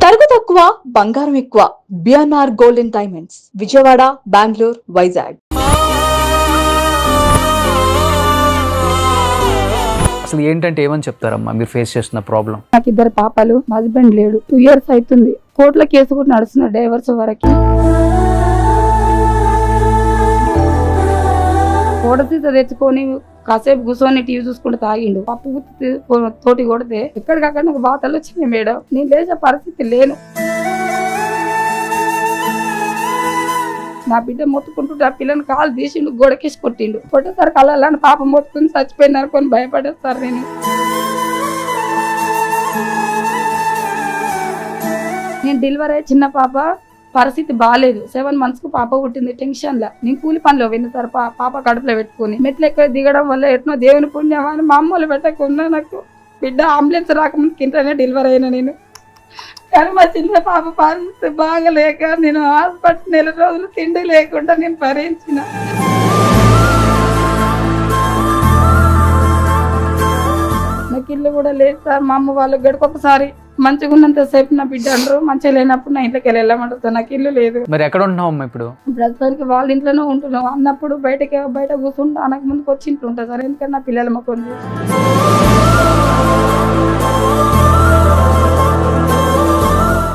తరుగు తక్కువ బంగారం ఎక్కువ. BNR golden diamonds, Vijayawada, Bengaluru, Vizag. అసలు ఏంటంటే ఏమని చెప్తారమ్మా మీరు ఫేస్ చేస్తున్న ప్రాబ్లం? నాకు 2 పాపలు, మా హస్బెండ్ లేడు. 2 years అవుతుంది. కోర్టుల కేసు కూడా నడుస్తున్న డైవర్స్ వరకు. కోడతీత తెచ్చుకొని కాసేపు కూర్చొని టీవీ చూసుకుంటూ తాగిండు. పప్పు తోటి కొడితే ఎక్కడికక్కడ నాకు బాధలు వచ్చినాయి మేడం. నేను లేచే పరిస్థితి లేను. నా బిడ్డ మొత్తుకుంటుంటే ఆ పిల్లని కాలు తీసిండు, గోడకేసి కొట్టిండు. కొట్టేసరికి అలా పాప మొత్తుకుని చచ్చిపోయినారు కొని భయపడేస్తారు. నేను డెలివరీ అయ్యి చిన్న పాప పరిస్థితి బాగాలేదు. 7 months కు పాప పుట్టింది. టెన్షన్ లా నేను కూలి పనిలో విన్నసారి పాప కడుపులో పెట్టుకుని మెట్లు ఎక్కువ దిగడం వల్ల ఎట్నో దేవుని పుణ్యమా అని మా అమ్మలు పెట్టకుండా నాకు బిడ్డ అంబులెన్స్ రాకముందు ఇంట్లోనే డెలివరీ అయినా నేను. కానీ మా చిన్న పాప పరిస్థితి బాగలేక నేను హాస్పిటల్ 4 రోజులు తిండి లేకుండా నేను భరించిన. నాకు ఇల్లు కూడా లేదు సార్. మా అమ్మ వాళ్ళు గడికొకసారి మంచిగా ఉన్నంత సేపు నా బిడ్డ అంటారు, మంచిగా లేనప్పుడు నా ఇంట్లోకి వెళ్ళమంటారు. నాకు ఇల్లు లేదు. మరి ఎక్కడ ఉంటున్నావు అమ్మా ఇప్పుడు? ప్రస్తుతానికి వాళ్ళ ఇంట్లోనే ఉంటున్నాం. అన్నప్పుడు బయట కూర్చుంటా, అనక ముందుకు వచ్చి ఇంట్లో ఉంటా సార్. ఎందుకంటే నా పిల్లలు మా కొంచెం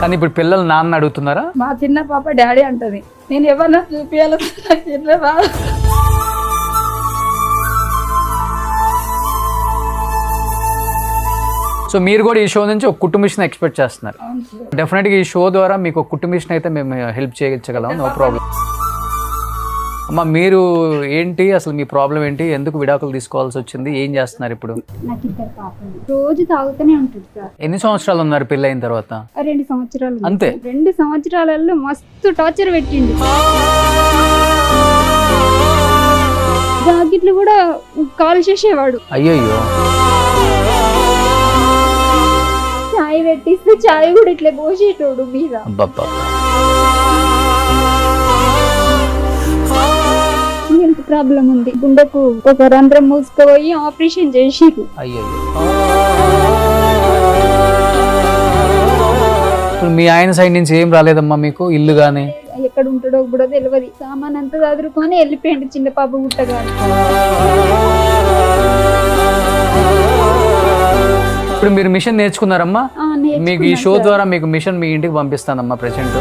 కానీ ఇప్పుడు పిల్లలు నాన్న అడుగుతున్నారా? మా చిన్న పాప డాడీ అంటది. నేను ఎవరన్నా చూపించాలి చిన్న బాబు. సో మీరు కూడా ఈ షో నుంచి ఒక కుటుంబిషన్ ఎక్స్పెక్ట్ చేస్తున్నారు. డెఫినెట్గా ఈ షో ద్వారా మీకు ఒక కుటుంబిషన్ అయితే మేము హెల్ప్ చేయగలం, నో ప్రాబ్లం. అమ్మా మీరు ఏంటి అసలు మీ ప్రాబ్లం ఏంటి? ఎందుకు విడాకులు తీసుకోవాల్సి వచ్చింది? ఏం చేస్తున్నారు ఇప్పుడు? నాకు 2 పాపలు. రోజు తాగుతూనే ఉంటుంది సార్. ఎన్ని సంవత్సరాలు ఉన్నారు పెళ్ళి అయిన తర్వాత? 2 సంవత్సరాలు. అంతే? 2 సంవత్సరాలలో మస్తు టార్చర్ పెట్టిండు. జాకెట్లు కూడా కాల్ చేసేవాడు. అయ్యయ్యో. చాయ్ పెట్టిస్తే చాయ్ కూడా ఇట్లా పోసేటోడు మీద. హెల్త్ ప్రాబ్లం ఉంది. గుండెకు ఒక రంధ్రం మూసుకుపోయి ఆపరేషన్ చేసిరు. ఇప్పుడు మీ ఆయన సైడ్ నుంచి ఏం రాలేదమ్మా మీకు? ఇల్లు గానీ ఎక్కడ ఉంటాడో కూడా తెలియదు. సామాన్ అంతా చదువుకొని వెళ్ళిపోయింది చిన్న పాప పుట్టగానే. ఇప్పుడు మీరు మిషన్ నేర్చుకున్నారమ్మా? మీకు ఈ షో ద్వారా మీకు మిషన్ మీ ఇంటికి పంపిస్తానమ్మా. ప్రెసెంట్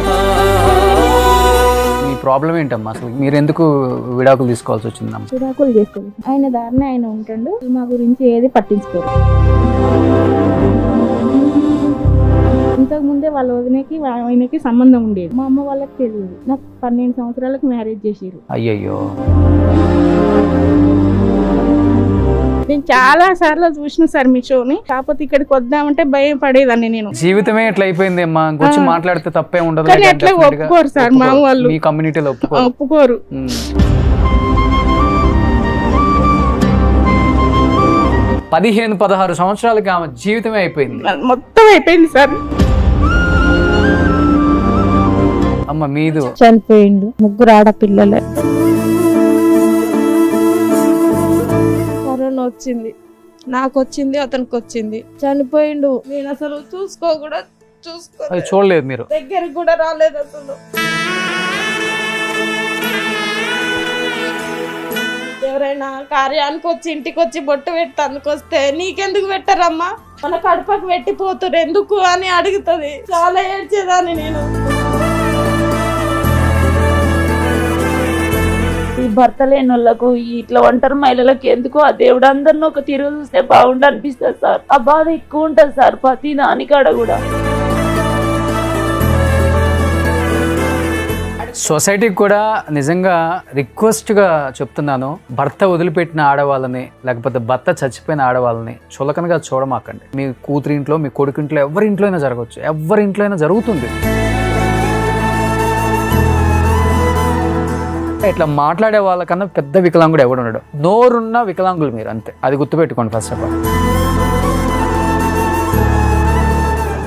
మీ ప్రాబ్లం ఏంటమ్మా అసలు? మీరు ఎందుకు విడాకులు తీసుకోవాల్సి వచ్చిందమ్మా? విడాకులు చేసుకోవాలి. ఆయన దారిని ఆయన ఉంటాడు. మా గురించి ఏది పట్టించుకోరు. ఇంతకు ముందే వాళ్ళ వదినకి ఆయనకి సంబంధం ఉండేది. మా అమ్మ వాళ్ళకి తెలియదు. నాకు 12 సంవత్సరాలకు మ్యారేజ్ చేసారు. అయ్యయ్యో. నేను చాలా సార్లు చూసిన సార్ మీ షోని. కాకపోతే ఇక్కడికి వద్దామంటే భయం పడేదాన్ని నేను. జీవితమే ఎట్లా అయిపోయింది అమ్మా. ఇంకొచ్చి మాట్లాడితే తప్పే ఉండదు. కానీ ఎట్లా ఒప్పుకోరు సార్ మా వాళ్ళు. మీ కమ్యూనిటీలో ఒప్పుకోరు. 15-16 సంవత్సరాలకి ఆమె జీవితమే అయిపోయింది. మొత్తం అయిపోయింది సార్. అమ్మ మీదు చనిపోయిండు. 3 ఆడపిల్లలే. కరోనా వచ్చింది, నాకు వచ్చింది, అతనికి వచ్చింది. చనిపోయిండు. నేను అసలు చూడలేదు, మీరు దగ్గరికి కూడా రాలేదు అసలు. ఎవరైనా కార్యానికి వచ్చి ఇంటికి వచ్చి బొట్టు పెట్టి అందుకొస్తే నీకెందుకు పెట్టరమ్మా, మన కడపకు పెట్టిపోతారు ఎందుకు అని అడుగుతుంది. చాలా ఏడ్చేదాన్ని నేను. ఈ భర్త లేని వాళ్ళకు, ఇట్లా ఒంటరి మహిళలకు ఎందుకు ఆ దేవుడు అందరిని ఒక తీరు చూస్తే బాగుండు అనిపిస్తుంది సార్. ఆ బాధ ఎక్కువ ఉంటుంది సార్ ప్రతి దానికాడ కూడా. సొసైటీకి కూడా నిజంగా రిక్వెస్ట్గా చెప్తున్నాను, భర్త వదిలిపెట్టిన ఆడవాళ్ళని లేకపోతే భర్త చచ్చిపోయిన ఆడవాళ్ళని చులకనగా చూడమాకండి. మీ కూతురింట్లో, మీ కొడుకింట్లో, ఎవరింట్లో అయినా జరగవచ్చు, ఎవరింట్లో అయినా జరుగుతుంది. ఇట్లా మాట్లాడే వాళ్ళకన్నా పెద్ద వికలాంగుడు ఎవడు ఉన్నాడు? నోరున్న వికలాంగులు మీరు, అంతే. అది గుర్తుపెట్టుకోండి ఫస్ట్ ఆఫ్ ఆల్.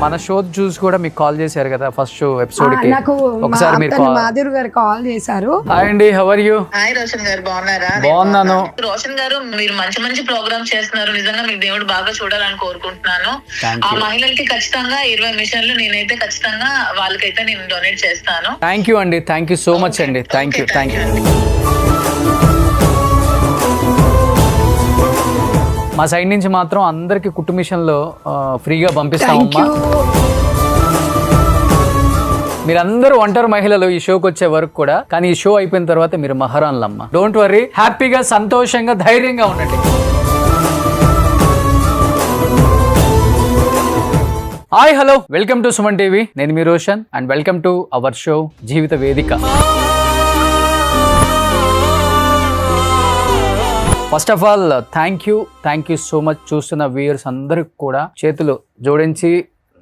మన షో చూసి కూడా మీకు కాల్ చేశారు కదా ఫస్ట్ ఎపిసోడ్ కి. నాకు ఒకసారి మీరు మాధురి గారు కాల్ చేశారు. హాయ్ అండి, how are you? Hi Roshan గారు, బాగున్నారా? బాగున్నాను. రోషన్ గారు, మీరు మంచి మంచి ప్రోగ్రామ్స్ చేస్తున్నారు. నిజంగా మీకు దేవుడు బాగా చూడాలని కోరుకుంటున్నాను. ఆ మహిళలకి ఖచ్చితంగా 20 మిషన్లు నేనైతే ఖచ్చితంగా వాళ్ళకైతే నేను డొనేట్ చేస్తాను. థ్యాంక్ యూ అండి, థ్యాంక్ యూ సో మచ్ అండి. Thank you. మా సైడ్ నుంచి మాత్రం అందరికి కుట్టు మిషన్లో ఫ్రీగా పంపిస్తామమ్మా. మీరందరూ ఒంటరి మహిళలు ఈ షోకి వచ్చే వరకు కూడా, కానీ ఈ షో అయిపోయిన తర్వాత మీరు మహారాణులమ్మ. డోంట్ వరీ, హ్యాపీగా సంతోషంగా ధైర్యంగా ఉండండి. Hi hello, welcome to Suman TV. నేను మీ Roshan and welcome to our show Jeevitha Vedika. First of all thank you so much. చూస్తున్న వ్యూయర్స్ అందరికి కూడా చేతులు జోడించి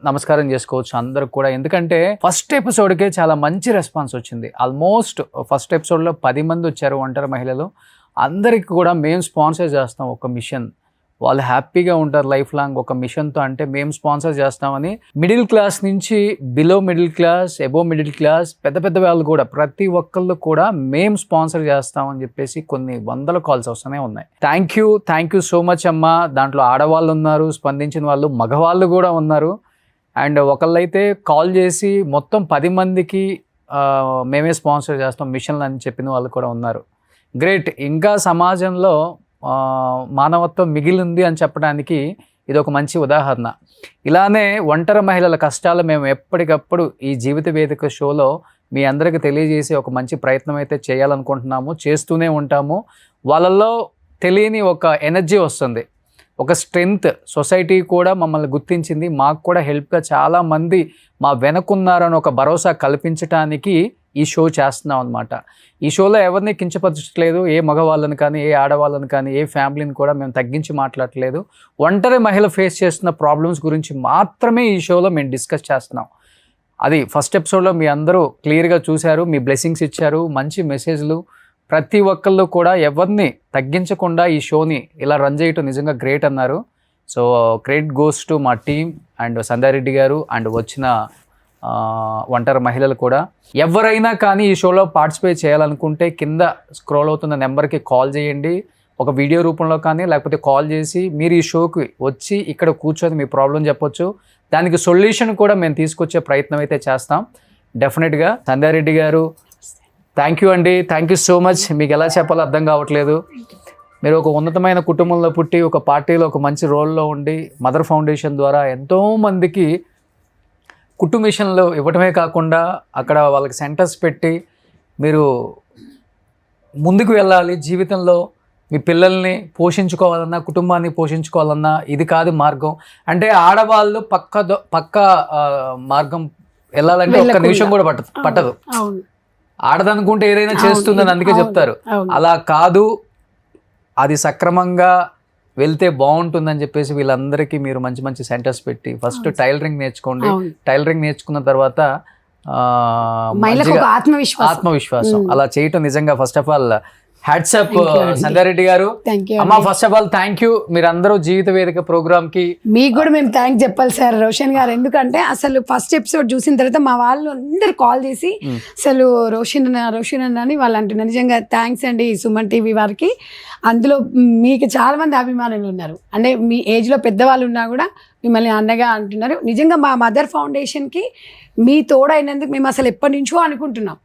నమస్కారం చేసుకోవచ్చు అందరికి కూడా. ఎందుకంటే ఫస్ట్ ఎపిసోడ్కే చాలా మంచి రెస్పాన్స్ వచ్చింది. ఆల్మోస్ట్ ఫస్ట్ ఎపిసోడ్లో 10 మంది వచ్చారు ఒంటరి మహిళలు. అందరికి కూడా మేము స్పాన్సర్ చేస్తాం ఒక మిషన్. వాళ్ళు హ్యాపీగా ఉంటారు లైఫ్ లాంగ్ ఒక మిషన్తో. అంటే మేము స్పాన్సర్ చేస్తామని మిడిల్ క్లాస్ నుంచి below middle class, above middle class, పెద్ద పెద్ద వాళ్ళు కూడా ప్రతి ఒక్కళ్ళు కూడా మేము స్పాన్సర్ చేస్తామని చెప్పేసి కొన్ని వందల కాల్స్ వస్తూనే ఉన్నాయి. థ్యాంక్ యూ సో మచ్ అమ్మ. దాంట్లో ఆడవాళ్ళు ఉన్నారు, స్పందించిన వాళ్ళు మగవాళ్ళు కూడా ఉన్నారు. అండ్ ఒకళ్ళైతే కాల్ చేసి మొత్తం 10 మందికి మేమే స్పాన్సర్ చేస్తాం మిషన్లు అని చెప్పిన వాళ్ళు కూడా ఉన్నారు. గ్రేట్. ఇంకా సమాజంలో మానవత్వం మిగిలింది అని చెప్పడానికి ఇది ఒక మంచి ఉదాహరణ. ఇలానే ఒంటరి మహిళల కష్టాలు మేము ఎప్పటికప్పుడు ఈ జీవిత వేదిక షోలో మీ అందరికీ తెలియజేసే ఒక మంచి ప్రయత్నం అయితే చేయాలనుకుంటున్నాము, చేస్తూనే ఉంటాము. వాళ్ళల్లో తెలియని ఒక ఎనర్జీ వస్తుంది, ఒక స్ట్రెంగ్త్. సొసైటీ కూడా మమ్మల్ని గుర్తించింది, మాకు కూడా హెల్ప్గా చాలామంది మా వెనకున్నారని ఒక భరోసా కల్పించడానికి ఈ షో చేస్తున్నాం అనమాట. ఈ షోలో ఎవరిని కించపరచట్లేదు, ఏ మగవాళ్ళని కానీ, ఏ ఆడవాళ్ళని కానీ, ఏ ఫ్యామిలీని కూడా మేము తగ్గించి మాట్లాడట్లేదు. ఒంటరి మహిళ ఫేస్ చేస్తున్న ప్రాబ్లమ్స్ గురించి మాత్రమే ఈ షోలో మేము డిస్కస్ చేస్తున్నాం. అది ఫస్ట్ ఎపిసోడ్లో మీ అందరూ క్లియర్గా చూశారు, మీ బ్లెస్సింగ్స్ ఇచ్చారు, మంచి మెసేజ్లు. ప్రతి ఒక్కళ్ళు కూడా ఎవరిని తగ్గించకుండా ఈ షోని ఇలా రన్ చేయటం నిజంగా గ్రేట్ అన్నారు. సో క్రెడిట్ గోస్ టు మా టీమ్ అండ్ సంధ్యారెడ్డి గారు అండ్ వచ్చిన ఒంటరి మహిళలు కూడా. ఎవరైనా కానీ ఈ షోలో పార్టిసిపేట్ చేయాలనుకుంటే కింద స్క్రోల్ అవుతున్న నెంబర్కి కాల్ చేయండి, ఒక వీడియో రూపంలో కానీ, లేకపోతే కాల్ చేసి మీరు ఈ షోకి వచ్చి ఇక్కడ కూర్చొని మీ ప్రాబ్లం చెప్పొచ్చు. దానికి సొల్యూషన్ కూడా మేము తీసుకొచ్చే ప్రయత్నం అయితే చేస్తాం డెఫినెట్గా. సంధ్యారెడ్డి గారు థ్యాంక్ యూ అండి, థ్యాంక్ యూ సో మచ్. మీకు ఎలా చెప్పాలో అర్థం కావట్లేదు. మీరు ఒక ఉన్నతమైన కుటుంబంలో పుట్టి ఒక పార్టీలో ఒక మంచి రోల్లో ఉండి మదర్ ఫౌండేషన్ ద్వారా ఎంతోమందికి కుట్టు మిషన్లు ఇవ్వటమే కాకుండా అక్కడ వాళ్ళకి సెంటర్స్ పెట్టి మీరు ముందుకు వెళ్ళాలి జీవితంలో. మీ పిల్లల్ని పోషించుకోవాలన్నా, కుటుంబాన్ని పోషించుకోవాలన్నా ఇది కాదు మార్గం. అంటే ఆడవాళ్ళు పక్క మార్గం వెళ్ళాలంటే ఒక్క నిమిషం కూడా పట్టదు. ఆడదనుకుంటే ఏదైనా చేస్తుందని అందుకే చెప్తారు. అలా కాదు, అది సక్రమంగా వెళ్తే బాగుంటుందని చెప్పేసి వీళ్ళందరికీ మీరు మంచి మంచి సెంటర్స్ పెట్టి ఫస్ట్ టైలరింగ్ నేర్చుకోండి. టైలరింగ్ నేర్చుకున్న తర్వాత ఆత్మవిశ్వాసం అలా చేయటం నిజంగా first of all hats up Sandhya Reddy గారు. అమ్మా first of all thank you. మీరందరూ జీవిత వేదిక ప్రోగ్రామ్ కి మీకు కూడా మేము థ్యాంక్స్ చెప్పాలి సార్ రోషన్ గారు. ఎందుకంటే అసలు ఫస్ట్ ఎపిసోడ్ చూసిన తర్వాత మా వాళ్ళు అందరు కాల్ చేసి అసలు రోషన్ అన్న అని వాళ్ళు అంటున్నారు. నిజంగా థ్యాంక్స్ అండి సుమన్ టీవీ వారికి. అందులో మీకు చాలా మంది అభిమానులు ఉన్నారు, అంటే మీ ఏజ్లో పెద్దవాళ్ళు ఉన్నా కూడా మిమ్మల్ని అన్నగా అంటున్నారు. నిజంగా మా మదర్ ఫౌండేషన్కి మీ తోడైనందుకు మేము అసలు ఎప్పటి నుంచో అనుకుంటున్నాం.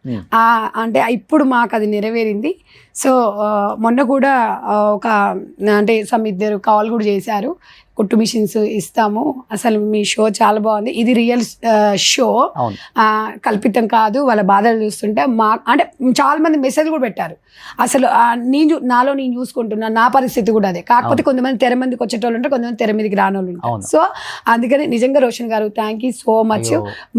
అంటే ఇప్పుడు మాకు అది నెరవేరింది. సో మొన్న కూడా ఒక అంటే ఇద్దరు కాల్ కూడా చేశారు, కుట్టు మిషన్స్ ఇస్తాము, అసలు మీ షో చాలా బాగుంది, ఇది రియల్ షో, కల్పితం కాదు, వాళ్ళ బాధలు చూస్తుంటే అంటే చాలా మంది మెసేజ్ కూడా పెట్టారు. అసలు నాలో నేను చూసుకుంటున్నా, నా పరిస్థితి కూడా అదే. కాకపోతే కొంతమంది తెర మీదకి వచ్చేటోళ్ళు ఉంటారు, కొంతమంది తెర మీదకి రానోళ్ళు ఉంటారు. సో అందుకని నిజంగా రోషన్ గారు థ్యాంక్ యూ సో మచ్.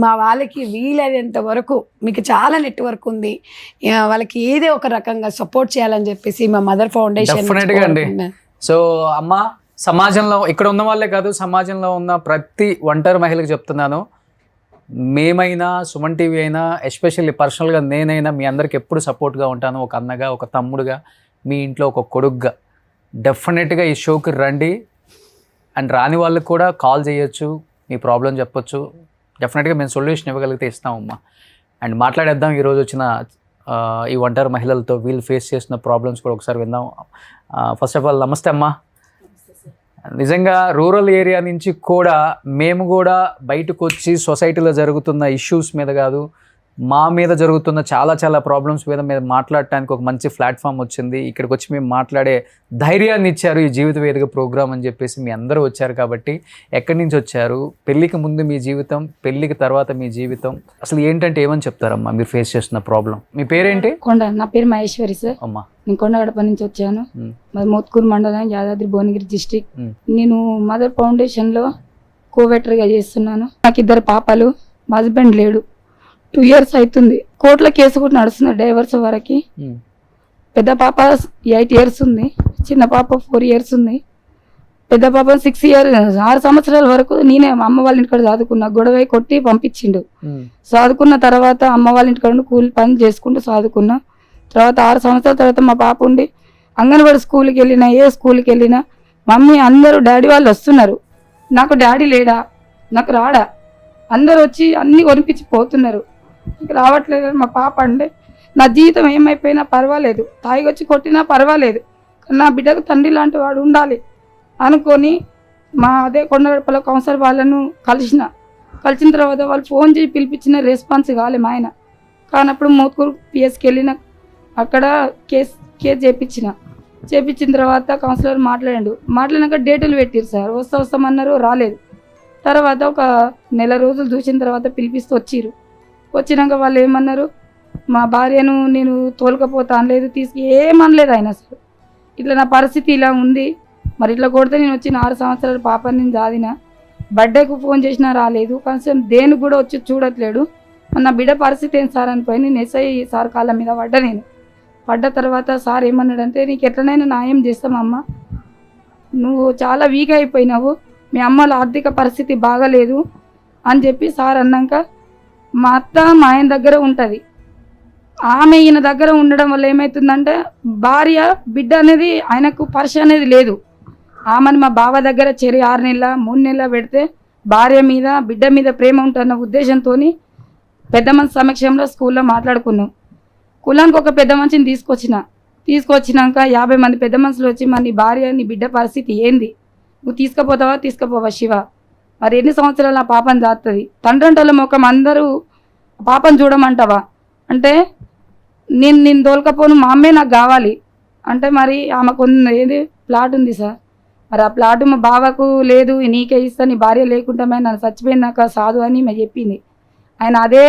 మా వాళ్ళకి వీలైనంత వరకు మీకు చాలా నెట్వర్క్ ఉంది, వాళ్ళకి ఏదో ఒక రకంగా సపోర్ట్ చేయాలని చెప్పేసి మా మదర్ ఫౌండేషన్. సో అమ్మ, సమాజంలో ఇక్కడ ఉన్న వాళ్ళే కాదు, సమాజంలో ఉన్న ప్రతి ఒంటరి మహిళకు చెప్తున్నాను, మేమైనా సుమన్ టీవీ అయినా ఎస్పెషల్లీ పర్సనల్గా నేనైనా మీ అందరికి ఎప్పుడు సపోర్ట్గా ఉంటాను. ఒక అన్నగా, ఒక తమ్ముడుగా, మీ ఇంట్లో ఒక కొడుకుగా. డెఫినెట్గా ఈ షోకి రండి. అండ్ రాని వాళ్ళకి కూడా కాల్ చేయొచ్చు, మీ ప్రాబ్లం చెప్పొచ్చు, డెఫినెట్గా మేము సొల్యూషన్ ఇవ్వగలిగితే ఇస్తామమ్మా. అండ్ మాట్లాడేద్దాం ఈరోజు వచ్చిన ఈ ఒంటరి మహిళలతో వీళ్ళు ఫేస్ చేసిన ప్రాబ్లమ్స్ కూడా ఒకసారి విందాం. ఫస్ట్ ఆఫ్ ఆల్ నమస్తే అమ్మా. నిజంగా రూరల్ ఏరియా నుంచి కూడా మేము కూడా బయటకు వచ్చి సొసైటీలో జరుగుతున్న ఇష్యూస్ మీద కాదు, మా మీద జరుగుతున్న చాలా ప్రాబ్లమ్స్ మీద మాట్లాడటానికి ఒక మంచి ప్లాట్ఫామ్ వచ్చింది. ఇక్కడికి వచ్చి మేము మాట్లాడే ధైర్యాన్ని ఇచ్చారు ఈ జీవిత వేదిక ప్రోగ్రామ్ అని చెప్పేసి. మీ అందరూ వచ్చారు కాబట్టి ఎక్కడి నుంచి వచ్చారు, పెళ్ళికి ముందు మీ జీవితం, పెళ్ళికి తర్వాత మీ జీవితం అసలు ఏంటంటే ఏమని చెప్తారమ్మా మీరు ఫేస్ చేస్తున్న ప్రాబ్లం? మీ పేరేంటి? నా పేరు మహేశ్వరి సార్. అమ్మా నేను కొండగడప నుంచి వచ్చాను. మరి మోత్కూరు మండలం, యాదాద్రి భువనగిరి డిస్టిక్. నేను మదర్ ఫౌండేషన్ లో కోవెటర్గా చేస్తున్నాను. నాకు 2 పాపలు, మా హస్బెండ్ లేడు. 2 years అవుతుంది. కోర్టుల కేసు కూడా నడుస్తుంది డైవర్స్ వరకు. పెద్ద పాప 8 years ఉంది, చిన్న పాప 4 years ఉంది. పెద్ద పాప 6 years 6 సంవత్సరాల వరకు నేనే మా అమ్మ వాళ్ళ ఇంటికాడ చదువుకున్నా. గొడవ కొట్టి పంపించిండు. చదువుకున్న తర్వాత అమ్మ వాళ్ళ ఇంటికాడ కూలి పని చేసుకుంటూ చదువుకున్నా. తర్వాత 6 సంవత్సరాల తర్వాత మా పాప ఉండి అంగన్వాడీ స్కూల్కి వెళ్ళినా, ఏ స్కూల్కి వెళ్ళినా మమ్మీ అందరూ డాడీ వాళ్ళు వస్తున్నారు, నాకు డాడీ లేడా, నాకు రాడా, అందరూ వచ్చి అన్నీ కొనిపించి పోతున్నారు, నాకు రావట్లేదు. మా పాప అంటే నా జీవితం ఏమైపోయినా పర్వాలేదు, తాగి వచ్చి కొట్టినా పర్వాలేదు, నా బిడ్డకు తండ్రి లాంటి వాడు ఉండాలి అనుకొని మా అదే కొండగడపలో కౌన్సిలర్ వాళ్ళను కలిసిన తర్వాత వాళ్ళు ఫోన్ చేసి పిలిపించిన రెస్పాన్స్ కాలే మా ఆయన. కానప్పుడు మోత్కూరు పిఎస్కి వెళ్ళిన, అక్కడ కేసు చేపించిన తర్వాత కౌన్సిలర్ మాట్లాడినాక డేటులు పెట్టారు సార్. వస్తామన్నారు, రాలేదు. తర్వాత ఒక 1 నెల రోజులు చూసిన తర్వాత పిలిపిస్తూ వచ్చినాక వాళ్ళు ఏమన్నారు, మా భార్యను నేను తోలుకపోతా అనలేదు, ఏమనలేదు ఆయన అసలు. ఇట్లా నా పరిస్థితి ఇలా ఉంది, మరి ఇట్లా కొడితే నేను వచ్చిన 6 సంవత్సరాల పాపని నేను దాదిన, బర్త్డేకు ఫోన్ చేసినా రాలేదు, కనీసం దేనికి కూడా వచ్చి చూడట్లేడు, నా బిడ్డ పరిస్థితి ఏం సార్ అనిపోయి నేను ఎస్ఐ సార్ కాళ్ళ మీద పడ్డ తర్వాత సార్ ఏమన్నాడంటే, నీకు ఎట్లనైనా న్యాయం చేస్తామమ్మా, నువ్వు చాలా వీక్ అయిపోయినావు, మీ అమ్మల ఆర్థిక పరిస్థితి బాగలేదు అని చెప్పి సార్ అన్నాక, మా అత్త మా ఆయన దగ్గర ఉంటుంది, ఆమె ఈయన దగ్గర ఉండడం వల్ల ఏమవుతుందంటే భార్య బిడ్డ అనేది ఆయనకు పరిచ అనేది లేదు. ఆమెను మా బావ దగ్గర 6 నెలల 3 నెలల పెడితే భార్య మీద బిడ్డ మీద ప్రేమ ఉంటున్న ఉద్దేశంతో పెద్ద మనిషి సమక్షంలో స్కూల్లో మాట్లాడుకున్నాం. కులానికి ఒక పెద్ద మనిషిని తీసుకొచ్చినాక 50 మంది పెద్ద మనుషులు వచ్చి, మరి నీ భార్య నీ బిడ్డ పరిస్థితి ఏంది, నువ్వు తీసుకుపోవా శివ, మరి ఎన్ని సంవత్సరాలు ఆ పాపను దాస్తుంది, తండ్రంటోళ్ళ ముఖం అందరూ పాపను చూడమంటావా అంటే, నేను తోలుకపోను, మా అమ్మే నాకు కావాలి అంటే, మరి ఆమెకు ఏది ప్లాట్ ఉంది సార్, మరి ఆ ప్లాట్ మా బావకు లేదు, నీకే ఇస్తా, నీ భార్య లేకుండా నన్ను చచ్చిపోయినాక సాధు అని మేము చెప్పింది. ఆయన అదే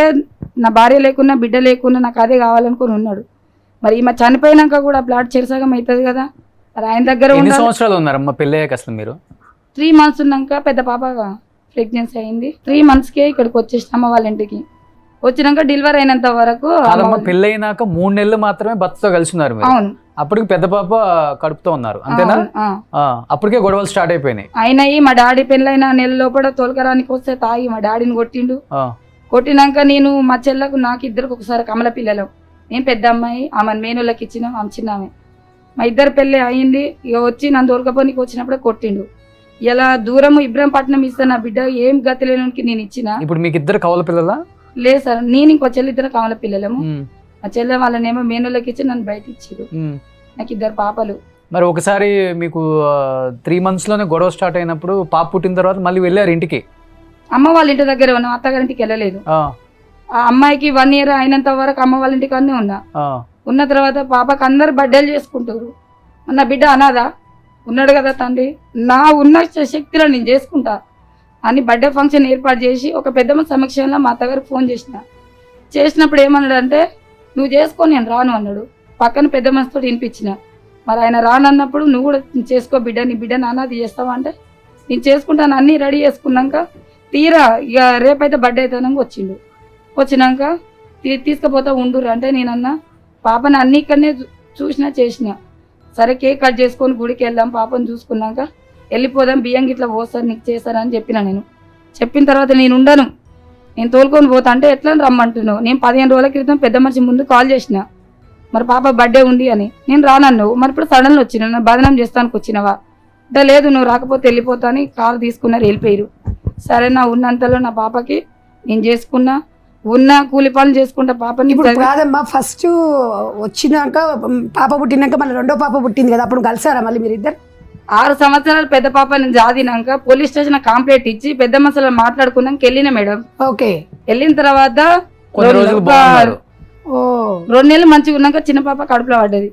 నా భార్య లేకున్నా బిడ్డ లేకున్నా నాకు అదే కావాలనుకుని ఉన్నాడు. మరి ఈమె చనిపోయినాక కూడా ప్లాట్ చెరసగం అవుతుంది కదా, మరి ఆయన దగ్గర. ఎన్ని సంవత్సరాలు ఉన్నారమ్మా పెళ్ళయ్యాక అసలు మీరు? 3 months ఉన్నాక పెద్ద పాప ప్రెగ్నెన్సీ అయింది. 3 monthsకే ఇక్కడికి వచ్చేసిన అమ్మ వాళ్ళ ఇంటికి. వచ్చినాక డెలివరీ అయినంత వరకు. పెళ్ళైనాక 3 నెలలు మాత్రమే భర్తతో కలిసి ఉన్నారు మీరు? అవును. అప్పటికి పెద్ద పాప కడుపుతో ఉన్నారు అంతేనా? అప్పటికే గొడవలు స్టార్ట్ అయిపోయినాయి. అయినాయి. మా డాడీ పెళ్ళైన నెల లోపల తోలకరానికి వస్తే తాగి మా డాడీని కొట్టిండు. కొట్టినాక నేను మా చెల్లకు నాకు 2 ఒకసారి కమల పిల్లలు, నేను పెద్ద అమ్మాయి, ఆమె మేనులకి ఇచ్చిన, ఆమె చిన్న ఆమె. మా 2 పెళ్ళి అయింది. ఇక వచ్చి నన్ను తోలకపోనికి వచ్చినప్పుడే కొట్టిండు. ఇలా దూరం ఇబ్రహంపట్నం ఇస్తే నా బిడ్డ ఏం గతి లేనికి నేను ఇచ్చిన. ఇప్పుడు మీకు 2 కవల పిల్లలా? లేదు సార్, నేను ఇంకో చెల్లి 2 కమల పిల్లలము. మా చెల్లె వాళ్ళనేమో మేనులకి ఇచ్చి నన్ను బయట ఇచ్చారు. నాకు 2 పాపలు. మరి ఒకసారి మీకు 3 months లోనే గొడవ స్టార్ట్ అయినప్పుడు పాప పుట్టిన తర్వాత మళ్ళీ వెళ్ళారు ఇంటికి? అమ్మ వాళ్ళ ఇంటి దగ్గర ఉన్నా, అత్తగారింటికి వెళ్ళలేదు. ఆ అమ్మాయికి 1 year అయినంత వరకు అమ్మ వాళ్ళ ఇంటికి అన్నీ ఉన్న తర్వాత పాపకు అందరు బర్త్డేలు చేసుకుంటారు. నా బిడ్డ అనాదా ఉన్నాడు కదా తండ్రి, నా ఉన్న శక్తిలో నేను చేసుకుంటా అని బర్త్డే ఫంక్షన్ ఏర్పాటు చేసి ఒక పెద్ద మంది సమక్షంలో మా అత్తగారికి ఫోన్ చేసినప్పుడు ఏమన్నాడు అంటే, నువ్వు చేసుకో నేను రాను అన్నాడు. పక్కన పెద్ద మనిషితో వినిపించిన. మరి ఆయన రానన్నప్పుడు నువ్వు కూడా చేసుకో బిడ్డ, నీ బిడ్డ నాన్నది చేస్తావా అంటే, నేను చేసుకుంటాను అన్నీ రెడీ చేసుకున్నాక తీరా ఇక రేపైతే బర్త్డే అవుతానని వచ్చినాక తీసుకుపోతా ఉండురు అంటే, నేనన్నా పాపని అన్ని ఇక్కడనే చేసిన సరే కేక్ కట్ చేసుకొని గుడికి వెళ్దాం, పాపను చూసుకున్నాక వెళ్ళిపోదాం, బియ్యం గిట్లా పోస్తారు నీకు చేస్తారని నేను చెప్పిన తర్వాత నేను ఉండను, నేను తోలుకొని పోతా అంటే ఎట్లా రమ్మంటున్నావు, నేను 15 రోజుల క్రితం పెద్ద మనిషి ముందు కాల్ చేసిన, మరి పాప బర్త్డే ఉంది అని, నేను రానన్నావు, మరి ఇప్పుడు సడన్గా వచ్చిన బదనం చేస్తానికి వచ్చినవా అంటే, లేదు నువ్వు రాకపోతే వెళ్ళిపోతా అని కారు తీసుకున్నారు, వెళ్ళిపోయారు. సరే నా ఉన్నంతలో నా పాపకి నేను చేసుకున్నా, ఉన్న కూలి పనులు చేసుకుంటా పాపని. ఇప్పుడు కాదమ్మా, ఫస్ట్ వచ్చినాక పాప పుట్టినాక మళ్ళీ రెండో పాప పుట్టింది కదా, అప్పుడు కలిసారా మళ్ళీ మీరు ఇద్దరు? 6 సంవత్సరాలు పెద్ద పాపని జాదినాక పోలీస్ స్టేషన్ కంప్లైంట్ ఇచ్చి పెద్ద మసలు మాట్లాడుకున్నాక వెళ్ళిన మేడం. ఓకే. వెళ్ళిన తర్వాత కొన్ని రోజులు బాగున్నారు. 2 నెలలు మంచిగా ఉన్నాక చిన్న పాప కడుపులో పడ్డది.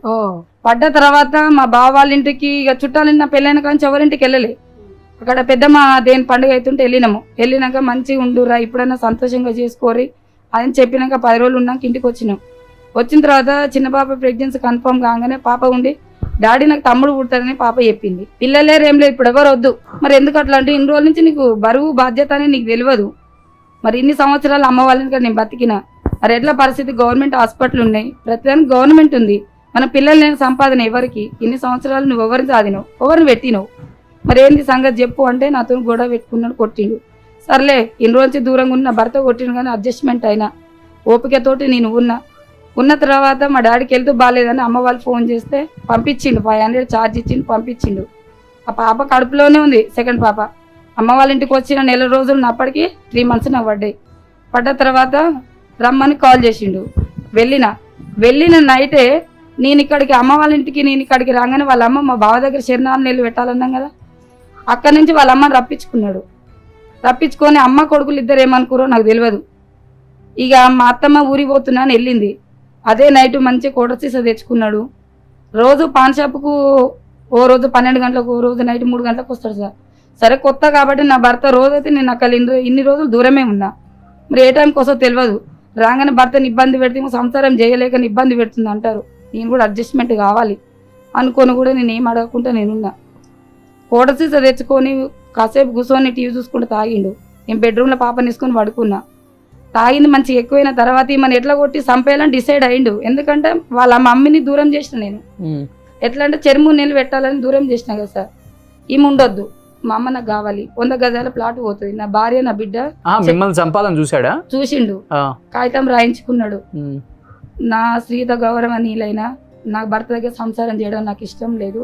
పడ్డ తర్వాత మా బావ వాళ్ళ ఇంటికి ఇక చుట్టాలు నా పెళ్ళైన కానీ ఎవరింటికి వెళ్ళలే. అక్కడ పెద్దమ్మ దేని పండుగ అవుతుంటే వెళ్ళినాము. వెళ్ళినాక మంచిగా ఉండురా, ఇప్పుడైనా సంతోషంగా చేసుకోరి అని చెప్పినాక 10 రోజులు ఉన్నాక ఇంటికి వచ్చినాం. వచ్చిన తర్వాత చిన్న పాప ప్రెగ్నెన్సీ కన్ఫర్మ్ కాగానే పాప ఉండి డాడీ నాకు తమ్ముడు పుడతాడని పాప చెప్పింది. పిల్లలేరు ఏం లేదు, ఇప్పుడు ఎవరు వద్దు. మరి ఎందుకు అట్లా అంటే ఇన్ని రోజుల నుంచి నీకు బరువు బాధ్యత అని నీకు తెలియదు. మరి ఇన్ని సంవత్సరాలు అమ్మ వాళ్ళ ఇంటికి నేను బతికిన, మరి ఎట్లా పరిస్థితి? గవర్నమెంట్ హాస్పిటల్ ఉన్నాయి, ప్రతిదానికి గవర్నమెంట్ ఉంది. మన పిల్లలు లేని సంపాదన ఎవరికి? ఇన్ని సంవత్సరాలు నువ్వు ఎవరిని సాధినవు, ఎవరిని పెట్టినవు? మరి ఏంది సంగతి చెప్పు అంటే నాతో గొడవ పెట్టుకున్నాడు, కొట్టిండు. సర్లే ఇన్ని రోజు దూరంగా ఉన్న భర్త కొట్టిండు కానీ అడ్జస్ట్మెంట్ అయినా ఓపికతోటి నేను ఉన్న తర్వాత మా డాడీకి వెళ్తూ బాగాలేదని అమ్మ వాళ్ళు ఫోన్ చేస్తే పంపించిండు, 500 ఛార్జ్ ఇచ్చిండు, పంపించిండు. ఆ పాప కడుపులోనే ఉంది, సెకండ్ పాప. అమ్మ వాళ్ళ ఇంటికి వచ్చిన 1 నెల రోజులు అప్పటికి 3 మంత్స్ నాకు పడ్డాయి. పడ్డ తర్వాత రమ్మని కాల్ చేసిండు. వెళ్ళిన నైటే నేను ఇక్కడికి అమ్మ వాళ్ళ ఇంటికి రాగానే వాళ్ళ అమ్మ మా బావ దగ్గర 4 నెలలు పెట్టాలన్నాం కదా, అక్కడి నుంచి వాళ్ళ అమ్మని రప్పించుకున్నాడు. రప్పించుకొని అమ్మ కొడుకులు ఇద్దరు ఏమనుకురో నాకు తెలియదు. ఇక మా అత్తమ్మ ఊరికి పోతున్నా అని వెళ్ళింది. అదే నైట్ మంచి కోటర్ సీసా తెచ్చుకున్నాడు. రోజు పాన్ షాప్కు ఓ రోజు 12 గంటలకు, ఓ రోజు నైట్ 3 గంటలకు వస్తాడు సార్. సరే కొత్త కాబట్టి నా భర్త రోజైతే నేను అక్కడ ఇన్ని రోజులు దూరమే ఉన్నా, మరి ఏ టైంకి వస్తో తెలియదు. రాగానే భర్తని ఇబ్బంది పెడితే సంసారం చేయలేక ఇబ్బంది పెడుతుంది అంటారు. నేను కూడా అడ్జస్ట్మెంట్ కావాలి అనుకొని కూడా నేను ఏం అడగకుండా నేనున్నా. కోటర్ సీసా తెచ్చుకొని కాసేపు కూర్చొని టీవీ చూసుకుంటూ తాగిండు. నేను బెడ్రూమ్లో పాపని తీసుకొని పడుకున్నా. తాగింది మంచిగా ఎక్కువైన తర్వాత మన ఎట్లా కొట్టి చంపేయాలని డిసైడ్ అయ్యిండు. ఎందుకంటే వాళ్ళ మమ్మీని దూరం చేసిన నేను. ఎట్లా అంటే 3 నెలలు పెట్టాలని దూరం చేసిన కదా సార్. ఈమె ఉండొద్దు, మా అమ్మ నాకు కావాలి, 100 గజాల ప్లాట్ పోతుంది, నా భార్య నా బిడ్డ. మిమ్మల్ని చంపాలని చూసాడా? చూసిండు, కాగితం రాయించుకున్నాడు. నా స్త్రీత గౌరవం నీలైనా నా భర్త దగ్గర సంసారం చేయడం నాకు ఇష్టం లేదు.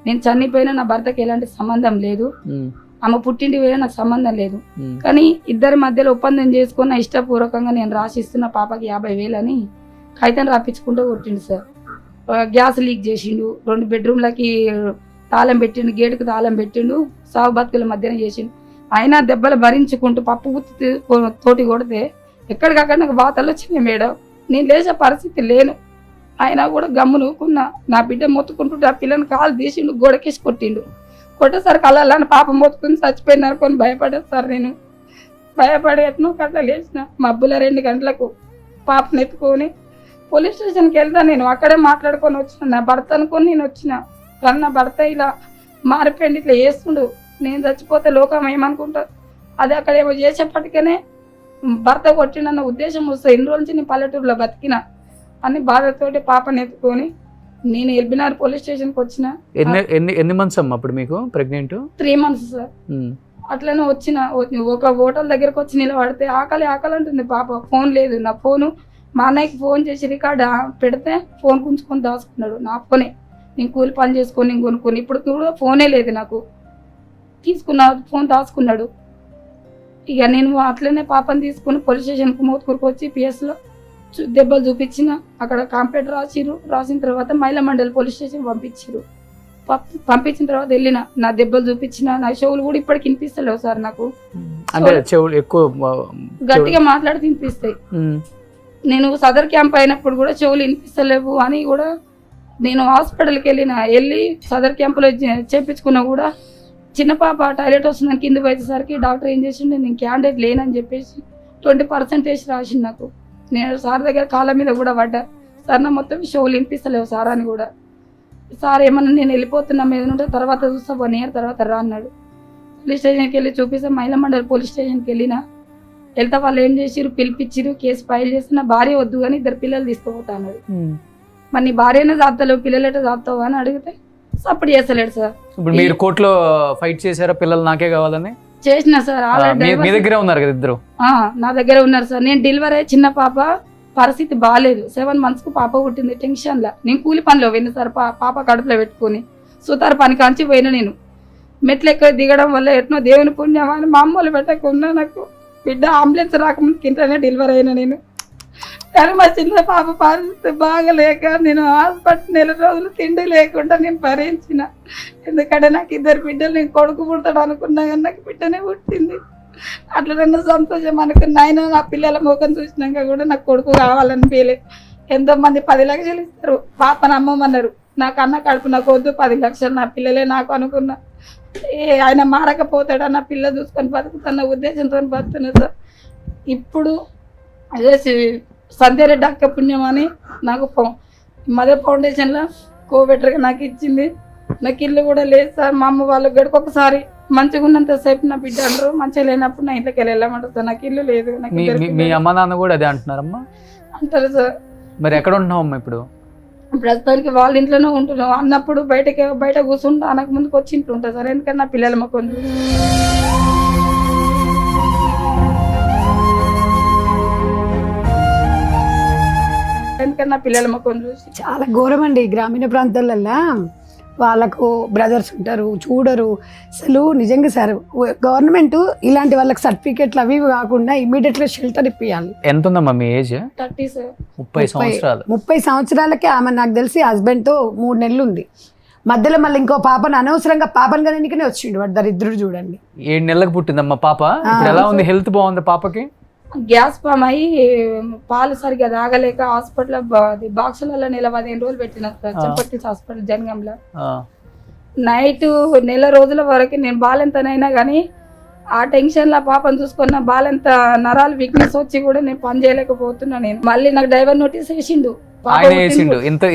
నేను చనిపోయినా నా భర్తకి ఎలాంటి సంబంధం లేదు, ఆమె పుట్టింటి వేరే నాకు సంబంధం లేదు. కానీ ఇద్దరి మధ్యలో ఒప్పందం చేసుకుని నా ఇష్టపూర్వకంగా నేను రాసిస్తున్న పాపకి 50,000 అని కాగితం రాపించుకుంటూ కొట్టిండు సార్. గ్యాస్ లీక్ చేసిండు, 2 బెడ్రూమ్లకి తాళం పెట్టిండు, గేటుకు తాళం పెట్టిండు, సాగు బతుకుల మధ్యన చేసిండు. అయినా దెబ్బలు భరించుకుంటూ పప్పు గుత్తి తోటి కొడితే ఎక్కడికక్కడ నాకు బాధలు వచ్చినాయి మేడం. నేను లేచే పరిస్థితి లేను. అయినా కూడా గమ్మునుకున్నా. నా బిడ్డ మొత్తుకుంటుంటే ఆ పిల్లని కాలు తీసిండు, గోడకేసి కొట్టిండు. కొట్టేసరికి అలా పాప మొత్తుకుని చచ్చిపోయినారు కొని భయపడేది సార్. నేను భయపడి ఎట్నో కట్ట లేచిన మబ్బుల 2 గంటలకు పాపను ఎత్తుకొని పోలీస్ స్టేషన్కి వెళ్తా. నేను అక్కడే మాట్లాడుకొని వచ్చిన, నా భర్త అనుకొని నేను వచ్చిన. కానీ నా భర్త ఇలా మారిపోయింది, ఇట్లా చేస్తుండు. నేను చచ్చిపోతే లోకం ఏమనుకుంటా, అది అక్కడ ఏమో చేసేప్పటికనే భర్త కొట్టినన్న ఉద్దేశం వస్తుంది. ఎన్ని రోజుల నుంచి నేను పల్లెటూరులో బతికిన అని బాధతోటి పాపని ఎత్తుకొని నేను ఎల్బినార్ పోలీస్ స్టేషన్కి వచ్చిన. ఎన్ని మంత్స్ అమ్మా అప్పుడు మీకు ప్రెగ్నెంట్? 3 months sir. అట్లనే వచ్చిన. ఒక హోటల్ దగ్గరకు వచ్చి నిలబడితే ఆకలి అంటుంది పాప. ఫోన్ లేదు, నా ఫోను మా అన్నయ్యకి ఫోన్ చేసి రికార్డ్ పెడితే ఫోన్ గుంజుకొని దాచుకున్నాడు. నా ఫోనే నేను కూలి పని చేసుకొని నేను కొనుక్కొని, ఇప్పుడు కూడా ఫోనే లేదు నాకు. తీసుకున్న ఫోన్ దాచుకున్నాడు. ఇక నేను అట్లనే పాపని తీసుకుని పోలీస్ స్టేషన్కి మోతుకూరుకు వచ్చి పిఎస్లో దెబ్బలు చూపించిన. అక్కడ కంప్లైంట్ రాసిన తర్వాత మహిళా మండలి పోలీస్ స్టేషన్ పంపించిన తర్వాత వెళ్ళిన. నా దెబ్బలు చూపించిన, నా చెవులు కూడా ఇప్పటికి వినిపిస్తలేవు సార్. నాకు గట్టిగా మాట్లాడి వినిపిస్తాయి. నేను సదర్ క్యాంప్ అయినప్పుడు కూడా చెవులు వినిపిస్తలేవు అని కూడా నేను హాస్పిటల్కి వెళ్ళి సదర్ క్యాంపులో చేపించుకున్నా కూడా చిన్న పాప టాయిలెట్ వస్తుందని కింద పోయేసరికి డాక్టర్ ఏం చేసిండే, నేను క్యాండిడేట్ లేనని చెప్పేసి 20% రాసింది నాకు. నేను సార్ దగ్గర కాళ్ళ మీద కూడా పడ్డా. సార్ నా మొత్తం షోలు వినిపిస్తలేవు సార్ అని కూడా. సార్ ఏమన్నా నేను వెళ్ళిపోతున్నా మీద ఉంటే తర్వాత చూస్తా 1 year తర్వాత రా అన్నాడు. పోలీస్ స్టేషన్కి వెళ్ళి చూపిస్తే మహిళా మండలి పోలీస్ స్టేషన్కి వెళ్తా వాళ్ళు ఏం చేసిరు, పిలిపించిరు, కేసు ఫైల్ చేసి నా భార్య వద్దు కానీ 2 పిల్లలు తీసుకుపోతా అన్నాడు. మరి నీ భార్యనే చాపుతలేవు, పిల్లలెట చాపుతావు అని అడిగితే సపోర్ట్ చేస్తలేడు సార్. ఇప్పుడు మీరు కోర్టులో ఫైట్ చేశారా పిల్లలు నాకే కావాలని? చేసిన సార్. మీ దగ్గరే ఉన్నారు కదా ఇద్దరు? నా దగ్గర ఉన్నారు సార్. నేను డెలివరీ అయ్యి చిన్న పాప పరిస్థితి బాగాలేదు, 7 months పాప పుట్టింది. టెన్షన్లా నేను కూలి పనిలో పోయిన సార్. పాప కడుపులో పెట్టుకొని సుతారు పని కాంచి పోయినా. నేను మెట్లు ఎక్కువ దిగడం వల్ల ఎట్నో దేవుని పుణ్యం అని మా అమ్మ వాళ్ళు పెట్టకుండా నాకు బిడ్డ అంబులెన్స్ రాకముందుకు ఇంట్లోనే డెలివరీ అయినా నేను. కానీ మా చిన్న పాప పరిస్థితి బాగలేక నేను హాస్పిటల్ 4 రోజులు తిండి లేకుండా నేను భరించిన. ఎందుకంటే నాకు 2 బిడ్డలు, నేను కొడుకు పుడతాడు అనుకున్నా కానీ నాకు బిడ్డనే పుట్టింది. అట్లా నన్ను సంతోషం అనుకున్నా. ఆయన నా పిల్లల ముఖం చూసినాక కూడా నాకు కొడుకు కావాలనిపించలేదు. ఎంతోమంది 10 లక్షలు ఇస్తారు, పాపను అమ్మమన్నారు. నాకు అన్న కడుపు నాకు వద్దు, 10 లక్షలు నా పిల్లలే నాకు అనుకున్నా. ఆయన మారకపోతాడు, నా పిల్ల చూసుకొని బతుకుతున్న ఉద్దేశంతో బతుకుతున్నా సార్. ఇప్పుడు అదే సంధ్యారెడ్డి అక్క పుణ్యం అని నాకు మదర్ ఫౌండేషన్లో కోబెటర్గా నాకు ఇచ్చింది. నాకు ఇల్లు కూడా లేదు సార్. మా అమ్మ వాళ్ళు గడికొకసారి మంచిగా ఉన్నంతసేపు నా బిడ్డ అంటారు, మంచిగా లేనప్పుడు నా ఇంట్లోకి వెళ్ళమంటారు సార్. నాకు ఇల్లు లేదు. మీ అమ్మ నాన్న కూడా అదే అంటున్నారమ్మా? అంటారు సార్. మరి ఎక్కడ ఉంటున్నావు అమ్మా ఇప్పుడు? ప్రస్తుతానికి వాళ్ళ ఇంట్లోనే ఉంటున్నాం. అన్నప్పుడు బయట కూర్చుంటా, అనక ముందుకు వచ్చి ఇంట్లో ఉంటా సార్. ఎందుకంటే నా పిల్లల మొక్కలు చూసి చాలా ఘోరం అండి. గ్రామీణ ప్రాంతాలల్లో వాళ్ళకు బ్రదర్స్ ఉంటారు, చూడరు అసలు. నిజంగా సార్, గవర్నమెంట్ ఇలాంటి వాళ్ళకి సర్టిఫికెట్లు అవి కాకుండా ఇమీడియట్గా షెల్టర్ ఇప్పియాలి. ఎంత ఉందమ్మా మీ ఏజ్? 30 సార్. 30 సంవత్సరాలు. 30 సంవత్సరాలకే ఆమె నాకు తెలిసి హస్బెండ్తో 3 నెలలు ఉంది. మధ్యలో మళ్ళీ ఇంకో పాపను అనవసరంగా పాపను కనుకనే వచ్చిండు వాడు దరిద్రుడు. చూడండి, 7 నెలలకు పుట్టిందమ్మా పాప. ఇప్పుడు ఎలా ఉంది? హెల్త్ బాగుంది పాపకి? గ్యాస్ ఫామ్ అయ్యి పాలు సరిగ్గా తాగలేక హాస్పిటల్ బాక్సులలో 15 రోజులు పెట్టిన సార్. చంపట్టి హాస్పిటల్ జనగంలో. నైట్ 1 రోజుల వరకు నేను బాలెంతనైనా కానీ ఆ టెన్షన్లో పాపను చూసుకున్న బాలెంత నరాలు వీక్నెస్ వచ్చి కూడా నేను పని చేయలేకపోతున్నా. నేను మళ్ళీ నాకు డైవర్ నోటీస్ వేసిండు.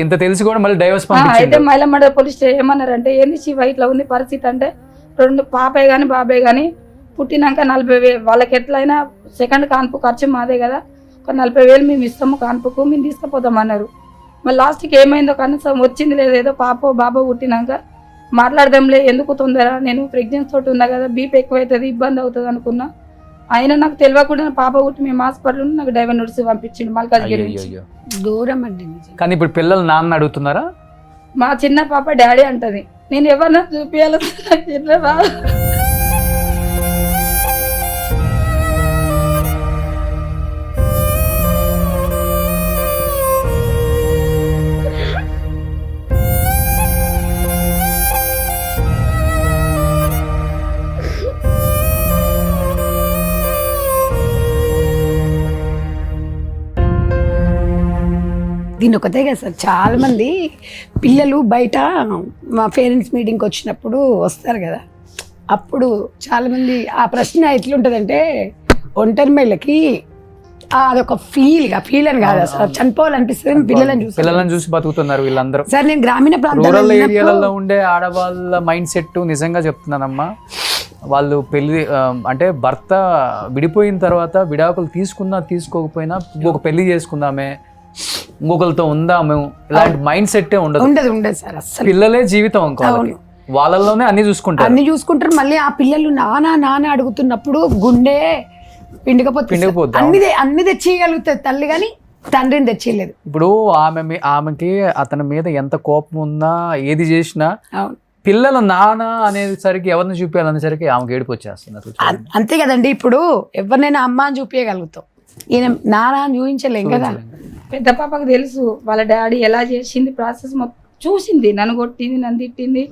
ఇంత తెలిసి కూడా మళ్ళీ డైవర్స్ అయితే మైలమడ పోలీస్ స్టేషన్ ఏమన్నారంటే, ఏంది శివ ఇట్లా ఉంది పరిస్థితి అంటే, 2 పాపే కానీ బాబే కానీ పుట్టినాక 40,000 వాళ్ళకి ఎట్లయినా సెకండ్ కాన్పు ఖర్చు మాదే కదా, ఒక 40,000 మేము ఇస్తాము కాన్పుకు, మేము తీసుకుపోతామన్నారు. మరి లాస్ట్కి ఏమైందో కనీసం వచ్చింది లేదు. ఏదో పాప బాబా పుట్టినాక మాట్లాడదాంలే, ఎందుకు తొందర, నేను ప్రెగ్నెన్సీ తోటి ఉన్నా కదా, బీపీ ఎక్కువ అవుతుంది, ఇబ్బంది అవుతుంది అనుకున్నా. అయినా నాకు తెలియకుండా పాప పుట్టి మేము హాస్పిటల్ నాకు డైవర్ నోటీస్ పంపించిండు మల్కాజ్గిరి. దూరం అండి. కానీ ఇప్పుడు పిల్లలు నాన్న అడుగుతున్నారా? మా చిన్న పాప డాడీ అంటది. నేను ఎవరన్నా చూపించాలి దీని ఒకటే కదా సార్, చాలా మంది పిల్లలు బయట మా పేరెంట్స్ మీటింగ్కి వచ్చినప్పుడు వస్తారు కదా, అప్పుడు చాలా మంది ఆ ప్రశ్న ఎట్లుంటుందంటే, ఒంటరి మహిళకి అదొక ఫీల్ అని కాదు సార్, చనిపోవాలనిపిస్తుంది పిల్లలను చూసి బతుకుతున్నారు వీళ్ళందరూ. సార్ నేను గ్రామీణ రూరల్ ఏరియాలలో ఉండే ఆడవాళ్ళ మైండ్ సెట్ నిజంగా చెప్తున్నానమ్మా, వాళ్ళు పెళ్లి అంటే భర్త విడిపోయిన తర్వాత విడాకులు తీసుకున్నా తీసుకోకపోయినా ఇంకొక పెళ్లి చేసుకుందామే, ఇంకొకరితో ఉందాము, ఇలాంటి మైండ్ సెట్ ఉండదు సార్. అసలు పిల్లలే జీవితం అనుకోవాలి, వాళ్ళలోనే అన్ని చూసుకుంటారు. మళ్ళీ ఆ పిల్లలు నాన్న అడుగుతున్నప్పుడు గుండె పిండికపోతే అన్ని తెచ్చేయగలుగుతుంది తల్లి, కానీ తండ్రిని తెచ్చేయలేదు. ఇప్పుడు ఆమెకి అతని మీద ఎంత కోపం ఉన్నా ఏది చేసినా పిల్లల నాన్న అనేసరికి ఎవరిని చూపించాలనేసరికి ఆమెకి ఏడుపు వచ్చేస్తున్నారు. అంతే కదండి, ఇప్పుడు ఎవరినైనా అమ్మ అని చూపించగలుగుతాం, ఈయన నాన్న అని చూపించలేం కదా. పెద్ద పాపకు తెలుసు వాళ్ళ డాడీ ఎలా చేసింది, ప్రాసెస్ మొత్తం చూసింది. నన్ను కొట్టింది, నన్ను తిట్టింది,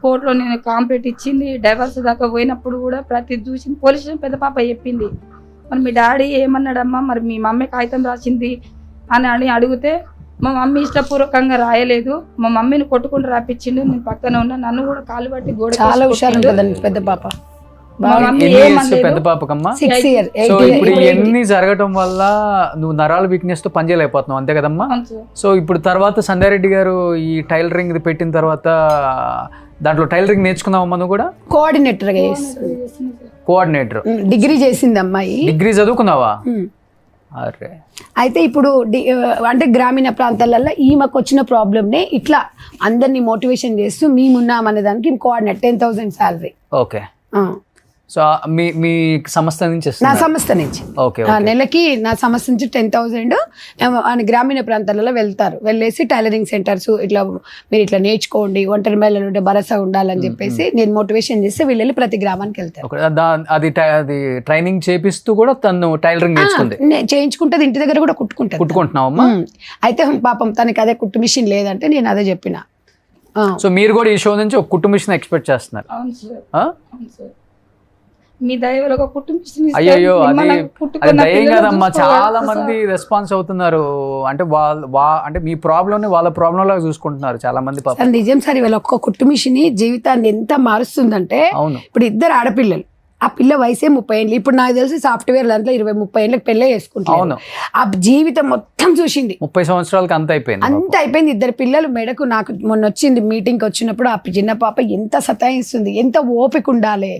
కోర్టులో నేను కాంప్లైంట్ ఇచ్చింది, డైవర్స్ దాకా పోయినప్పుడు కూడా ప్రతి చూసింది. పోలీస్ స్టేషన్ పెద్ద పాప చెప్పింది, మరి మీ డాడీ ఏమన్నాడమ్మా, మరి మీ మమ్మీ కాగితం రాసింది అని అడిగితే, మా మమ్మీ ఇష్టపూర్వకంగా రాయలేదు, మా మమ్మీని కొట్టుకుంటూ రాపించిండు, నేను పక్కన ఉన్నా, నన్ను కూడా కాలు పట్టి గోడ. చాలా హుషారు ఉంటుందండి పెద్ద పాప. పెద్ద పాపకమ్మా. 6 years. సో ఇప్పుడు ఇవన్నీ జరగటం వల్ల నువ్వు నరాల వీక్నెస్ తో పనిచేయలేకపోతున్నావు, అంతే కదమ్మా? సో ఇప్పుడు తర్వాత సంధ్యారెడ్డి గారు ఈ టైలరింగ్ పెట్టిన తర్వాత దాంట్లో టైలరింగ్ నేర్చుకున్నావమ్మా నువ్వు కూడా? కోఆర్డినేటర్ డిగ్రీ చేసింది అమ్మాయి. డిగ్రీ చదువుకున్నావా? అరే. అయితే ఇప్పుడు అంటే గ్రామీణ ప్రాంతాలలో ఈమెకు వచ్చిన ప్రాబ్లమ్ని ఇట్లా అందరినీ మోటివేషన్ చేస్తూ మేమున్నాం అనే దానికి కోఆర్డినేట్ 10,000 శాలరీ. ఓకే. సో మీ సంస్థ నుంచి నా ఇస్తున్నారు? సంస్థ నుంచి ఓకే నెలకి నా సంస్థ నుంచి 10,000 అని గ్రామీణ ప్రాంతాలలో వెళ్తారు. వెళ్ళేసి టైలరింగ్ సెంటర్స్ ఇట్లా మీరు ఇట్లా నేర్చుకోండి, ఒంటరి మహిళలు ఉంటే భరోసా ఉండాలని చెప్పేసి నేను మోటివేషన్ చేస్తే వీళ్ళు ప్రతి గ్రామానికి వెళ్తారు. అది ట్రైనింగ్ చేపిస్తూ కూడా తను టైలరింగ్ నేర్చుకుంది. చేయించుకుంటది, ఇంటి దగ్గర కూడా కుట్టుకుంటున్నావమ్మా? అయితే పాపం తనకి అదే కుట్టు మిషన్ లేదంటే నేను అదే చెప్పిన. సో మీరు కూడా ఈ షో నుంచి ఒక కుట్టు మిషన్ ఎక్స్పెక్ట్ చేస్తున్నారు? అవును సార్, అవును సార్. మీ దయవల్ల ఒక కుటుంబం అయ్యో అది దయం కదమ్మా, చాలా మంది రెస్పాన్స్ అవుతున్నారు. అంటే అంటే మీ ప్రాబ్లమ్ ని వాళ్ళ ప్రాబ్లం లాగా చూసుకుంటున్నారు చాలా మంది. పాపం నిజం సార్, ఇవాళ ఒక్క కుట్టు మిషన్ జీవితాన్ని ఎంత మారుస్తుందంటే, అవును ఇప్పుడు ఇద్దరు ఆడపిల్లలు, ఆ పిల్ల వయసే 30 ఏళ్ళు. ఇప్పుడు నాకు తెలిసి సాఫ్ట్వేర్ దాంట్లో 20-30 ఏళ్ళకి పెళ్ళే చేసుకుంటాను. ఆ జీవితం మొత్తం చూసింది. 30 సంవత్సరాలకి అంత అయిపోయింది. ఇద్దరు పిల్లలు మెడకు. నాకు మొన్న వచ్చింది మీటింగ్కి వచ్చినప్పుడు, ఆ చిన్న పాప ఎంత సతాయిస్తుంది, ఎంత ఓపిక ఉండాలి.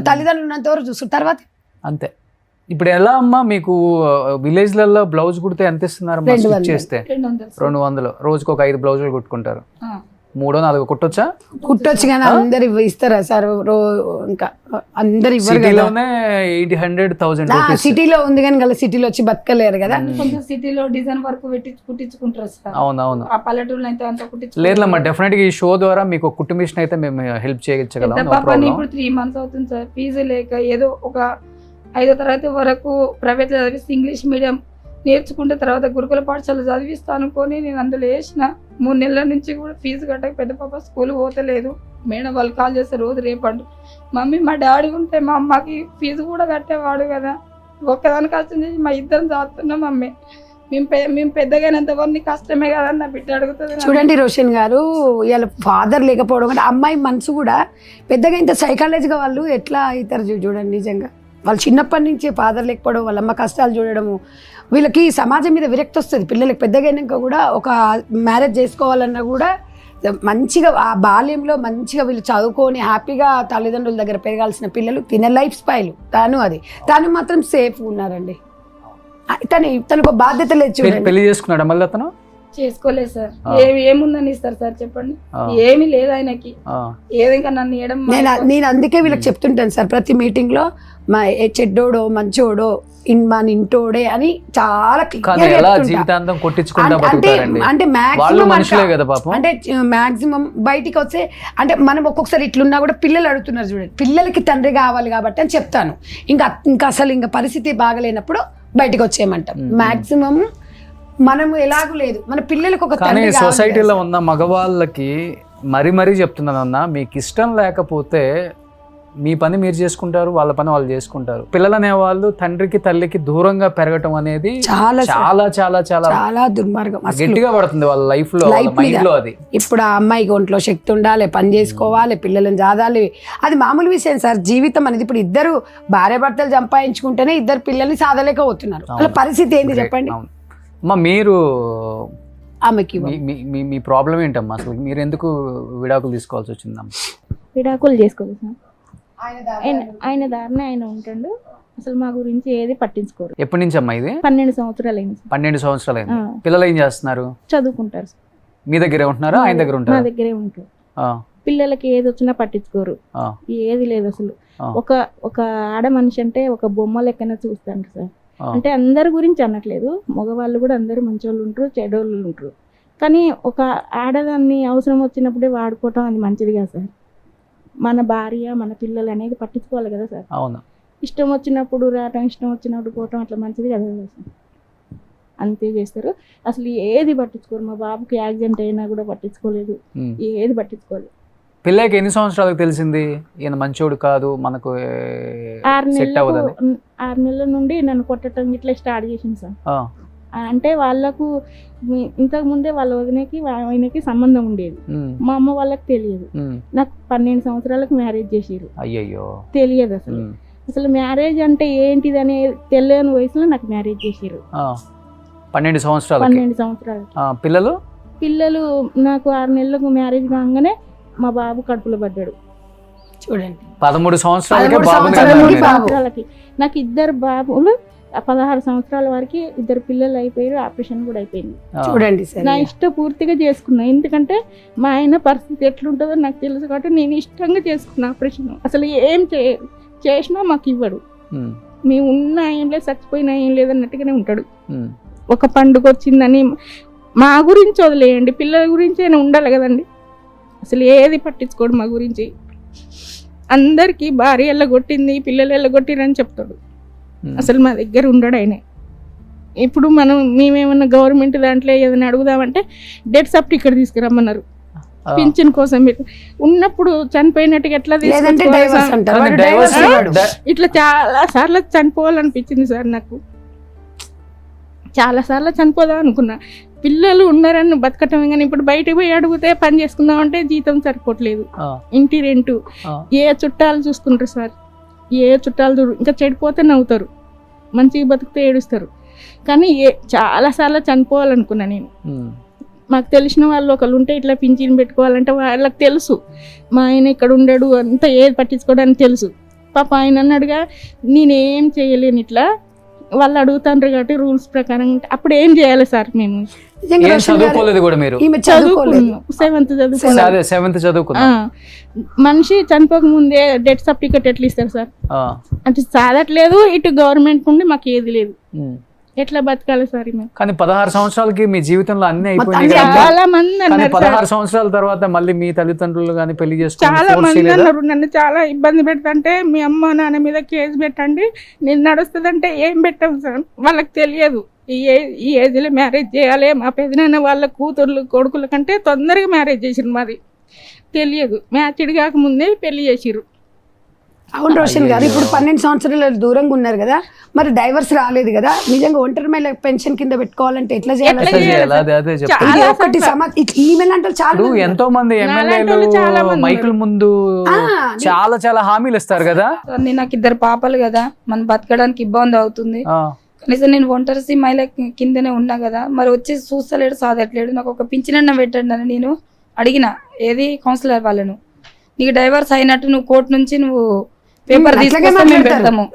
తల్లిదండ్రులు ఉన్నంత వరకు చూస్తారు, తర్వాత అంతే. ఇప్పుడు ఎలా అమ్మా మీకు విలేజ్లలో బ్లౌజ్ కుడితే ఎంత ఇస్తున్నారు? 200 చేస్తే 200. రోజుకు ఒక 5 బ్లౌజులు కుట్టుకుంటారు. 3-4 కుట్టొచ్చా? కుట్టొచ్చు కానీ అందరు ఇస్తారా సార్? ఇంకా అందరు ఇవ్వరు కదా. 800,000 సిటీలో ఉంది కానీ గల సిటీలో వచ్చి బతకలేరు కదా. కొంచెం సిటీలో డిజైన్ వర్క్ పెట్టి కుట్టించుకుంటారు సార్. అవునవును. ఆ పల్లెటూరులో అయితే అంత లేదమ్మా, డెఫినెట్ గా ఈ షో ద్వారా మీకు కుట్టు మిషన్ అయితే మేము హెల్ప్ చేయగలం. ఇప్పుడు 3 months అవుతుంది సార్. ఫీజు లేక ఏదో ఒక 5వ తరగతి వరకు ప్రైవేట్ చదివిస్తే ఇంగ్లీష్ మీడియం నేర్చుకుంటే తర్వాత గురుకుల పాఠశాల చదివిస్తా అనుకొని నేను అందులో వేసిన. 3 నెలల నుంచి కూడా ఫీజు కట్టక పెద్ద పాప స్కూల్ పోతలేదు. మేడం వాళ్ళు కాల్ చేస్తే రోజు రేపండు, మమ్మీ మా డాడీ ఉంటే మా అమ్మకి ఫీజు కూడా కట్టేవాడు కదా, ఒక్కదాని కష్టం చేసి మా ఇద్దరం చదువుతున్నాం మమ్మీ, మేము పెద్దగైనంత వరకు కష్టమే కదా నా బిడ్డ అడుగుతుంది. చూడండి రోషన్ గారు, ఇవాళ ఫాదర్ లేకపోవడం అంటే అమ్మాయి మనసు కూడా పెద్దగా ఇంత సైకాలజీగా వాళ్ళు ఎట్లా అవుతారు చూడండి. నిజంగా వాళ్ళు చిన్నప్పటి నుంచి ఫాదర్ లేకపోవడం, వాళ్ళ అమ్మ కష్టాలు చూడడము, వీళ్ళకి సమాజం మీద విరక్తి వస్తుంది. పిల్లలకి పెద్దగా అయినాక కూడా ఒక మ్యారేజ్ చేసుకోవాలన్నా కూడా మంచిగా ఆ బాల్యంలో మంచిగా వీళ్ళు చదువుకొని హ్యాపీగా తల్లిదండ్రుల దగ్గర పెరగాల్సిన పిల్లలు తినే లైఫ్ స్టైల్ తను మాత్రం సేఫ్ ఉన్నారండి. తనకు బాధ్యత లేదు. చూడండి, పెళ్లి చేసుకున్నాడు మళ్ళీ అతను? చేసుకోలేదు సార్. ఏముందని ఇస్తారు సార్ చెప్పండి? ఏమీ లేదు ఆయనకి. ఏదింకా నన్ను ఇవ్వడం. నేను అందుకే వీళ్ళకి చెప్తుంటాను సార్ ప్రతి మీటింగ్ లో, మా చెడ్డోడో మంచోడో మన ఇంటోడే అని చాలా జీవితాంతం అంటే మాక్సిమం బయటికి వచ్చే అంటే మనం ఒక్కొక్కసారి ఇట్లున్నా కూడా పిల్లలు అడుగుతున్నారు చూడండి, పిల్లలకి తండ్రి కావాలి కాబట్టి అని చెప్తాను. ఇంకా అసలు పరిస్థితి బాగలేనప్పుడు బయటకు వచ్చేయమంటాం. మాక్సిమం మనము ఎలాగూ లేదు, మన పిల్లలకు ఒక తండ్రి. సొసైటీలో ఉన్న మగవాళ్ళకి మరీ చెప్తున్నానన్నా, మీకు ఇష్టం లేకపోతే మీ పని మీరు చేసుకుంటారు, వాళ్ళ పని వాళ్ళు చేసుకుంటారు. పిల్లలు అనే వాళ్ళు తండ్రికి తల్లికి దూరంగా పెరగటం అనేది చాలా చాలా చాలా చాలా చాలా దుర్మార్గం, గట్టిగా పడుతుంది వాళ్ళ లైఫ్ లో, మైండ్ లో. అది ఇప్పుడు ఆ అమ్మాయికి ఒంట్లో శక్తి ఉండాలి, పని చేసుకోవాలి, పిల్లలను చదవాలి, అది మామూలు విషయం సార్. జీవితం అనేది ఇప్పుడు ఇద్దరు భార్య భర్తలు సంపాదించుకుంటేనే ఇద్దరు పిల్లల్ని సాధలేకపోతున్నారు. వాళ్ళ పరిస్థితి ఏంది చెప్పండి అమ్మా. మీరు ఆమెకి మీ ప్రాబ్లం ఏంటమ్మా అసలు? మీరు ఎందుకు విడాకులు తీసుకోవాల్సి వచ్చిందమ్మా? విడాకులు చేసుకోలేదు సార్. ఆయన దారిని ఆయన ఉంటాడు, అసలు మా గురించి ఏది పట్టించుకోరు. ఎప్పటి నుంచి అమ్మా ఇది? 12 సంవత్సరాలు అయింది. 12 సంవత్సరాలు అయింది. పిల్లలు ఏం చేస్తున్నారు? చదువుకుంటారు. మీ దగ్గరే ఉంటున్నారా, ఆయన దగ్గర ఉంటారు? మా దగ్గరే ఉంటారు. పిల్లలకి ఏది వచ్చినా పట్టించుకోరు, ఏది లేదు అసలు. ఒక ఆడ మనిషి అంటే ఒక బొమ్మ లెక్కనే చూస్తాను సార్. అంటే అందరి గురించి అనట్లేదు, మగవాళ్ళు కూడా అందరూ మంచోళ్ళు ఉంటారు, చెడ్డోళ్ళు ఉంటారు. కానీ ఒక ఆడదాన్ని అవసరం వచ్చినప్పుడే వాడుకోవటం అది మంచిది కదా సార్. మన భార్య మన పిల్లలు అనేది పట్టించుకోవాలి కదా సార్. అవును. ఇష్టం వచ్చినప్పుడు రావటం, ఇష్టం వచ్చినప్పుడు పోవటం అట్లా మంచిది కదా సార్. అంతే చేస్తారు, అసలు ఏది పట్టించుకోరు. మా బాబుకి యాక్సిడెంట్ అయినా కూడా పట్టించుకోలేదు, ఏది పట్టించుకోలేదు. పిల్లకి ఎన్ని సంవత్సరాలకు తెలిసింది ఈయన మంచోడు కాదు, మనకు 6 నెలల నుండి నన్ను కొట్టడం ఇట్లా స్టార్ట్ చేసింది సార్. అంటే వాళ్ళకు ఇంతకు ముందే వాళ్ళ వదినకి ఆయనకి సంబంధం ఉండేది, మా అమ్మ వాళ్ళకి తెలియదు. నాకు 12 సంవత్సరాలకు మ్యారేజ్ చేసారు. అయ్యో తెలియదు అసలు మ్యారేజ్ అంటే ఏంటిది అని తెలియని వయసులో నాకు మ్యారేజ్ చేసారు. 12 సంవత్సరాలు. పిల్లలు నాకు 6 నెలలకు మ్యారేజ్ కాగానే మా బాబు కడుపులో పడ్డాడు. చూడండి, 13 సంవత్సరాలకి నాకు 2 బాబులు. 16 సంవత్సరాల వరకు 2 పిల్లలు అయిపోయారు, ఆపరేషన్ కూడా అయిపోయింది. చూడండి, నా ఇష్టం పూర్తిగా చేసుకున్నా, ఎందుకంటే మా ఆయన పరిస్థితి ఎట్లుంటుందో నాకు తెలుసు కాబట్టి నేను ఇష్టంగా చేసుకున్నా ఆపరేషన్. అసలు ఏం చేసినా మాకు ఇవ్వడు. మేము ఉన్నా ఏం లేదు, చచ్చిపోయినా ఏం లేదు అన్నట్టుగానే ఉంటాడు. ఒక పండుగ వచ్చిందని మా గురించి వదిలేయండి, పిల్లల గురించి అయినా ఉండాలి కదండి. అసలు ఏది పట్టించుకోడు మా గురించి. అందరికీ భార్య ఎల్లగొట్టింది, పిల్లలు ఎల్లగొట్టిరని చెప్తాడు. అసలు మా దగ్గర ఉండడు ఆయన. ఇప్పుడు మేమేమన్నా గవర్నమెంట్ దాంట్లో ఏదైనా అడుగుదామంటే డెత్ సర్టిఫికేట్ తీసుకురమ్మన్నారు పింఛన్ కోసం. ఉన్నప్పుడు చనిపోయినట్టుగా ఎట్లా ఇట్లా చాలా సార్లు చనిపోవాలనిపించింది సార్ నాకు. చాలా సార్లు చనిపోదాం అనుకున్నా. పిల్లలు ఉన్నారని బతకటమే కానీ ఇప్పుడు బయటకు పోయి అడిగితే పని చేసుకుందామంటే జీతం సరిపోవట్లేదు, ఇంటి రెంటు, ఏ చుట్టాలు చూసుకుంటారు సార్, ఏ చుట్టాలు ఇంకా చెడిపోతే నవ్వుతారు, మంచిగా బతికితే ఏడుస్తారు. కానీ చాలా సార్లు చనిపోవాలనుకున్నా నేను. మాకు తెలిసిన వాళ్ళు ఒకళ్ళు ఉంటే ఇట్లా పింఛన్ పెట్టుకోవాలంటే వాళ్ళకి తెలుసు మా ఆయన ఇక్కడ ఉండడు, అంతా ఏది పట్టించుకోవడానికి తెలుసు. పాప ఆయన అన్నాడుగా నేనేం చేయలేను, ఇట్లా వాళ్ళు అడుగుతాండ్రు కాబట్టి రూల్స్ ప్రకారం. అప్పుడు ఏం చేయాలి సార్? మేము చదువుకోలేదు కూడా, మీరు సెవెంత్ చదువుకున్నాం. మనిషి చనిపోక ముందే డెత్ సర్టిఫికేట్ ఎట్లా ఇస్తారు సార్? అంటే చదవట్లేదు, ఇటు గవర్నమెంట్ నుండి మాకు ఏది లేదు, ఎట్లా బతకాలి సార్? కానీ 16 సంవత్సరాలకి మీ జీవితంలో అన్ని అయిపోయింది. చాలా మంది అన్నారు 16 సంవత్సరాల తర్వాత మళ్ళీ మీ తల్లిదండ్రులు కానీ పెళ్లి చేసుకుని చాలా మంది అన్నారు నన్ను చాలా ఇబ్బంది పెడతంటే మీ అమ్మ నాన్న మీద కేసు పెట్టండి, నేను నడుస్తుందంటే ఏం పెట్టాం సార్? వాళ్ళకి తెలియదు ఈ ఏజ్లో మ్యారేజ్ చేయాలి. మా పెదనాన్న వాళ్ళ కూతుర్లు కొడుకుల కంటే తొందరగా మ్యారేజ్ చేసిరు, మాది తెలియదు. మ్యాచ్డ్ కాకముందే పెళ్లి చేసిరు. అవును రోషన్ గారు, ఇప్పుడు 12 సంవత్సరాల దూరంగా ఉన్నారు కదా, మరి డైవర్స్ రాలేదు కదా, నిజంగా ఒంటరి మహిళ పెన్షన్ కింద పెట్టుకోవాలంటే ఎట్లా చేయాలి? ఎంతో మంది ఎమ్మెల్యేలు మైకుల ముందు చాలా చాలా హామీలు ఇస్తారు కదా. నాకు 2 పాపలు కదా, మనం బతకడానికి ఇబ్బంది అవుతుంది. కనీసం నేను ఒంటరి మహిళ కిందనే ఉన్నా కదా, మరి వచ్చి చూస్తలేడు, సాధట్లేడు. నాకు ఒక పింఛనన్న పెట్టండి అని నేను అడిగిన ఏది కౌన్సిలర్ వాళ్ళను. నీకు డైవర్స్ అయినట్టు నువ్వు కోర్టు నుంచి నువ్వు పేపర్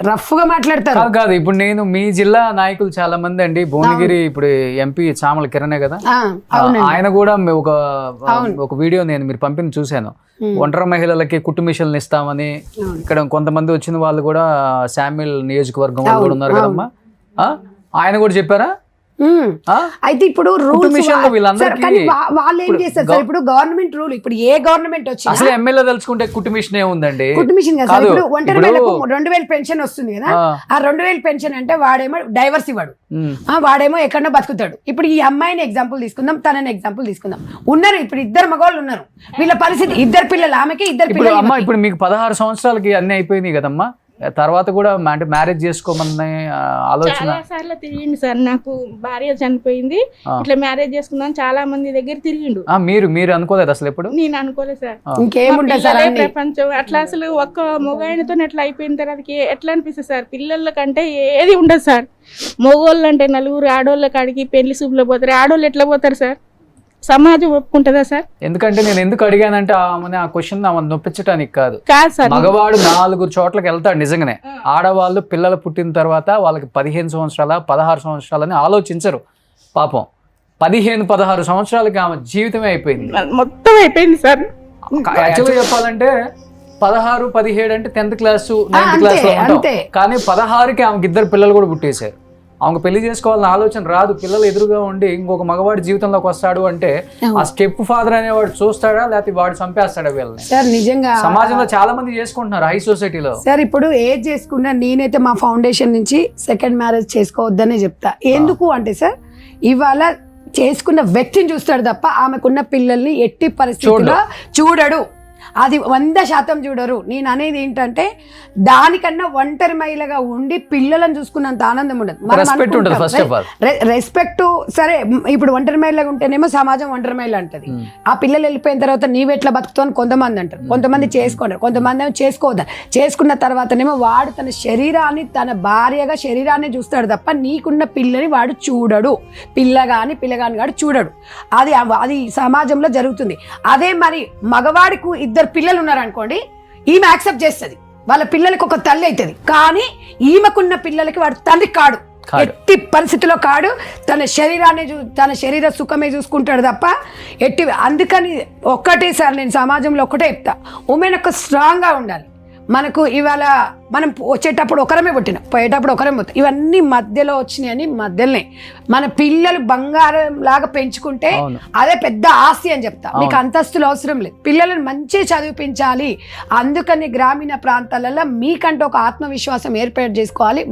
రఫ్ గా మాట్లాడతారు కాదు. ఇప్పుడు నేను మీ జిల్లా నాయకులు చాలా మంది అండి, భువనగిరి ఇప్పుడు ఎంపీ చామల కిరణే కదా, ఆయన కూడా ఒక వీడియో నేను మీరు పంపిన చూశాను. ఒంటరి మహిళలకి కుట్టు మిషన్లు ఇస్తామని ఇక్కడ కొంతమంది వచ్చిన వాళ్ళు కూడా శామ్యుల్ నియోజకవర్గం వాళ్ళు కూడా ఉన్నారు కదమ్మా, ఆయన కూడా చెప్పారా? అయితే ఇప్పుడు రూల్స్ వాళ్ళు ఏం చేస్తారు సార్? ఇప్పుడు గవర్నమెంట్ రూల్, ఇప్పుడు ఏ గవర్నమెంట్ వచ్చినా అసలు ఎమ్మెల్యే తెలుసుకుంటే కుట్టు మిషన్ ఏముందండి? కుట్టు మిషన్ కదా సార్. ఇప్పుడు ఒంటరి మహిళకు 2000 పెన్షన్ వస్తుంది కదా, ఆ 2000 పెన్షన్ అంటే వాడేమో డైవర్స్ ఇవ్వడు, వాడేమో ఎక్కడో బతుకుతాడు. ఇప్పుడు ఈ అమ్మాయిని ఎగ్జాంపుల్ తీసుకుందాం, తనని ఎగ్జాంపుల్ తీసుకుందాం. ఉన్నారు ఇప్పుడు 2 మగవాళ్ళు ఉన్నారు, వీళ్ళ పరిస్థితి 2 పిల్లలు, ఆమెకి 2 పిల్లలు. అమ్మా ఇప్పుడు మీకు 16 సంవత్సరాలకి అన్ని అయిపోయింది కదమ్మా, తర్వాత కూడా అంటే మ్యారేజ్ చేసుకోమని ఆలోచన? చాలా సార్లు తిరిగిండు సార్, నాకు భార్య చనిపోయింది, ఇట్లా మ్యారేజ్ చేసుకుందాం చాలా మంది దగ్గర తిరిగిండు. మీరు అనుకోలేదు అసలు? ఎప్పుడు నేను అనుకోలేదు సార్. ఇంకేముంటుంది సార్ ప్రపంచం అట్లా. అసలు ఒక్క మొగాయనతో ఎట్లా అయిపోయిన తర్వాత ఎట్లా అనిపిస్తుంది సార్? పిల్లల కంటే ఏది ఉండదు సార్. మొగోళ్ళు అంటే 4 ఆడోళ్ళ కాడికి పెళ్లి చూపులో పోతారు, ఆడోళ్ళు ఎట్లా పోతారు సార్? సమాజం ఒప్పుకుంటుందా సార్? ఎందుకంటే నేను ఎందుకు అడిగానంటే ఆ క్వశ్చన్ నొప్పించడానికి కాదు సార్. మగవాడు 4 చోట్లకి వెళ్తాడు నిజంగానే, ఆడవాళ్ళు పిల్లలు పుట్టిన తర్వాత వాళ్ళకి 15 సంవత్సరాల 16 సంవత్సరాలని ఆలోచించరు. పాపం 15-16 సంవత్సరాలకి ఆమె జీవితమే అయిపోయింది, మొత్తం అయిపోయింది సార్. యాక్చువల్గా చెప్పాలంటే 16-17 అంటే 10th క్లాస్ 9th క్లాస్ లో ఉంటాం, కానీ 16కి ఆమెకి 2 పిల్లలు కూడా పుట్టేశారు. ఆమెకు పెళ్లి చేసుకోవాలని ఆలోచన రాదు. పిల్లలు ఎదురుగా ఉండి ఇంకొక మగవాడి జీవితంలోకి వస్తాడు అంటే ఆ స్టెప్ ఫాదర్ అనేవాడు చూస్తాడా లేకపోతే వాడు చంపేస్తాడా వీళ్ళని? సార్ నిజంగా సమాజంలో చాలా మంది చేసుకుంటున్నారు హై సొసైటీలో. సార్ ఇప్పుడు ఏది చేసుకున్నా నేనైతే మా ఫౌండేషన్ నుంచి సెకండ్ మ్యారేజ్ చేసుకోవద్దనే చెప్తా. ఎందుకు అంటే సార్, ఇవాళ చేసుకున్న వ్యక్తిని చూస్తాడు తప్ప ఆమెకున్న పిల్లల్ని ఎట్టి పరిస్థితుల్లో చూడడు. అది 100% చూడరు. నేను అనేది ఏంటంటే దానికన్నా ఒంటరి మహిళగా ఉండి పిల్లలను చూసుకున్నంత ఆనందం ఉండదు. రెస్పెక్ట్ సరే, ఇప్పుడు ఒంటరి మహిళగా ఉంటేనేమో సమాజం ఒంటరి మహిళ అంటది, ఆ పిల్లలు వెళ్ళిపోయిన తర్వాత నీవెట్లా బతుకుతావు అని కొంతమంది అంటారు, కొంతమంది చేసుకోంటారు, కొంతమంది ఏమో చేసుకోవద్దు. చేసుకున్న తర్వాతనేమో వాడు తన శరీరాన్ని, తన భార్యగా శరీరాన్ని చూస్తాడు తప్ప నీకున్న పిల్లని వాడు చూడడు. పిల్లగాని కాడు చూడడు. అది సమాజంలో జరుగుతుంది. అదే మరి మగవాడికి 2 పిల్లలు ఉన్నారనుకోండి, ఈమె యాక్సెప్ట్ చేస్తుంది, వాళ్ళ పిల్లలకి ఒక తల్లి అవుతుంది. కానీ ఈమెకున్న పిల్లలకి వాడు తండ్రి కాడు, ఎట్టి పరిస్థితిలో కాడు. తన శరీరాన్ని తన శరీర సుఖమే చూసుకుంటాడు తప్ప అందుకని ఒక్కటే సార్ నేను సమాజంలో ఒకటే చెప్తా, ఉమెన్ ఒక స్ట్రాంగ్గా ఉండాలి. మనకు ఇవాళ మనం వచ్చేటప్పుడు ఒకరమే పుట్టినాం, పోయేటప్పుడు ఒకరమే పోతాం. ఇవన్నీ మధ్యలో వచ్చినాయని మధ్యలోనే మన పిల్లలు బంగారం లాగా పెంచుకుంటే అదే పెద్ద ఆస్తి అని చెప్తా. మీకు అంతస్తులు అవసరం లేదు, పిల్లలను మంచిగా చదివించాలి. అందుకని గ్రామీణ ప్రాంతాలలో మీకంటే ఒక ఆత్మవిశ్వాసం ఏర్పాటు చేసుకోవాలి.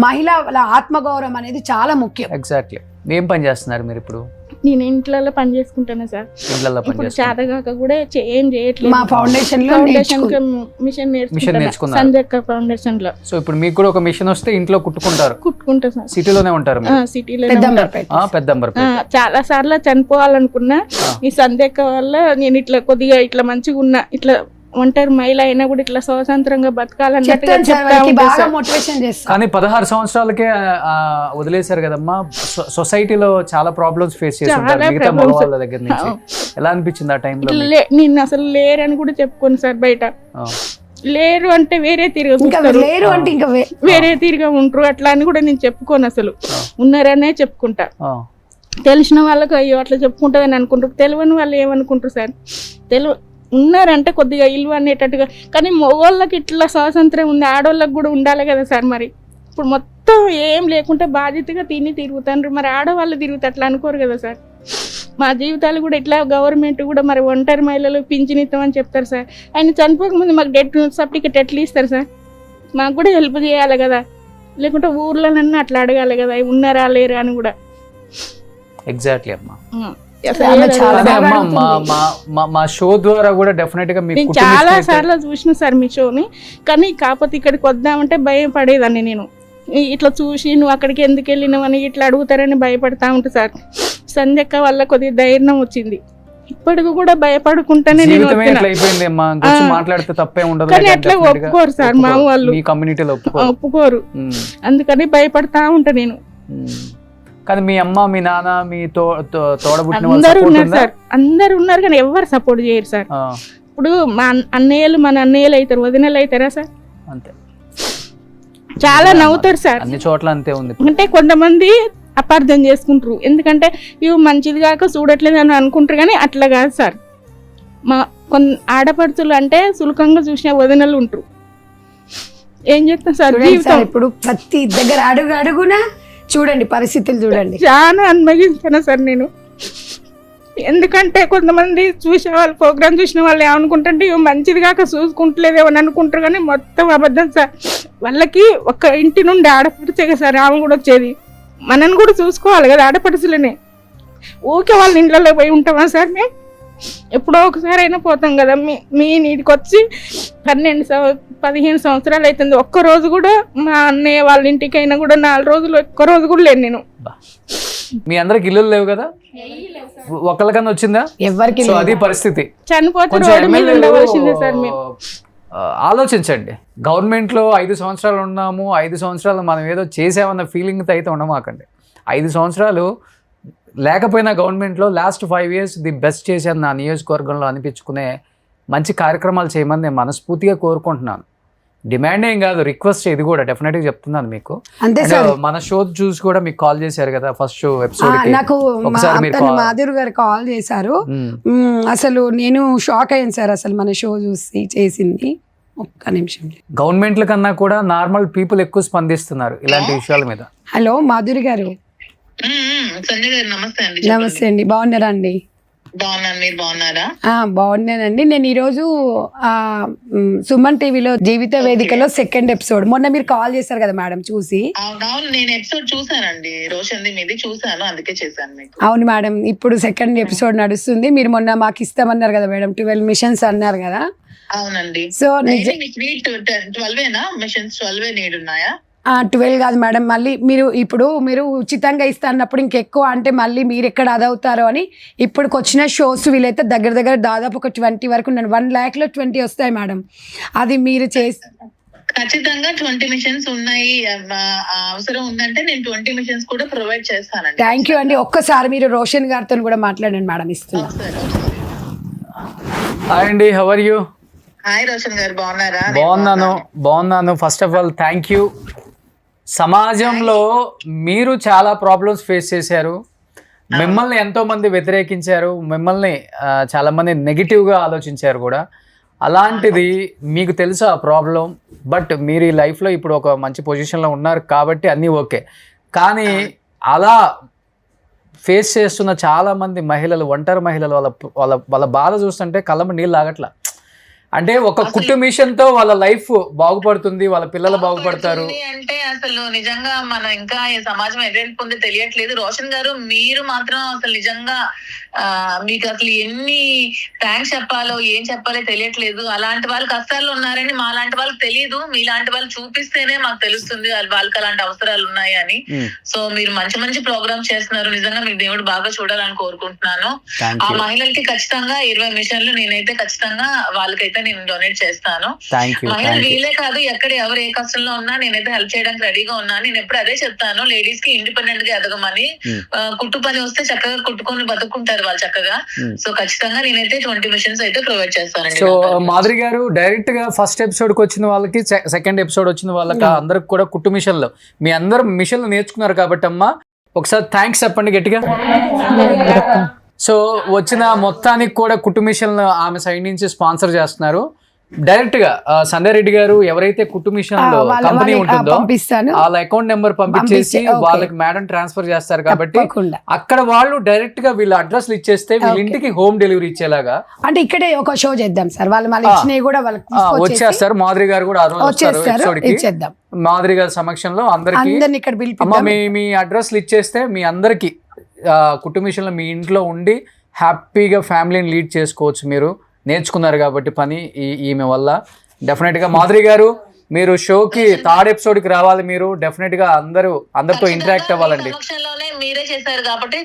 మహిళల ఆత్మగౌరవం అనేది చాలా ముఖ్యం. ఎగ్జాక్ట్లీ. ఏం పని చేస్తున్నారు మీరు ఇప్పుడు? నేను ఇంట్లో పని చేసుకుంటాను సార్. ఇప్పుడు చేతగాక కూడా ఏం చేయట్లేదు. మా ఫౌండేషన్ లో మిషన్ నేర్చుకున్నాను, సంజక్క ఫౌండేషన్ లో. సో ఇప్పుడు మీకు కూడా ఒక మిషన్ వస్తే ఇంట్లో కుట్టుకుంటా సార్. సిటీలోనే ఉంటారు? సిటీలో పెద్దంబర్పేట. చాలా సార్లు చనిపోవాలనుకున్నా, ఈ సంజక్క వల్ల నేను ఇట్లా కొద్దిగా ఇట్లా మంచిగా ఉన్నా, ఇట్లా ఒంటరి మహిళ అయినా కూడా ఇట్లా స్వతంత్రంగా బతకాలన్నట్టుగా కానీ 16 సంవత్సరాలకే వదిలేశారు కదమ్మా. సొసైటీలో చాలా ప్రాబ్లమ్స్ ఫేస్ చేస్తుంటారు మిగతా మగవాళ్ళ దగ్గర నుంచి. ఎలా అనిపించింది ఆ టైంలో? నేను అసలు లేరని కూడా చెప్పుకోను సార్. బయట లేరు అంటే వేరే తీరుగా ఉంటారు, అట్లా అని కూడా నేను చెప్పుకోను. అసలు ఉన్నారనే చెప్పుకుంటా. తెలిసిన వాళ్ళకు అయ్యో అట్లా చెప్పుకుంటుందని అనుకుంటారు, తెలియని వాళ్ళు ఏమనుకుంటారు సార్? ఉన్నారంటే కొద్దిగా ఇల్లు అనేటట్టుగా. కానీ మగవాళ్ళకి ఇట్లా స్వాతంత్రం ఉంది, ఆడవాళ్ళకి కూడా ఉండాలి కదా సార్. మరి ఇప్పుడు మొత్తం ఏం లేకుంటే బాధ్యతగా తిరుగుతారు, మరి ఆడవాళ్ళు తిరుగుతా అట్లా అనుకోరు కదా సార్. మా జీవితాలు కూడా ఇట్లా గవర్నమెంట్ కూడా మరి ఒంటరి మహిళలు పింఛనిస్తాం అని చెప్తారు సార్. ఆయన చనిపోకముందు మాకు డెత్ సర్టిఫికెట్ ఎట్లా ఇస్తారు సార్? మాకు కూడా హెల్ప్ చేయాలి కదా, లేకుంటే ఊర్లోనన్నా అట్లా అడగాలి కదా ఉన్నారా లేరా అని కూడా. ఎగ్జాక్ట్లీ అమ్మా. మా షో ద్వారా కూడా డెఫినెట్ గా నేను చాలా సార్లు చూసిన సార్ మీ షోని. కానీ కాకపోతే ఇక్కడికి వద్దామంటే భయపడేదాన్ని నేను. ఇట్లా చూసి నువ్వు అక్కడికి ఎందుకు వెళ్ళినావు అని ఇట్లా అడుగుతారని భయపడతా ఉంటా సార్. సంధ్యక్క వల్ల కొద్దిగా ధైర్యం వచ్చింది. ఇప్పటికి కూడా భయపడుకుంటానే నేను మాట్లాడితే తప్పే ఉండదు. కానీ అట్లా ఒప్పుకోరు సార్ మా వాళ్ళు, కమ్యూనిటీలో ఒప్పుకోరు. అందుకని భయపడతా ఉంటా నేను. కానీ మీ అమ్మ, మీ నాన్న, మీ తోడబుట్టిన అందరూ ఉన్నారు సార్. అందరు ఉన్నారు కానీ ఎవరు సపోర్ట్ చేయరు సార్. ఇప్పుడు మన అన్నయ్యలు అవుతారు, వదినలు అవుతారా సార్? అంతే. చాలా నవ్వుతారు సార్. అన్ని చోట్ల అంతే ఉంది. అంటే కొంతమంది అపార్థం చేసుకుంటారు, ఎందుకంటే ఇవి మంచిది కాక చూడట్లేదు అని అనుకుంటారు. కానీ అట్లా కాదు సార్. మా ఆడపడుచులు అంటే సులకంగా చూసిన వదినలు ఉంటారు. ఏం చెప్తాం సార్ జీవితం. ఇప్పుడు ప్రతి దగ్గర అడుగునా చూడండి పరిస్థితులు చూడండి. చాలా అనుభవించాను సార్ నేను. ఎందుకంటే కొంతమంది చూసే వాళ్ళు, ప్రోగ్రామ్ చూసిన వాళ్ళు ఏమనుకుంటుంటే ఇవి మంచిది కాక చూసుకుంటలేదేమో అని అనుకుంటారు. కానీ మొత్తం అబద్ధం సార్. వాళ్ళకి ఒక ఇంటి నుండి ఆడపడిచే కదా సార్ ఆమె కూడా వచ్చేది. మనని కూడా చూసుకోవాలి కదా ఆడపడుచులనే. ఊకే వాళ్ళ ఇంట్లో పోయి ఉంటామా సార్? మేము ఎప్పుడో ఒకసారి అయినా పోతాం కదా. మీ నీటికి వచ్చి 15 సంవత్సరాలు అవుతుంది. ఒక్కరోజు కూడా మా అన్నయ్య వాళ్ళ ఇంటికి అయినా కూడా 4 రోజులు ఒక్కరోజు కూడా లేను నేను. మీ అందరికి ఇల్లు లేవు కదా? ఒకళ్ళకన్నా వచ్చిందా? ఎవరికి అది పరిస్థితి. చనిపోతే రోడ్డు మీద ఉండవలసిందే సార్. మేము ఆలోచించండి. గవర్నమెంట్లో 5 సంవత్సరాలు ఉన్నాము, 5 సంవత్సరాలు మనం ఏదో చేసామన్న ఫీలింగ్తో అయితే ఉండమాకండి. 5 సంవత్సరాలు లేకపోయినా గవర్నమెంట్లో లాస్ట్ 5 years ది బెస్ట్ చేశాను నా నియోజకవర్గంలో అనిపించుకునే మంచి కార్యక్రమాలు చేయమని నేను మనస్ఫూర్తిగా కోరుకుంటున్నాను. డిమాండ్ ఏం కాదు, రిక్వెస్ట్. ఇది కూడా డెఫినెట్గా చెప్తున్నాను మీకు. మన షో చూసి కూడా మీకు కాల్ చేశారు కదా ఫస్ట్ షో ఎపిసోడ్. నాకు మాధురి గారు కాల్ చేశారు. అసలు నేను షాక్ అయ్యాను సార్ అసలు మన షో చూసి చేసింది. ఒక్క నిమిషం. గవర్నమెంట్ల కన్నా కూడా నార్మల్ పీపుల్ ఎక్కువ స్పందిస్తున్నారు ఇలాంటి విషయాల మీద. హలో మాధురి గారు. సంజయ్ గారు నమస్తే అండి. నమస్తే అండి, బాగున్నారా అండి? బాగున్నాను, మీరు బాగున్నారా? బాగున్నానండి. నేను ఈరోజు సుమన్ టీవీలో జీవిత వేదికలో 2nd ఎపిసోడ్ మొన్న మీరు కాల్ చేశారు కదా మేడం, చూసి. అవును, నేను ఎపిసోడ్ చూసానండి, రోషన్ మీది చూసాను, అందుకే చేశాను మీకు. అవును మేడం, ఇప్పుడు 2nd ఎపిసోడ్ నడుస్తుంది. మీరు మొన్న మాకు ఇస్తామన్నారు కదా మేడం, 12 మిషన్స్ అన్నారు కదా. అవునండి. సో 12 మిషన్స్ 12 నీడ్ ఉన్నాయా? 12 కాదు మేడం, మళ్ళీ మీరు ఉచితంగా ఇస్తా అన్నప్పుడు ఇంకెక్కువ అంటే మళ్ళీ మీరు ఎక్కడ అదవుతారో అని ఇప్పుడు వచ్చిన షోస్ వీలైతే దగ్గర దాదాపు ఒక 20 వరకు 1 lakh లో 20 వస్తాయి మేడం. అది మీరు చేసి ఖచ్చితంగా 20 మిషన్స్ ఉన్నాయి. అవసరం ఉందంటే నేను 20 మిషన్స్ కూడా ప్రొవైడ్ చేస్తానండి. థ్యాంక్ యూ అండి. ఒక్కసారి మీరు రోషన్ గారితో కూడా మాట్లాడండి మేడం, ఇస్తున్నాను. హాయ్ అండి, how are you? Hi Roshan గారు, బాగున్నారా? బాగున్నాను. First of all thank you. సమాజంలో మీరు చాలా ప్రాబ్లమ్స్ ఫేస్ చేశారు. మిమ్మల్ని ఎంతో మంది వ్యతిరేకించారు, మిమ్మల్ని చాలా మంది నెగిటివ్గా ఆలోచించారు కూడా. అలాంటిది మీకు తెలుసా ఆ ప్రాబ్లం, బట్ మీరు ఈ లైఫ్లో ఇప్పుడు ఒక మంచి పొజిషన్లో ఉన్నారు కాబట్టి అన్నీ ఓకే. కానీ అలా ఫేస్ చేస్తున్న చాలామంది మహిళలు, ఒంటరి మహిళలు, వాళ్ళ వాళ్ళ వాళ్ళ బాధ చూస్తుంటే కళ్ళమ్మ నీళ్ళు ఆగట్లా. అంటే ఒక కుట్టు మిషన్ తో వాళ్ళ లైఫ్ బాగుపడుతుంది, వాళ్ళ పిల్లలు బాగుపడతారు అంటే అసలు నిజంగా మనం ఇంకా ఈ సమాజం ఎదుర్కొంది తెలియట్లేదు. రోషన్ గారు మీరు మాత్రం అసలు నిజంగా మీకు అసలు ఎన్ని థ్యాంక్స్ చెప్పాలో ఏం చెప్పాలో తెలియట్లేదు. అలాంటి వాళ్ళు కష్టాల్లో ఉన్నారని మా లాంటి వాళ్ళకి తెలియదు, మీలాంటి వాళ్ళు చూపిస్తేనే మాకు తెలుస్తుంది వాళ్ళకి అలాంటి అవసరాలు ఉన్నాయి అని. సో మీరు మంచి మంచి ప్రోగ్రామ్స్ చేస్తున్నారు, నిజంగా మీకు దేవుడు బాగా చూడాలని కోరుకుంటున్నాను. ఆ మహిళలకి ఖచ్చితంగా 20 మిషన్లు నేనైతే ఖచ్చితంగా వాళ్ళకైతే నేను డొనేట్ చేస్తాను. మహిళలు వీలే కాదు, ఎక్కడ ఎవరు ఏ కష్టంలో ఉన్నా నేనైతే హెల్ప్ చేయడానికి రెడీగా ఉన్నాను. నేను ఎప్పుడు అదే చెప్తాను, లేడీస్ కి ఇండిపెండెంట్ గా ఎదగమని. కుట్టు పని వస్తే చక్కగా కుట్టుకొని బతుకుంటారు వాళ్ళు చక్కగా. సో ఖచ్చితంగా నేనైతే 20 మిషన్స్ అయితే ప్రొవైడ్ చేస్తానండి. సో మాధురి గారు డైరెక్ట్ గా ఫస్ట్ ఎపిసోడ్ కి వచ్చిన వాళ్ళకి, సెకండ్ ఎపిసోడ్ వచ్చిన వాళ్ళకి అందరికి కూడా కుట్టు మిషన్లు, మీ అందరు మిషన్లు నేర్చుకున్నారు కాబట్టి అమ్మా ఒకసారి థ్యాంక్స్ చెప్పండి గట్టిగా. సో వచ్చిన మొత్తానికి కూడా కుట్టు మిషన్లు ఆమె సైడ్ నుంచి స్పాన్సర్ చేస్తున్నారు. డైరెక్ట్ గా సంజయ్ రెడ్డి గారు ఎవరైతే కుట్టు మిషన్ కంపెనీ ఉంటుందో వాళ్ళ అకౌంట్ నెంబర్ పంపించేసి వాళ్ళకి మేడం ట్రాన్స్ఫర్ చేస్తారు కాబట్టి అక్కడ వాళ్ళు డైరెక్ట్ గా వీళ్ళ అడ్రస్ ఇచ్చేస్తే వీళ్ళ ఇంటికి హోమ్ డెలివరీ ఇచ్చేలాగా. అంటే ఇక్కడే ఒక షో చేద్దాం సార్, వాళ్ళు మళ్ళీ ఇచ్చినవి కూడా వాళ్ళకి వచ్చేస్తారు. మాధురి గారు కూడా ఆ రోజు వస్తారు. మాధురి గారి సమక్షంలో అందరికి మీ అడ్రస్లు ఇచ్చేస్తే మీ అందరికి కుట్టు మిషన్లో మీ ఇంట్లో ఉండి హ్యాపీగా ఫ్యామిలీని లీడ్ చేసుకోవచ్చు. మీరు నేర్చుకున్నారు కాబట్టి పని ఈమె వల్ల. డెఫినెట్గా మాధురి గారు మీరు షోకి థర్డ్ ఎపిసోడ్కి రావాలి. మీరు డెఫినెట్గా అందరితో ఇంటరాక్ట్ అవ్వాలండి. మీరే చేశారు కాబట్టి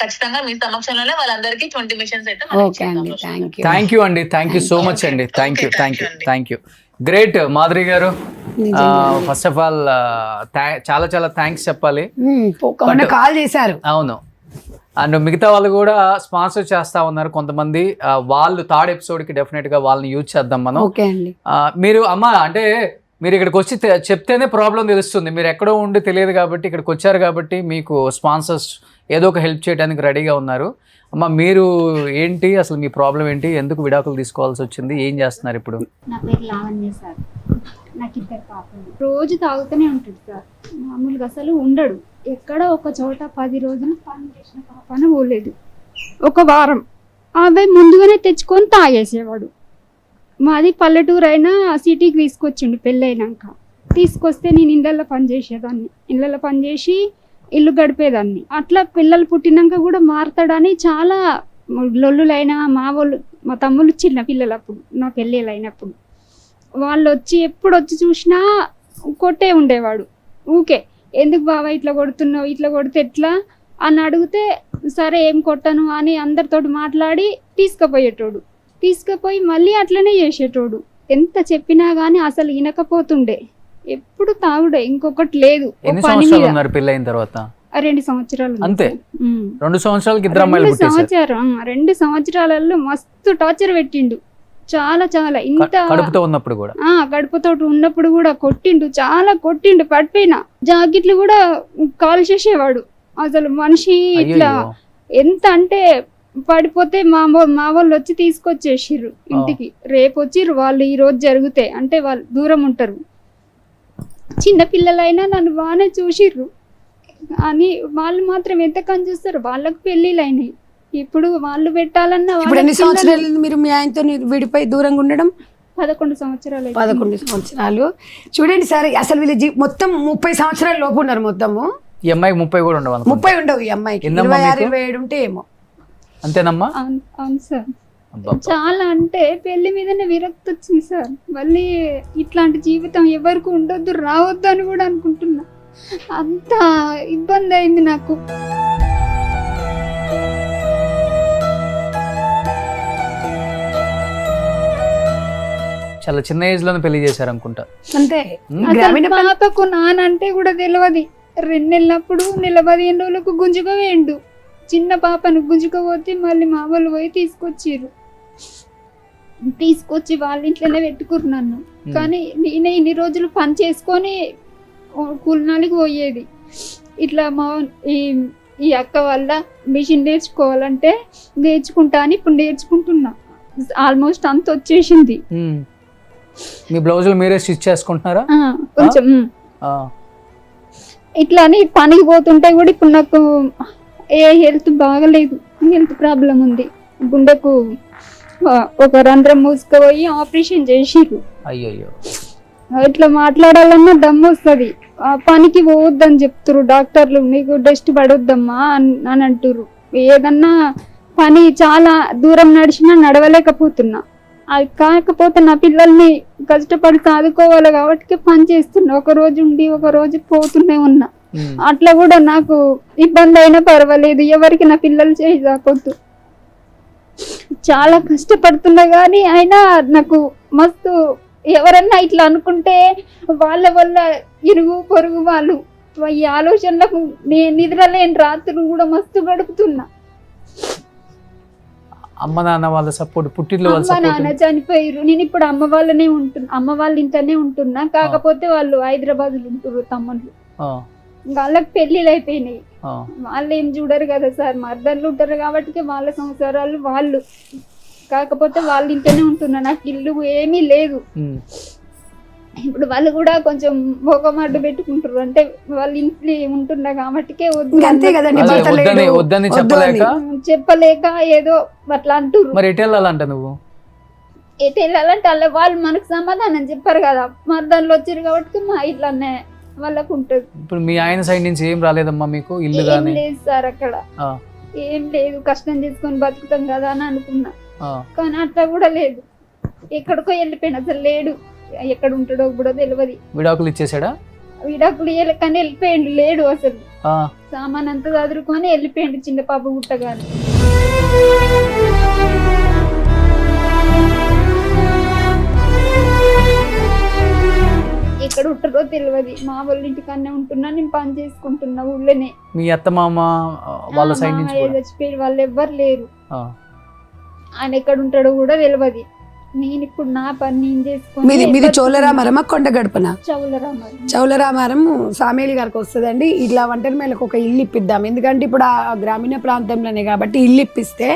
ఖచ్చితంగా మీ సమక్షంలోనే వాళ్ళందరికీ 20 మిషన్స్ అయితే. థ్యాంక్ యూ అండి, థ్యాంక్ యూ సో మచ్ అండి. థ్యాంక్ యూ గ్రేట్ మాధురి గారు. ఫస్ట్ ఆఫ్ ఆల్ చాలా చాలా థ్యాంక్స్ చెప్పాలి. కాల్ చేశారు. అవును, అండ్ మిగతా వాళ్ళు కూడా స్పాన్సర్ చేస్తా ఉన్నారు కొంతమంది. వాళ్ళు థర్డ్ ఎపిసోడ్ కి డెఫినెట్ గా వాళ్ళని యూజ్ చేద్దాం మనం. మీరు అమ్మ అంటే మీరు ఇక్కడికి వచ్చి చెప్తేనే ప్రాబ్లం తెలుస్తుంది. మీరు ఎక్కడో ఉండి తెలియదు కాబట్టి ఇక్కడికి వచ్చారు కాబట్టి మీకు స్పాన్సర్స్ ఏదో ఒక హెల్ప్ చేయడానికి రెడీగా ఉన్నారు. అమ్మ మీరు ఏంటి, అసలు మీ ప్రాబ్లం ఏంటి, ఎందుకు విడాకులు తీసుకోవాల్సి వచ్చింది, ఏం చేస్తున్నారు ఇప్పుడు? నా పేరు లావణ్య సార్, నాకు 2 పాపలు. రోజు తాగుతూనే ఉంటుంది సార్, మామూలుగా అసలు ఉండడు. ఎక్కడ ఒక చోట 10 రోజులు పని చేసిన పాపను పోలేదు. ఒక వారం అవి ముందుగానే తెచ్చుకొని తాగేసేవాడు. మాది పల్లెటూరు అయినా సిటీకి తీసుకొచ్చిండు పెళ్ళైనాక. తీసుకొస్తే నేను ఇళ్ళల్లో పని చేసేదాన్ని, ఇళ్ళల్లో పని చేసి ఇల్లు గడిపేదాన్ని. అట్లా పిల్లలు పుట్టినాక కూడా మారుతాడని చాలా లొల్లులైనా మా తమ్ముళ్ళు చిన్న పిల్లలు అప్పుడు నా పెళ్ళిళ్ళు అయినప్పుడు వాళ్ళు వచ్చి ఎప్పుడు వచ్చి చూసినా కొట్టే ఉండేవాడు. ఊకే ఎందుకు బాబా ఇట్లా కొడుతున్నావు, ఇట్లా కొడితే ఎట్లా అని అడిగితే సరే ఏం కొట్టను అని అందరితోటి మాట్లాడి తీసుకుపోయి మళ్ళీ అట్లనే చేసేటోడు. ఎంత చెప్పినా గానీ అసలు వినకపోతుండే. ఎప్పుడు తాగుడే, ఇంకొకటి లేదు. 2 సంవత్సరాలు అంతే. 2 సంవత్సరాలకి 2 సంవత్సరాలలో మస్తు టార్చర్ పెట్టిండు. చాలా చాలా ఇంత కడుపుతో ఉన్నప్పుడు కూడా కడుపుతోటి ఉన్నప్పుడు కూడా కొట్టిండు, చాలా కొట్టిండు. పడిపోయినా జాకెట్లు కూడా కాల్ చేసేవాడు. అసలు మనిషి ఇట్లా ఎంత అంటే పడిపోతే మా వాళ్ళు వచ్చి తీసుకొచ్చేసిర్రు ఇంటికి. రేపు వచ్చిర్రు వాళ్ళు, ఈ రోజు జరిగితే అంటే వాళ్ళు దూరం ఉంటారు. చిన్న పిల్లలైనా నన్ను బాగానే చూసిర్రు అని వాళ్ళు మాత్రం ఎంత కని చూస్తారు. వాళ్ళకు పెళ్ళిళ్ళు అయినాయి, ఇప్పుడు వాళ్ళు పెట్టాలన్నా. ఎన్ని సంవత్సరాలు మీరు మీ ఆయనతో విడిపోయి దూరంగా ఉండడం? 11 సంవత్సరాలు. 11 సంవత్సరాలు. చూడండి సార్, అసలు వీళ్ళు మొత్తం 30 సంవత్సరాల లోపు ఉన్నారు. మొత్తము ఈ అమ్మాయికి 30 కూడా ఉండవు. 30 ఉండవు ఈ అమ్మాయికి, 26, 27 ఉంటే ఏమో. అంతేనమ్మా? అవును సార్. చాలా అంటే పెళ్లి మీదనే విరక్తి వచ్చింది సార్. మళ్ళీ ఇట్లాంటి జీవితం ఎవరికి ఉండొద్దు, రావద్దు అని కూడా అనుకుంటున్నా. అంత ఇబ్బంది అయింది నాకు. చాలా చిన్న ఏజ్ లోనే పెళ్లి చేశారు అనుకుంటా. అంతే. పాపకు నానంటే కూడా తెలియదు. 2 నెలలప్పుడు నెల 15 రోజులకు గుంజుగా వేయండు. చిన్న పాపను గుంజుకపోతే మళ్ళీ మా వాళ్ళు పోయి తీసుకొచ్చి వాళ్ళ ఇంట్లోనే పెట్టుకురు నన్ను. కానీ నేనే ఇన్ని రోజులు పని చేసుకొని కూలినాలికి పోయేది. ఇట్లా ఈ అక్క వల్ల మిషన్ నేర్చుకోవాలంటే నేర్చుకుంటా అని ఇప్పుడు నేర్చుకుంటున్నా. ఆల్మోస్ట్ అంత వచ్చేసింది. మీ బ్లౌజులు మీరే స్టిచ్ చేసుకుంటున్నారా? కొంచెం ఆ, ఇట్లా అని పనికి పోతుంటే కూడా ఇప్పుడు నాకు హెల్త్ బాగలేదు, హెల్త్ ప్రాబ్లం ఉంది. గుండెకు ఒక రంధ్రం మూసుకుపోయి ఆపరేషన్ చేసిర్రు. అయ్యయ్యో. ఇట్లా మాట్లాడాలన్నా దమ్ము వస్తుంది. పనికి పోవద్దని చెప్తురు డాక్టర్లు, నీకు డస్ట్ పడొద్దమ్మా అని అంటుర్రు. ఏదన్నా పని చాలా దూరం నడిచినా నడవలేకపోతున్నా. అది కాకపోతే నా పిల్లల్ని కష్టపడి సాదుకోవాలి కాబట్టి పని చేస్తున్నా. ఒక రోజు ఉండి ఒక రోజు పోతూనే ఉన్నా. అట్లా కూడా నాకు ఇబ్బంది అయినా పర్వాలేదు, ఎవరికి నా పిల్లలు చేయి దాకొద్దు. చాలా కష్టపడుతున్నా కానీ అయినా నాకు మస్తు ఎవరన్నా ఇట్లా అనుకుంటే వాళ్ళ వల్ల ఇరుగు పొరుగు వాళ్ళు ఈ ఆలోచనలకు నేను నిద్రలేని రాత్రులు కూడా మస్తు గడుపుతున్నా. అమ్మ నాన్న వాళ్ళ సపోర్ట్, పుట్టిల్లు వాళ్ళ అమ్మ నాన్న సపోర్ట్. చనిపోయారు. నేను ఇప్పుడు అమ్మ వాళ్ళనే ఉంటున్నా, అమ్మ వాళ్ళ ఇంట్లోనే ఉంటున్నా. కాకపోతే వాళ్ళు హైదరాబాద్ లో ఉంటున్నారు తమ్ముళ్ళు. వాళ్ళకి పెళ్లిళ్ళు అయిపోయినాయి. వాళ్ళు ఏం చూడరు కదా సార్, మర్దర్లు ఉంటారు కాబట్టి వాళ్ళ సంసారాలు వాళ్ళు. కాకపోతే వాళ్ళ ఇంట్లోనే ఉంటున్నా, నాకు ఇల్లు ఏమీ లేదు. ఇప్పుడు వాళ్ళు కూడా కొంచెం భోగమాడ్డు పెట్టుకుంటారు, అంటే వాళ్ళ ఇంట్లో ఉంటున్నా కాబట్టి అంతే కదండి, వద్దని చెప్పలేక చెప్పలేక ఏదో అట్లా అంటుర్రు. మరి ఎటు వెళ్ళాలంట నువ్వు? ఎటు వెళ్ళాలంటే అలా వాళ్ళు మనకు సమాధానం చెప్పారు కదా, మర్దాన్లు వచ్చారు కాబట్టి మా ఇట్లానే వాళ్ళకు ఉంటుంది. ఇప్పుడు మీ ఆయన సైడ్ నుంచి ఏం రాలేదమ్మా మీకు? ఇల్లు ఏం గానీ లేదు సార్, అక్కడ ఏం లేదు. కష్టం చేసుకొని బతుకుతాం కదా అని అనుకున్నా, కానీ అట్లా కూడా లేదు. ఎక్కడికో వెళ్ళిపోయినా, అసలు లేడు. ఎక్కడ ఉంటాడో కూడా తెలియదు. విడాకులు ఇచ్చేసాడా? విడాకులు ఇయ్యలే కానీ వెళ్ళిపోయిండు, లేడు అసలు. సామాన్ అంతా చదువుకొని వెళ్ళిపోయిండు చిన్న పాప పుట్టగానే. ఎక్కడ ఉంటారో తెలియదు. మా వాళ్ళ ఇంటికన్నా ఉంటున్నా, నేను పని చేసుకుంటున్నా ఊళ్ళోనే. మీ అత్త మామ వాళ్ళ సైడ్ నుంచి చచ్చిపోయి వాళ్ళు ఎవ్వరు లేరు. ఆయన ఎక్కడ ఉంటాడో కూడా తెలియదు. నేను ఇప్పుడు నా పని నేను చేసుకుని. మీది చౌలరామారమా కొండ గడపన? చౌలరామారం. చౌలరామారం సామేలి గారికి వస్తుందండి. ఇట్లా ఒంటరి మేళకు ఒక ఇల్లు ఇప్పిద్దాం, ఎందుకంటే ఇప్పుడు ఆ గ్రామీణ ప్రాంతంలోనే కాబట్టి ఇల్లు ఇప్పిస్తే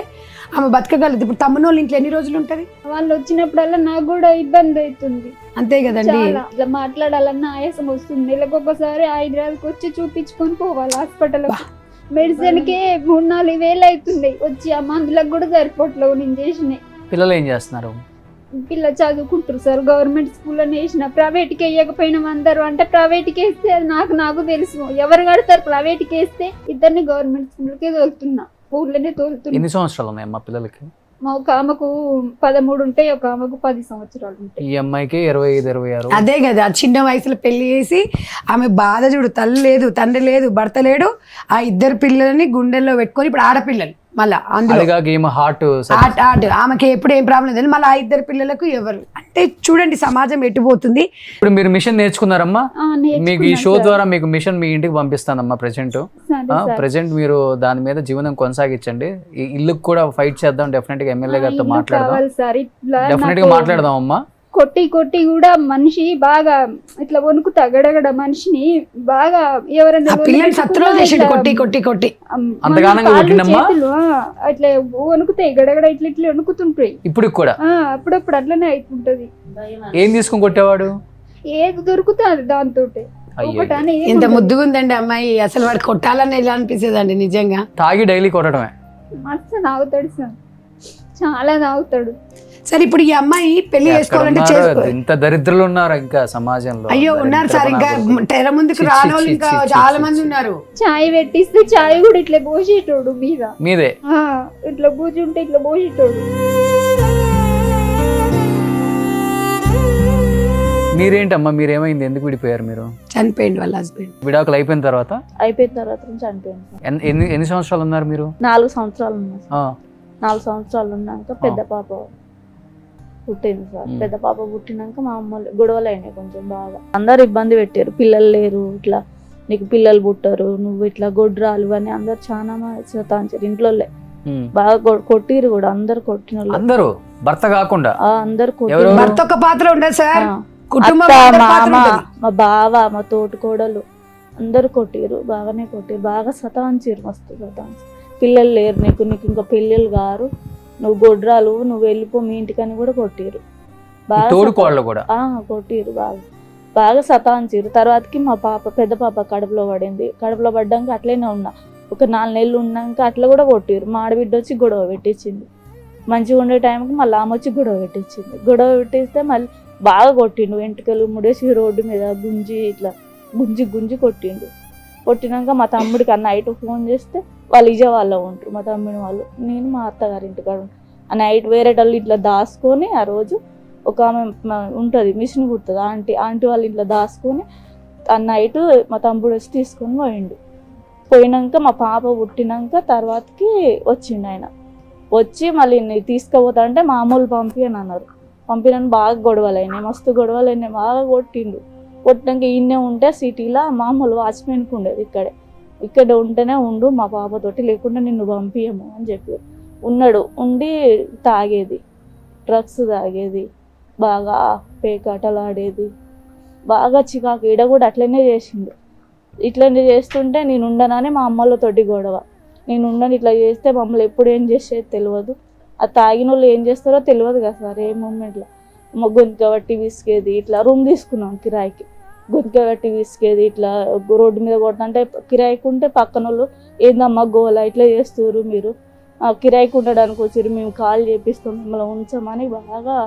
ఆమె బతకగలదు. ఇప్పుడు తమ్మునోళ్ళ ఇంట్లో ఎన్ని రోజులు ఉంటది? వాళ్ళు వచ్చినప్పుడల్లా నాకు కూడా ఇబ్బంది అవుతుంది. అంతే కదండి, ఇట్లా మాట్లాడాలన్నా ఆయాసం వస్తుంది. నెలకొకసారి హైదరాబాద్కి వచ్చి చూపించుకొని పోవాలి హాస్పిటల్. మెడిసిన్ కి 3-4 వేలు అవుతుంది వచ్చి. ఆ మందులకు కూడా సరిపోట్లేవు నేను చేసినాయి. పిల్లలు ఏం చేస్తున్నారు? పిల్ల చదువుకుంటారు సార్, గవర్నమెంట్ స్కూల్లో వేసిన. ప్రైవేట్కి వేయకపోయినా అందరూ అంటే ప్రైవేట్కి వేస్తే అది నాకు తెలుసు ఎవరు కడతారు. ప్రైవేట్కి వేస్తే ఇద్దరిని గవర్నమెంట్ స్కూల్కే తోలుతున్నా, ఊర్లోనే తోలుతున్నా. ఎన్ని సంవత్సరాలు ఉన్నాయి అమ్మా పిల్లలకి? ఒక ఆమెకు 13 ఉంటాయి, ఒక ఆమెకు 10 సంవత్సరాలు ఉంటాయి. ఈ అమ్మాయికి 25-26. అదే కదా, చిన్న వయసులో పెళ్లి చేసి ఆమె బాధ చూడు. తల్లి లేదు, తండ్రి లేదు, భర్త లేడు. ఆ ఇద్దరు పిల్లలని గుండెల్లో పెట్టుకొని ఇప్పుడు ఆడపిల్లలు మళ్ళా అందులో హార్ట్ ఆమెకి ఎప్పుడు ఏం ప్రాబ్లం లేదు. మళ్ళీ ఆ ఇద్దరు పిల్లలకు ఎవరు అంటే చూడండి సమాజం ఎట్టుపోతుంది. ఇప్పుడు మీరు మిషన్ నేర్చుకున్నారమ్మా? మీకు ఈ షో ద్వారా మీకు మిషన్ మీ ఇంటికి పంపిస్తానమ్మా. ప్రెసెంట్ మీరు దాని మీద జీవనం కొనసాగించండి. ఈ ఇల్లుకి కూడా ఫైట్ చేద్దాం. డెఫినెట్ గా ఎమ్మెల్యే గారితో మాట్లాడదాం. డెఫినెట్ గా మాట్లాడదాం అమ్మా. కొట్టి కొట్టి కూడా మనిషి బాగా ఇట్లా వణుకుతా గడగడ మనిషిని బాగా ఎవరైనా కొట్టి కొట్టి కొట్టి అట్లా వణుకుతాయి గడగడ ఇట్లా ఇట్లా వణుకుతుంటాయి. ఇప్పుడు కూడా అప్పుడప్పుడు అట్లనే అవుతుంటది. ఏం తీసుకొని కొట్టేవాడు? ఏది దొరుకుతుంది దాంతో. ఎంత ముద్దుగా ఉందండి అమ్మాయి. అసలు వాడు కొట్టాలని ఎలా అనిపిస్తుంది నిజంగా. తాగి డైలీ కొట్టడమే. మస్తు తాగుతాడు సార్, చాలా తాగుతాడు. సరే ఇప్పుడు ఈ అమ్మాయి పెళ్లి చేసుకోవాలంటే ఇంత దరిద్రులు ఉన్నారు ఇంకా సమాజంలో? అయ్యో ఉన్నారు సార్, ఇంకా తెర ముందుకు రానోళ్ళు ఇంకా చాలా మంది ఉన్నారు. చాయ్ పెట్టిస్తే చాయ్ కూడా ఇట్లా పోసేటోడు మీదే ఇట్లా కూర్చుంటే ఇట్లా పోసేటోడు. మీరేంటమ్మా, మీరేమైంది? ఎందుకు విడిపోయారు మీరు? చనిపోయింది వాళ్ళ హస్బెండ్. విడాకులు అయిపోయిన తర్వాత చనిపోయింది. ఎన్ని సంవత్సరాలు ఉన్నారు మీరు? 4 సంవత్సరాలు ఉన్నా. 4 సంవత్సరాలు ఉన్నాక పెద్ద పాప పుట్టింది సార్. పెద్ద పాప పుట్టినాక మా అమ్మ గొడవలు అయినాయి కొంచెం బాగా. అందరు ఇబ్బంది పెట్టారు, పిల్లలు లేరు, ఇట్లా నీకు పిల్లలు పుట్టారు, నువ్వు ఇట్లా గొడ్రాలు అని అందరు చాలా శతాంచారు. ఇంట్లో బాగా కొట్టిరు కూడా, అందరు కొట్టిన అందరూ, భర్త కాకుండా అందరు భర్త ఒక పాత్ర ఉండదు సార్. మా బావ, మా తోటికోడలు అందరు కొట్టిరు, బాగానే కొట్టిరు, బాగా శతాంచారు, మస్తు శతాంచారు. పిల్లలు లేరు నీకు, నీకు ఇంకా పెళ్ళిళ్ళు గారు, నువ్వు గొడ్రాలు, నువ్వు వెళ్ళిపో మీ ఇంటికని కూడా కొట్టిరు. తోడుకోళ్ళు కూడా కొట్టిరు, బాగా సతాంచిరు. తర్వాతకి మా పెద్ద పాప కడుపులో పడింది. కడుపులో పడ్డాక అట్లనే ఉన్నా, ఒక 4 నెలలు ఉన్నాక అట్లా కూడా కొట్టిరు. మా ఆడబిడ్డ వచ్చి గొడవ పెట్టించింది. మంచిగా ఉండే టైంకి మళ్ళీ ఆమె వచ్చి గొడవ పెట్టించింది. గొడవ పెట్టిస్తే మళ్ళీ బాగా కొట్టిండు. వెంట్రుకలు ముడేసి రోడ్డు మీద గుంజి కొట్టిండు. కొట్టినాక మా తమ్ముడికి ఆ నైట్ ఫోన్ చేస్తే వాళ్ళు విజయవాడలో ఉంటారు, మా తమ్ముడి వాళ్ళు. నేను మా అత్తగారి ఇంటికాడ ఆ నైట్ వేరే వాళ్ళు ఇట్లా దాచుకొని, ఆ రోజు ఒక ఆమె ఉంటుంది మిషన్ కుడుతుంది ఆంటీ వాళ్ళ ఇంట్లో దాచుకొని ఆ నైట్ మా తమ్ముడు వచ్చి తీసుకొని పోయిండు. పోయినాక మా పాప పుట్టినాక తర్వాతకి వచ్చిండు ఆయన. వచ్చి మళ్ళీ తీసుకుపోతా అంటే మామూలు పంపియని అన్నారు. పంపినని బాగా గొడవలు అయినాయి, మస్తు గొడవలు అయినాయి, బాగా కొట్టిండు. కొట్టినాక ఈయనే ఉంటే సిటీలో మామూలు వాచ్మెన్కి ఉండేది, ఇక్కడ ఉంటేనే ఉండు మా పాపతోటి, లేకుండా నిన్ను పంపించము అని చెప్పి ఉన్నాడు. ఉండి తాగేది, డ్రగ్స్ తాగేది, బాగా పేకాటలు ఆడేది, బాగా చికాకు. ఈడ కూడా అట్లనే చేసిండు. ఇట్లనే చేస్తుంటే నేను ఉండనని మా అమ్మలతోటి గొడవ. నేను ఉండను, ఇట్లా చేస్తే మమ్మల్ని ఎప్పుడు ఏం చేసేది తెలియదు. ఆ తాగిన వాళ్ళు ఏం చేస్తారో తెలియదు కదా సార్. ఏ మూమెంట్లో గొంతుక బట్టి విసికేది, ఇట్లా రూమ్ తీసుకున్నాం కిరాయికి, గొంతుక బట్టి విసికేది, ఇట్లా రోడ్డు మీద కొడుతుంటే కిరాయికి ఉంటే పక్కన వాళ్ళు ఏందమ్మా గోల ఇట్లా చేస్తారు, మీరు కిరాయికి ఉండడానికి వచ్చారు, మేము కాల్ చేపిస్తాం, మిమ్మల్ని ఉంచమని బాగా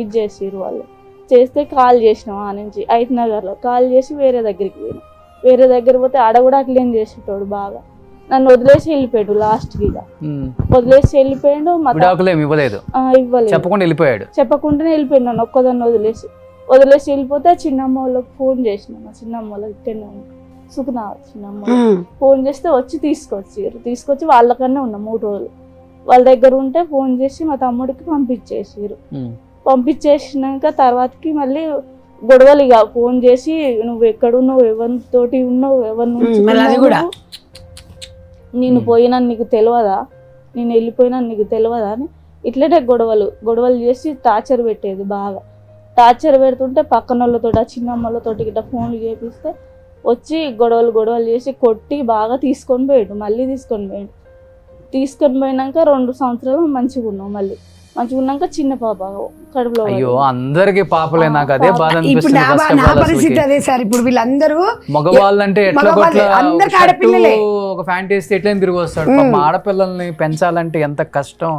ఇది చేసారు వాళ్ళు. చేస్తే కాల్ చేసినాం, ఆ నుంచి ఐతనగర్లో కాల్ చేసి వేరే దగ్గరికి పోయినాం. వేరే దగ్గర పోతే ఆడ కూడా అట్లేం చేసేటోడు, బాగా నన్ను వదిలేసి వెళ్ళిపోయాడు. లాస్ట్కి ఇక వదిలేసి వెళ్ళిపోయాడు. ఇవ్వలేదు, చెప్పకుండానే వెళ్ళిపోయాడు. నన్ను ఒక్కదాన్ని వదిలేసి వెళ్ళిపోతే చిన్నమ్మ వాళ్ళకి ఫోన్ చేసిన, మా చిన్నమ్మ వాళ్ళకి ఇక్కడనే ఉంది సుఖనా చిన్నమ్మ, ఫోన్ చేస్తే వచ్చి తీసుకొచ్చి వాళ్ళకన్నా ఉన్నా 3 రోజులు వాళ్ళ దగ్గర ఉంటే ఫోన్ చేసి మా తమ్ముడికి పంపించేసారు. పంపించేసినాక తర్వాతకి మళ్ళీ గొడవలు ఇక ఫోన్ చేసి నువ్వు ఎక్కడున్నావు, ఎవరితోటి ఉన్నావు, ఎవరిని నేను పోయినా నీకు తెలియదా, నేను వెళ్ళిపోయినా నీకు తెలియదా అని ఇట్లనే గొడవలు చేసి టార్చర్ పెట్టేది. బాగా టార్చర్ పెడుతుంటే పక్కన వాళ్ళతో ఆ చిన్నమ్మలతోటి ఇట్లా ఫోన్లు చేపిస్తే వచ్చి గొడవలు చేసి కొట్టి బాగా తీసుకొని పోయాడు. తీసుకొని పోయినాక 2 సంవత్సరాలు మంచిగా ఉన్నాం. మళ్ళీ మంచిగా ఉన్నాక చిన్న పాప కడుపులో. అయ్యో అందరికి పాపలే, నాకు అదే బాధ అనిపిస్తుంది. అదే సార్, ఇప్పుడు వీళ్ళందరూ మగవాళ్ళంటే ఒక ఫ్యాంటసీ ఎట్లా తిరిగి వస్తాడు. ఆడపిల్లల్ని పెంచాలంటే ఎంత కష్టం.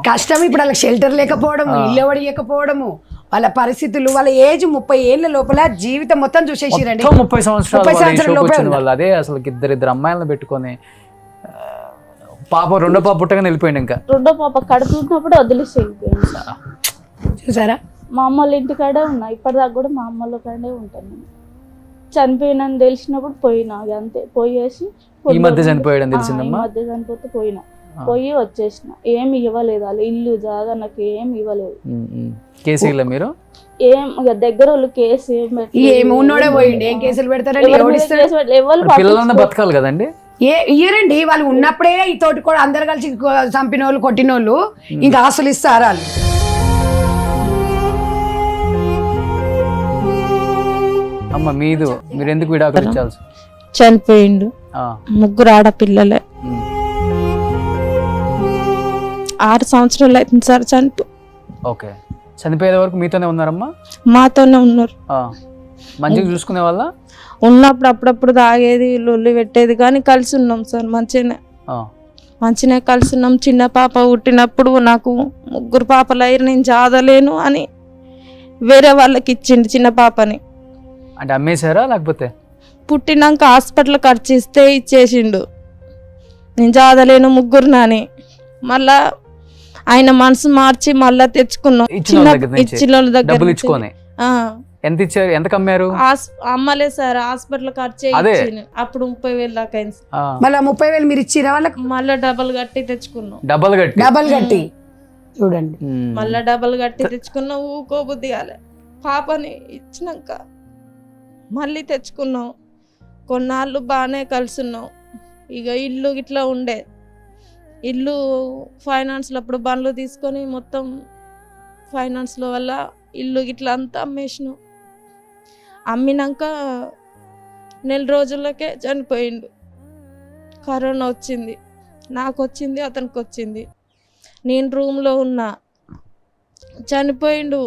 ఇప్పుడు వాళ్ళకి షెల్టర్ లేకపోవడము, ఇల్లు ఎవడియకపోవడము, వాళ్ళ పరిస్థితులు, వాళ్ళ ఏజ్ 30 ఏళ్ల లోపల జీవితం మొత్తం చూసేసిరండి. 30 సంవత్సరాలు వాళ్ళు. అదే అసలు ఇద్దరు అమ్మాయిలను పెట్టుకొని పాప రెండో పాప పుట్టగానే వెళ్ళిపోయింది. ఇంకా రెండో పాప కడుపున్నప్పుడు వదిలేసి వెళ్ళిపోయింది. చూసారా, మా అమ్మల ఇంటికాడే ఉన్నా, ఇప్పటిదాకా కూడా మా అమ్మల కాడే ఉంటాను. నేను చనిపోయినని తెలిసినప్పుడు పోయినా, అంతే. పోయేసి ఈ మధ్య చనిపోయాడని తెలిసిందమ్మా. మధ్య చనిపోతే పోయి వచ్చేసిన. ఏమి ఇవ్వలేదు వాళ్ళు, ఇల్లు జాగా నాకు ఏమి ఇవ్వలేదు. కేసు మీరు ఏం దగ్గర వాళ్ళు కేసు బతకాలి కదండి. ఇయ్యరండి వాళ్ళు ఉన్నప్పుడే ఈ తోటి కూడా అందరు కలిసి చంపిన వాళ్ళు, కొట్టిన వాళ్ళు ఇంకా ఆస్తులు ఇస్తారు వాళ్ళు. అమ్మ మీరు ఎందుకు విడాకులు ఇచ్చాల్సి? చనిపోయిండు, 3 ఆడపిల్లలే. 6 సంవత్సరాలు అవుతుంది సార్ చనిపో. ఓకే, చనిపోయే వరకు మీతోనే ఉన్నారమ్మా? మాతోనే ఉన్నారు. మంచిగా చూసుకునే వాళ్ళ? ఉన్నప్పుడు అప్పుడప్పుడు తాగేది, లొల్లి పెట్టేది, కానీ కలిసి ఉన్నాం సార్. మంచిగానే కలిసి ఉన్నాం. చిన్న పాప పుట్టినప్పుడు నాకు 3 పాపలు అయ్యారు, నేను చాదలేను అని వేరే వాళ్ళకి ఇచ్చిండు చిన్న పాపని. అంటే అమ్మేశారా లేకపోతే? పుట్టినాక హాస్పిటల్ ఖర్చు ఇస్తే ఇచ్చేసిండు. నేను చాదలేను 3 నాని. మళ్ళా ఆయన మనసు మార్చి మళ్ళా తెచ్చుకున్నాం. ఇచ్చిన వాళ్ళ దగ్గర ఎంత ఇచ్చారు? ఎంత కమ్మారు? అమ్మలే సార్, హాస్పిటల్ ఖర్చు అప్పుడు 30,000 దాకా అయింది. మళ్ళీ 30,000 మీరు ఇచ్చిరా వాళ్ళకి? మళ్ళీ డబల్ కట్టి తెచ్చుకున్నాం. డబల్ కట్టి చూడండి, మళ్ళా డబల్ కట్టి తెచ్చుకున్నాం. ఊకోబుద్ధి కాలే. పాపని ఇచ్చినాక మళ్ళీ తెచ్చుకున్నాం. కొన్నాళ్ళు బాగానే కలిసి ఉన్నాం. ఇక ఇల్లు ఇట్లా ఉండే, ఇల్లు ఫైనాన్స్లో అప్పుడు బండ్లు తీసుకొని మొత్తం ఫైనాన్స్లో వల్ల ఇల్లు ఇట్లా అంతా అమ్మేసినాం. అమ్మినాక 4 రోజులకే చనిపోయిండు. కరోనా వచ్చింది, నాకు వచ్చింది, అతనికి వచ్చింది. నేను రూమ్లో ఉన్నా, చనిపోయిండు.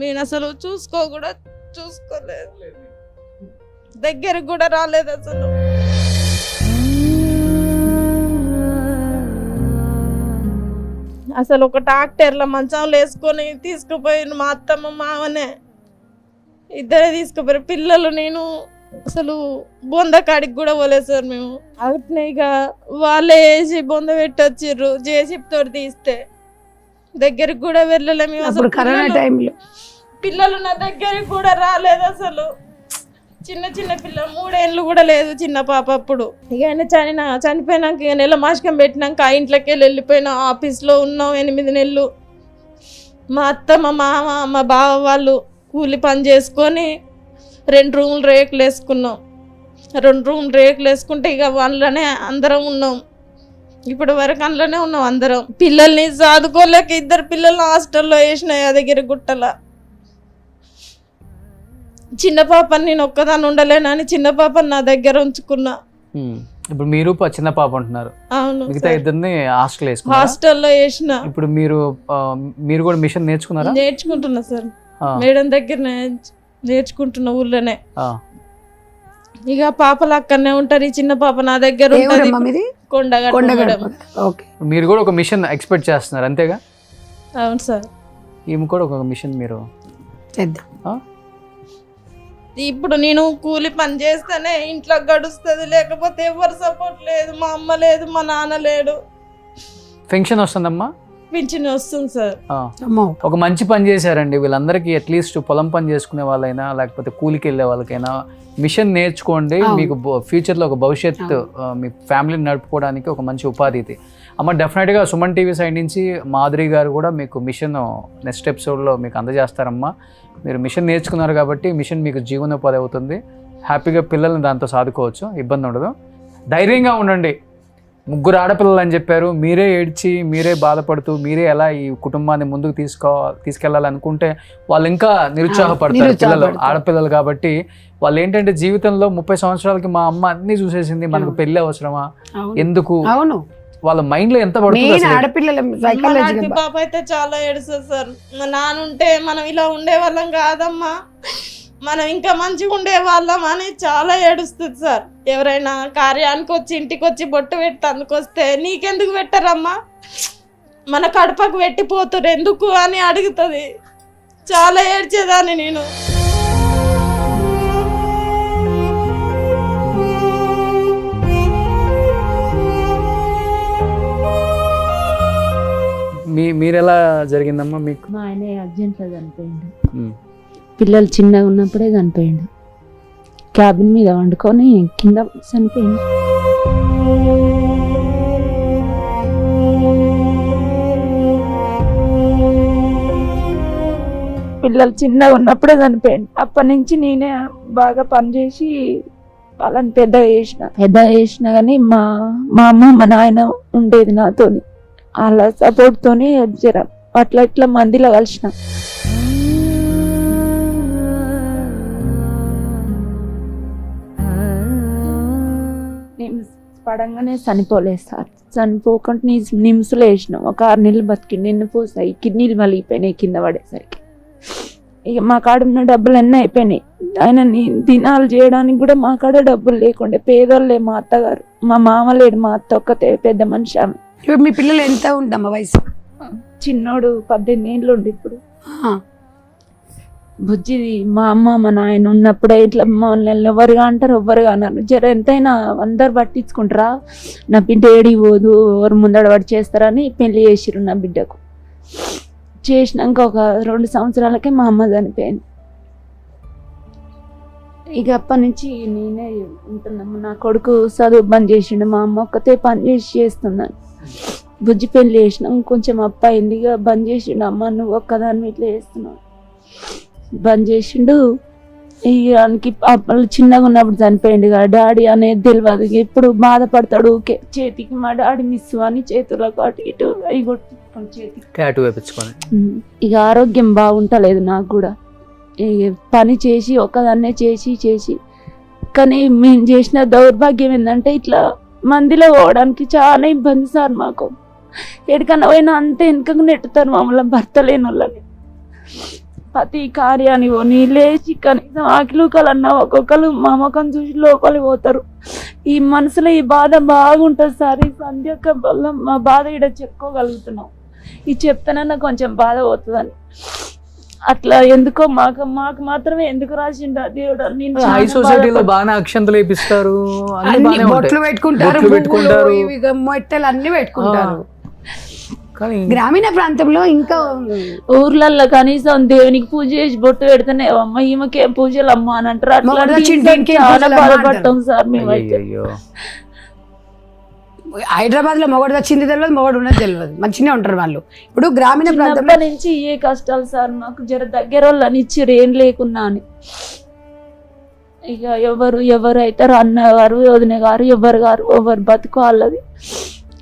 నేను అసలు చూసుకోలేదు, దగ్గరకు కూడా రాలేదు అసలు. అసలు ఒక ట్రాక్టర్లో మంచంలో వేసుకొని తీసుకుపోయిండు. మా అత్తమ్మ మావనే ఇద్దరే తీసుకుపోయారు. పిల్లలు నేను అసలు బొంద కాడికి కూడా పోలేదు సార్ మేము. అట్నే ఇక వాళ్ళే వేసి బొంద పెట్టొచ్చిర్రు, జేసీబీ తోటి తీస్తే దగ్గరికి కూడా వెళ్ళలేము. అసలు కరోనా టైంలో పిల్లలు నా దగ్గరికి కూడా రాలేదు అసలు. చిన్న పిల్లలు 3 ఏళ్ళు కూడా లేదు చిన్న పాప. అప్పుడు ఇక ఆయన చనిపోయినాక ఇక నెల మాసికం పెట్టినాక ఆ ఇంట్లోకి వెళ్ళిపోయినా. ఆఫీస్లో ఉన్నాం 8 నెలలు. మా అత్త మా మామ మా బావ వాళ్ళు కూలి పని చేసుకొని 2 రూములు రేకులు వేసుకున్నాం. 2 రూములు రేకులు వేసుకుంటే ఇక అందులోనే అందరం ఉన్నాం. ఇప్పుడు వరకు అందులోనే ఉన్నాం అందరం. పిల్లల్ని చదువుకోలేక 2 పిల్లల్ని హాస్టల్లో వేసినాయి యాదగిరి గుట్టల. చిన్న పాపని నేను ఒక్కదాన్ని ఉండలేనని చిన్న పాపని నా దగ్గర ఉంచుకున్నా. ఇప్పుడు మీరు చిన్న పాప అంటున్నారు. అవును, మిగతా ఇద్దరిని హాస్టల్లో వేసిన. ఇప్పుడు మీరు కూడా మిషన్ నేర్చుకున్నారా? నేర్చుకుంటున్నా సార్, మేడం దగ్గర నేర్చుకుంటున్నా ఊర్లోనే. ఇక పాపలు అక్కడనే ఉంటారు. ఈ చిన్న పాప నా దగ్గర ఉంటుంది, కొండగట్ట. మీరు కూడా ఒక మిషన్ ఎక్స్పెక్ట్ చేస్తున్నారు అంతేగా? అవును సార్. ఈమె కూడా ఒక మిషన్ మీరు ఇప్పుడు నేను కూలి పని చేస్తేనే ఇంట్లో గడుస్తుంది, లేకపోతే ఎవరు సపోర్ట్ లేదు. మా అమ్మ లేదు, మా నాన్న లేడు. పెన్షన్ వస్తుందమ్మా? పింఛన్ వస్తుంది సార్. ఒక మంచి పని చేశారండి. వీళ్ళందరికీ అట్లీస్ట్ పొలం పని చేసుకునే వాళ్ళైనా లేకపోతే కూలికి వెళ్ళే వాళ్ళకైనా మిషన్ నేర్చుకోండి. మీకు ఫ్యూచర్లో ఒక భవిష్యత్తు, మీ ఫ్యామిలీని నడుపుకోవడానికి ఒక మంచి ఉపాధి ఇది. అమ్మ డెఫినెట్గా సుమన్ టీవీ సైడ్ నుంచి మాధురి గారు కూడా మీకు మిషన్ నెక్స్ట్ ఎపిసోడ్లో మీకు అందజేస్తారమ్మా. మీరు మిషన్ నేర్చుకున్నారు కాబట్టి మిషన్ మీకు జీవనోపాధి అవుతుంది. హ్యాపీగా పిల్లల్ని దాంతో సాదుకోవచ్చు, ఇబ్బంది ఉండదు. ధైర్యంగా ఉండండి. 3 ఆడపిల్లలు అని చెప్పారు. మీరే ఏడ్చి, మీరే బాధపడుతూ, మీరే ఎలా ఈ కుటుంబాన్ని ముందుకు తీసుకెళ్ళాలనుకుంటే వాళ్ళు ఇంకా నిరుత్సాహపడతారు. పిల్లలు ఆడపిల్లలు కాబట్టి వాళ్ళు ఏంటంటే జీవితంలో 30 సంవత్సరాలకి మా అమ్మ అన్ని చూసేసింది, మనకు పెళ్ళి అవసరమా, ఎందుకు, వాళ్ళ మైండ్ లో ఎంత పడుతుంది. పాప అయితే చాలా ఏడుస్తుంది సార్. మా నాన్న ఉంటే మనం ఇలా ఉండేవాళ్ళం కాదమ్మా, మనం ఇంకా మంచిగా ఉండేవాళ్ళం అని చాలా ఏడుస్తుంది సార్. ఎవరైనా కార్యానికి వచ్చి ఇంటికి వచ్చి బొట్టు పెట్టి అందుకొస్తే నీకెందుకు పెట్టరమ్మా, మన కడపకు పెట్టిపోతారు ఎందుకు అని అడుగుతుంది. చాలా ఏడ్చేదాన్ని నేను. మీరెలా జరిగిందమ్మా మీకు? మా ఆయన అర్జెంట్లో చనిపోయిండు. పిల్లలు చిన్నగా ఉన్నప్పుడే చనిపోయిండు. క్యాబిన్ మీద వండుకొని కింద చనిపోయిండు. పిల్లలు చిన్నగా ఉన్నప్పుడే చనిపోయిండు. అప్పటి నుంచి నేనే బాగా పనిచేసి వాళ్ళని పెద్దగా చేసిన కానీ మా అమ్మ మా నాయన ఉండేది నాతోని. వాళ్ళ సపోర్ట్తోనే జర అట్లా ఇట్లా మందిలో కలిసిన. పడంగానే చనిపోలేదు సార్. చనిపోకుండా నిమ్స్లో వేసినాం. ఒక 6 నెలలు బతికి నిన్నపోసాయి. కిడ్నీలు మలిగిపోయినాయి కింద పడేసరికి. ఇక మా కాడ ఉన్న డబ్బులు అన్నీ అయిపోయినాయి. ఆయన దినాలు చేయడానికి కూడా మా కాడ డబ్బులు లేకుండే. పేదోళ్ళే మా అత్తగారు, మా మామ లేడు, మా అత్త ఒక్కతే పెద్ద మనిషి ఆమె. మీ పిల్లలు ఎంత ఉందమ్మా వయసు? చిన్నోడు 18 ఏళ్ళు ఉండి ఇప్పుడు. బుజ్జిది మా అమ్మ మా నాయన ఉన్నప్పుడే ఇట్లా మమ్మల్ని ఎవరుగా అంటారు ఎవ్వరుగా అన్నారు. జర ఎంతైనా అందరు పట్టించుకుంటారా, నా బిడ్డ ఏడి పోదు ఎవరు ముందడ పడి చేస్తారని పెళ్లి చేసిరు నా బిడ్డకు. చేసినాక ఒక 2 సంవత్సరాలకే మా అమ్మ చనిపోయింది. ఇక అప్పటి నుంచి నేనే ఉంటున్నాము. నా కొడుకు చదువు బంద్ చేసిండు, మా అమ్మ ఒక్కతే పని చేస్తున్నాను. బుజ్జి పెళ్లి చేసినాం, కొంచెం అప్ప అయింది. ఇక బంద్ చేసిండు. అమ్మ నువ్వు ఒక్కదాన్ని ఇట్లా చేస్తున్నావు బంద్ చేసిండు. ఇక అప్పుడు చిన్నగా ఉన్నప్పుడు చనిపోయింది కదా, డాడీ అనేది తెలియదు. ఎప్పుడు బాధపడతాడు ఊకే. చేతికి మా డాడీ మిస్ అని చేతులకు అటు ఇటు అవి కొట్టుకొని చేతికి. ఇక ఆరోగ్యం బాగుంటలేదు నాకు కూడా. పని చేసి ఒక్కదాన్నే చేసి కానీ మేము చేసిన దౌర్భాగ్యం ఏంటంటే ఇట్లా మందిలో పోవడానికి చాలా ఇబ్బంది సార్ మాకు. ఎక్కడికన్నా పోయినా అంతే వెనుకకు నెట్టుతారు మమ్మల్ని, భర్త లేని వాళ్ళని. ప్రతి కార్యాన్ని పోనీ లేచి కనీసం ఆకిలుకలన్నా ఒక్కొక్కరు మా ముఖం చూసి లోపలికి పోతారు. ఈ మనసులో ఈ బాధ బాగుంటుంది సార్. ఈ సంధ్యక్క వల్ల మా బాధ ఇక్కడ చెప్పుకోగలుగుతున్నాం. ఇది చెప్తానన్నా కొంచెం బాధ పోతుందని. అట్లా ఎందుకో మాకు మాత్రమే ఎందుకు రాసిండు ఆ దేవుడు. నేను హై సొసైటీలో బాగా అక్షంతలు వేపిస్తారు, అన్ని బాగానే ఉంటాయి. బొట్లు పెట్టుకుంటారు, బొట్లు పెట్టుకుంటారు. మొట్టలు అన్ని పెట్టుకుంటారు. కానీ గ్రామీణ ప్రాంతంలో ఇంకా ఊర్లలో కనీసం దేవునికి పూజ చేసి బొట్టు పెడితేనే అమ్మ ఈమెకేం పూజలు అమ్మ అని అంటారు. అట్లా చాలా బాధపడతాం సార్ మేమైతే. అయ్యో, హైదరాబాద్ లో మొగడు వచ్చింది తెలియదు, మొగడు ఉన్నది తెలియదు, మంచిగా ఉంటారు వాళ్ళు. ఇప్పుడు గ్రామీణ ప్రాంతంలో చిన్నప్పటి నుంచి ఏ కష్టాలు సార్ మాకు. జర దగ్గర వాళ్ళని ఇచ్చిర్రు ఏం లేకున్నా అని. ఇక ఎవరు అవుతారు, అన్నగారు వదిన గారు ఎవరు బతుకోవాలది.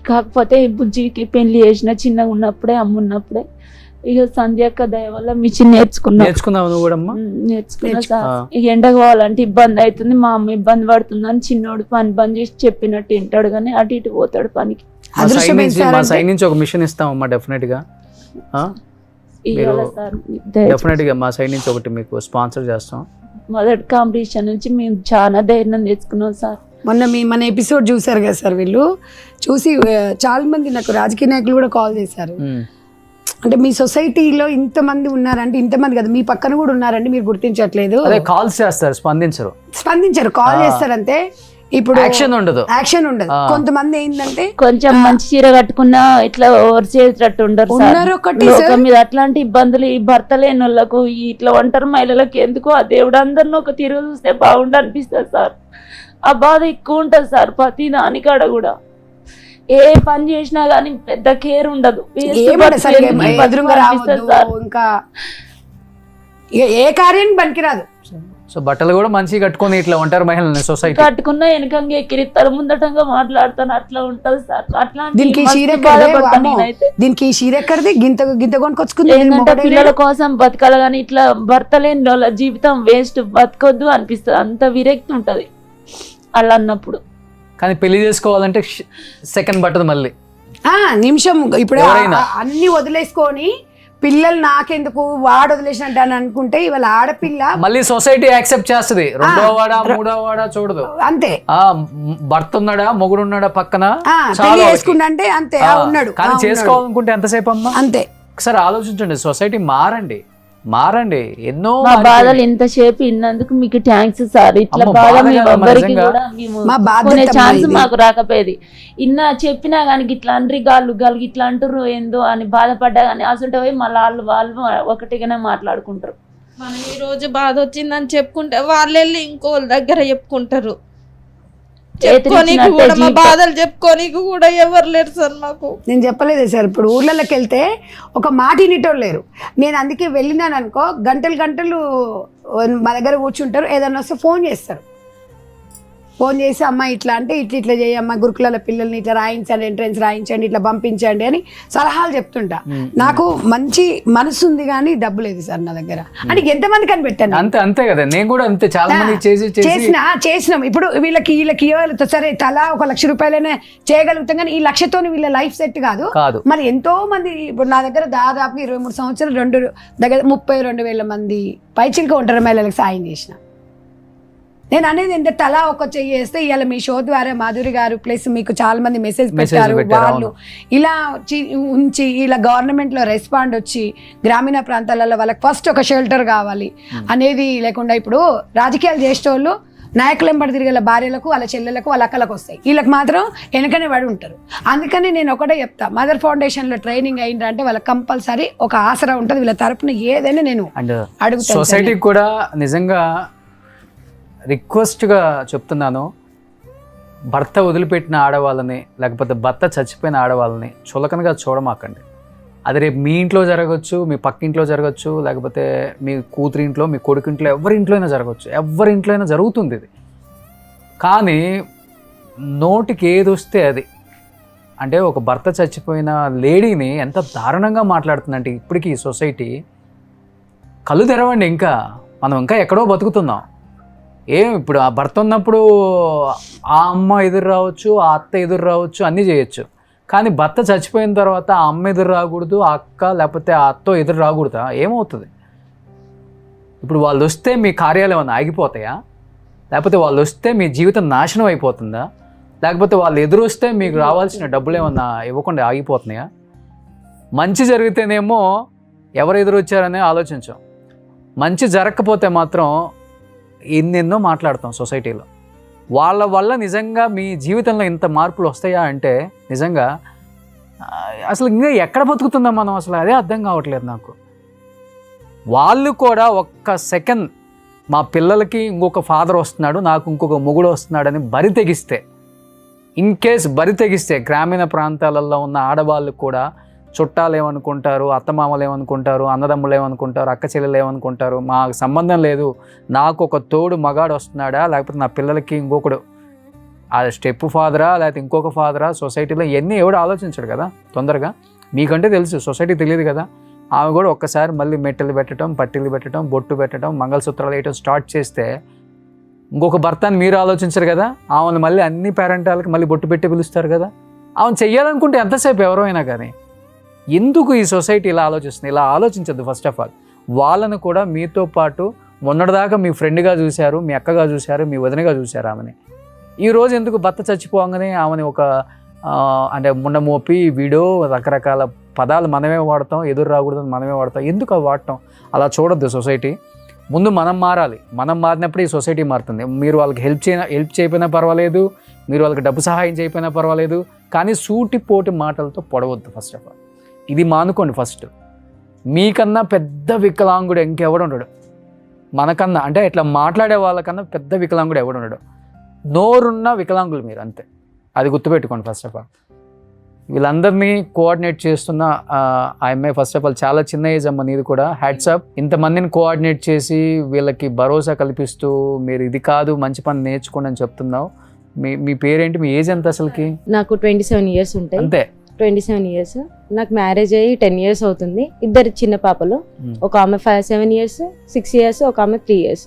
కాకపోతే బుజ్జికి పెళ్లి చేసిన చిన్నగా ఉన్నప్పుడే, అమ్మున్నప్పుడే. ఇక సంధ్యక్క దయ వల్ల మిషన్ నేర్చుకున్నావు నువ్వు కూడా? నేర్చుకున్నా సార్. ఇక ఎండకు పోవాలంటే ఇబ్బంది అవుతుంది, మా అమ్మ ఇబ్బంది పడుతుంది అని చిన్నోడు పని బంద్ చేసి చెప్పినట్టు వింటాడు, కానీ అటు ఇటు పోతాడు పనికి. మా సైడ్ నుంచి ఒక మిషన్ ఇస్తామమ్మా, డెఫినెట్ గా. ఇవ్వాలి సార్, డెఫినెట్ గా మా సైడ్ నుంచి ఒకటి మీకు స్పాన్సర్ చేస్తాం. మొదటి కాంపిటీషన్ నుంచి మేము చాలా ధైర్యం తెచ్చుకున్నాం సార్. మన ఎపిసోడ్ చూసారు కదా సార్, వీళ్ళు చూసి చాలా మంది నాకు రాజకీయ నాయకులు కూడా కాల్ చేశారు. అంటే మీ సొసైటీలో ఇంతమంది ఉన్నారంటే, ఇంతమంది కదా మీ పక్కన కూడా ఉన్నారండి, మీరు గుర్తించట్లేదు. కాల్స్ చేస్తారు, స్పందించరు, కాల్ చేస్తారంటే ఇప్పుడు యాక్షన్ ఉండదు. కొంతమంది ఏంటంటే కొంచెం మంచి చీర కట్టుకున్నా ఇట్లా ఓవర్ చేసేటట్టు ఉండరు సార్ మీద. అట్లాంటి ఇబ్బందులు ఈ భర్త లేని వాళ్ళకు, ఇట్లా ఒంటరి మహిళలకు ఎందుకు ఆ దేవుడు అందరిని ఒక తీరు చూస్తే బాగుండు అనిపిస్తుంది సార్. ఆ బాధ ఎక్కువ ఉంటుంది సార్ ప్రతి దానికాడ కూడా. ఏ పని చేసినా గానీ పెద్ద కేర్ ఉండదు. ఇంకా ఏ కార్యం పనికిరాదు. సో బట్టలు కూడా మంచిగా కట్టుకుని ఇట్లా ఒంటరి మహిళలు సొసైటీ కట్టుకున్నా వెనకంగా ఎక్కిరిస్తారు, ముందటంగా మాట్లాడతాను, అట్లా ఉంటది సార్. దీనికి ఈ చీర ఎక్కడిది, గింత కొనుకొచ్చుకుంది. ఏంటంటే పిల్లల కోసం బతకాలి కానీ ఇట్లా భర్త లేని వాళ్ళ జీవితం వేస్ట్, బతకొద్దు అనిపిస్తుంది. అంత విరక్తి ఉంటది అలా అన్నప్పుడు. కానీ పెళ్లి చేసుకోవాలంటే సెకండ్ పట్టదు మళ్ళీ నిమిషం. ఇప్పుడు అన్ని వదిలేసుకొని పిల్లలు నాకెందుకు వాడు వదిలేసినట్టు అని అనుకుంటే ఇవాళ ఆడపిల్ల మళ్ళీ సొసైటీ యాక్సెప్ట్ చేస్తుంది. రెండో వాడా మూడో వాడా చూడదు, అంతే. భర్త ఉన్నాడా మొగుడు ఉన్నాడా పక్కన చేసుకుంటే అంతే ఉన్నాడు. కానీ చేసుకోవాలనుకుంటే ఎంతసేపు అమ్మా, అంతే. ఒకసారి ఆలోచించండి, సొసైటీ మారండి. ఎన్నో బాధలు ఎంతసేపు ఇన్నందుకు మీకు థ్యాంక్స్ సార్. ఇట్లా బాధ మేమెవ్వరికి కూడా ఛాన్స్ మాకు రాకపోయేది. చెప్పినా కానీ ఇట్లా అండ్రి గాళ్ళు ఇట్లా అంటారు ఏందో అని బాధపడ్డా కానీ అసలు పోయి మళ్ళీ వాళ్ళు ఒకటిగానే మాట్లాడుకుంటారు. మనం ఈ రోజు బాధ వచ్చిందని చెప్పుకుంటే వాళ్ళు వెళ్ళి ఇంకోళ్ళ దగ్గర చెప్పుకుంటారు. బాధలు చెప్పుకోనికి కూడా ఎవరు లేరు సార్ మాకు. నేను చెప్పలేదే సార్, ఇప్పుడు ఊర్లలోకి వెళ్తే ఒక మాట వినేటోళ్ళు లేరు. నేను అందుకే వెళ్ళినాను అనుకో, గంటలు మా దగ్గర కూర్చుంటారు. ఏదన్నా వస్తే ఫోన్ చేసి అమ్మ ఇట్లా అంటే ఇట్లా చేయమ్మ, గురుకుల పిల్లల్ని ఇట్లా రాయించండి, ఎంట్రెన్స్ రాయించండి, ఇట్లా పంపించండి అని సలహాలు చెప్తుంటా. నాకు మంచి మనసు ఉంది కానీ డబ్బు లేదు సార్ నా దగ్గర. అంటే ఎంతమంది కనిపెట్టాను, అంతే కదా. నేను కూడా అంతే, చాలా మంది చేసినాం. ఇప్పుడు వీళ్ళకి సరే తలా 1 లక్ష రూపాయలైనా చేయగలుగుతాం, కానీ ఈ లక్షతో వీళ్ళ లైఫ్ సెట్ కాదు. మరి ఎంతో మంది ఇప్పుడు నా దగ్గర దాదాపు 23 సంవత్సరాలు దగ్గర 32,000 మంది పైచిల్క ఒంటరి మహిళలకు సాయం చేసిన. నేను అనేది ఏంటంటే తలా ఒక చెయ్యి వేస్తే ఇవాళ మీ షో ద్వారా మాధురి గారు ప్లస్ మీకు చాలా మంది మెసేజ్ పెట్టారు. వాళ్ళు ఇలా ఉంచి ఇలా గవర్నమెంట్ లో రెస్పాండ్ వచ్చి గ్రామీణ ప్రాంతాలలో వాళ్ళకి ఫస్ట్ ఒక షెల్టర్ కావాలి అనేది లేకుండా, ఇప్పుడు రాజకీయాలు చేసేటోళ్ళు నాయకులు ఎంబడి తిరిగే భార్యలకు వాళ్ళ చెల్లెలకు వాళ్ళ అక్కలకు వస్తాయి, వీళ్ళకి మాత్రం వెనకనే పడి ఉంటారు. అందుకని నేను ఒకటే చెప్తా, మదర్ ఫౌండేషన్ లో ట్రైనింగ్ అయిందంటే వాళ్ళకి కంపల్సరీ ఒక ఆసరా ఉంటుంది. వీళ్ళ తరపున ఏదైనా నేను అడుగుతాను. సొసైటీకి కూడా నిజంగా రిక్వెస్ట్గా చెప్తున్నాను, భర్త వదిలిపెట్టిన ఆడవాళ్ళని లేకపోతే భర్త చచ్చిపోయిన ఆడవాళ్ళని చులకనగా చూడమాకండి. అది రేపు మీ ఇంట్లో జరగచ్చు, మీ పక్కింట్లో జరగచ్చు, లేకపోతే మీ కూతురింట్లో, మీ కొడుకింట్లో, ఎవరింట్లో అయినా జరుగుతుంది ఇది. కానీ నోటికి ఏది వస్తే అది, అంటే ఒక భర్త చచ్చిపోయిన లేడీని ఎంత దారుణంగా మాట్లాడుతుందంటే ఇప్పటికీ ఈ సొసైటీ. కళ్ళు తెరవండి, మనం ఇంకా ఎక్కడో బతుకుతున్నాం. ఇప్పుడు ఆ భర్త ఉన్నప్పుడు ఆ అమ్మ ఎదురు రావచ్చు, ఆ అత్త ఎదురు రావచ్చు, అన్నీ చేయొచ్చు. కానీ భర్త చచ్చిపోయిన తర్వాత ఆ అమ్మ ఎదురు రాకూడదు, ఆ అక్క లేకపోతే ఆ అత్తో ఎదురు రాకూడదా? ఏమవుతుంది? ఇప్పుడు వాళ్ళు వస్తే మీ కార్యాలు ఏమైనా ఆగిపోతాయా? లేకపోతే వాళ్ళు వస్తే మీ జీవితం నాశనం అయిపోతుందా? లేకపోతే వాళ్ళు ఎదురు వస్తే మీకు రావాల్సిన డబ్బులు ఏమన్నా ఇవ్వకుండా ఆగిపోతున్నాయా? మంచి జరిగితేనేమో ఎవరు ఎదురు వచ్చారనే ఆలోచించాం, మంచి జరగకపోతే మాత్రం ఎన్నెన్నో మాట్లాడతాం సొసైటీలో. వాళ్ళ వల్ల నిజంగా మీ జీవితంలో ఇంత మార్పులు వస్తాయా అంటే నిజంగా అసలు ఇంకా ఎక్కడ బతుకుతుందా మనం? అసలు అదే అర్థం కావట్లేదు నాకు. వాళ్ళు కూడా ఒక్క సెకండ్ మా పిల్లలకి ఇంకొక ఫాదర్ వస్తున్నాడు, నాకు ఇంకొక మొగుడు వస్తున్నాడని బరి తెగిస్తే, ఇన్ కేస్ బరి తెగిస్తే గ్రామీణ ప్రాంతాలలో ఉన్న ఆడవాళ్ళు కూడా చుట్టాలు ఏమనుకుంటారు, అత్తమామలు ఏమనుకుంటారు, అన్నదమ్ములు ఏమనుకుంటారు, అక్క చెల్లెలు ఏమనుకుంటారు, మాకు సంబంధం లేదు, నాకు ఒక తోడు మగాడు వస్తున్నాడా, లేకపోతే నా పిల్లలకి ఇంకొకడు ఆ స్టెప్ ఫాదరా లేకపోతే ఇంకొక ఫాదరా, సొసైటీలో ఇవన్నీ ఎవడు ఆలోచించడు కదా తొందరగా. మీకంటే తెలుసు, సొసైటీ తెలియదు కదా. ఆమె కూడా ఒక్కసారి మళ్ళీ మెట్టెలు పెట్టడం, పట్టీలు పెట్టడం, బొట్టు పెట్టడం, మంగళసూత్రాలు వేయటం స్టార్ట్ చేస్తే ఇంకొక భర్తని మీరు ఆలోచించరు కదా. ఆమెను మళ్ళీ అన్ని పేరెంటాలకి మళ్ళీ బొట్టు పెట్టి పిలుస్తారు కదా. ఆమెను చెయ్యాలనుకుంటే ఎంతసేపు ఎవరైనా కానీ. ఎందుకు ఈ సొసైటీ ఇలా ఆలోచిస్తుంది? ఇలా ఆలోచించద్దు. ఫస్ట్ ఆఫ్ ఆల్ వాళ్ళను కూడా మీతో పాటు మొన్నటిదాకా మీ ఫ్రెండ్గా చూశారు, మీ అక్కగా చూశారు, మీ వదినగా చూశారు ఆమెని. ఈరోజు ఎందుకు భర్త చచ్చిపోగానే ఆమెని ఒక అంటే ముండ మోపి వీడో రకరకాల పదాలు మనమే వాడతాం, ఎదురు రాకూడదని మనమే వాడతాం. ఎందుకు అవి వాడటం? అలా చూడొద్దు సొసైటీ. ముందు మనం మారాలి. మనం మారినప్పుడు ఈ సొసైటీ మారుతుంది. మీరు వాళ్ళకి హెల్ప్ చేయకపోయినా పర్వాలేదు, మీరు వాళ్ళకి డబ్బు సహాయం చేయకపోయినా పర్వాలేదు, కానీ సూటిపోటి మాటలతో పొడవద్దు. ఫస్ట్ ఆఫ్ ఆల్ ఇది మానుకోండి. ఫస్ట్ మీకన్నా పెద్ద వికలాంగుడు ఇంకెవడు ఉండడు. మనకన్నా అంటే ఇట్లా మాట్లాడే వాళ్ళకన్నా పెద్ద వికలాంగుడు ఎవడు ఉండడు. నోరున్న వికలాంగులు మీరు, అంతే. అది గుర్తుపెట్టుకోండి. ఫస్ట్ ఆఫ్ ఆల్ వీళ్ళందరినీ కోఆర్డినేట్ చేస్తున్న ఆ అమ్మాయి ఫస్ట్ ఆఫ్ ఆల్ చాలా చిన్న ఏజ్ అమ్మ, నీది కూడా హ్యాట్సాప్. ఇంతమందిని కోఆర్డినేట్ చేసి వీళ్ళకి భరోసా కల్పిస్తూ మీరు ఇది కాదు మంచి పని నేర్చుకోండి అని చెప్తున్నావు. మీ పేరేంటి? మీ ఏజ్ ఎంత అసలుకి? నాకు 27 ఇయర్స్ ఉంటాయి. అంతే. 27 ఇయర్స్. నాకు మ్యారేజ్ అయ్యి 10 ఇయర్స్ అవుతుంది. ఇద్దరు చిన్న పాపలు, ఒక ఆమె 7 ఇయర్స్, 6 ఇయర్స్, ఒక ఆమె 3 ఇయర్స్.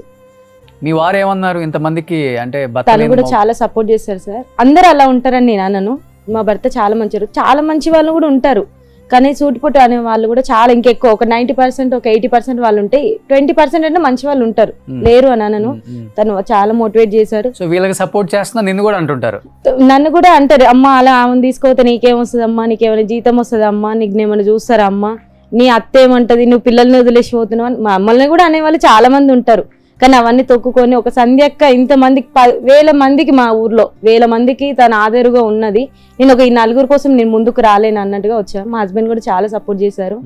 మీ వారు ఏమన్నారు ఇంతమందికి? అంటే తను కూడా చాలా సపోర్ట్ చేస్తారు సార్. అందరూ అలా ఉంటారని నేను అనను. మా భర్త చాలా మంచి, చాలా మంచి వాళ్ళు కూడా ఉంటారు, కానీ సూటిపోటు అనే వాళ్ళు కూడా చాలా ఇంకెక్కువ. ఒక 90%, ఒక 80% వాళ్ళు ఉంటే 20% అంటే మంచి వాళ్ళు ఉంటారు, లేరు అని అనను. తను చాలా మోటివేట్ చేశారు. సో వీళ్ళకి సపోర్ట్ చేస్తున్నా నిన్ను కూడా అంటుంటారు, నన్ను కూడా అంటారు, అమ్మ అలా ఆమెను తీసుకోతే నీకేమొస్తుంది అమ్మా, నీకేమైనా జీతం వస్తుంది అమ్మా, నీకు ఏమైనా చూస్తారా అమ్మా, నీ అత్త ఏమంటది, నువ్వు పిల్లల్ని వదిలేసి పోతున్నావు అని మమ్మల్ని కూడా అనేవాళ్ళు చాలా మంది ఉంటారు. కానీ అవన్నీ తొక్కుకొని ఒక సంధ్యక్క ఇంతమందికి 1000 మందికి, మా ఊర్లో 1000 మందికి తన ఆదరుగా ఉన్నది. నేను ఒక ఈ 4 కోసం నేను ముందుకు రాలేను అన్నట్టుగా వచ్చాను. మా హస్బెండ్ కూడా చాలా సపోర్ట్ చేశారు.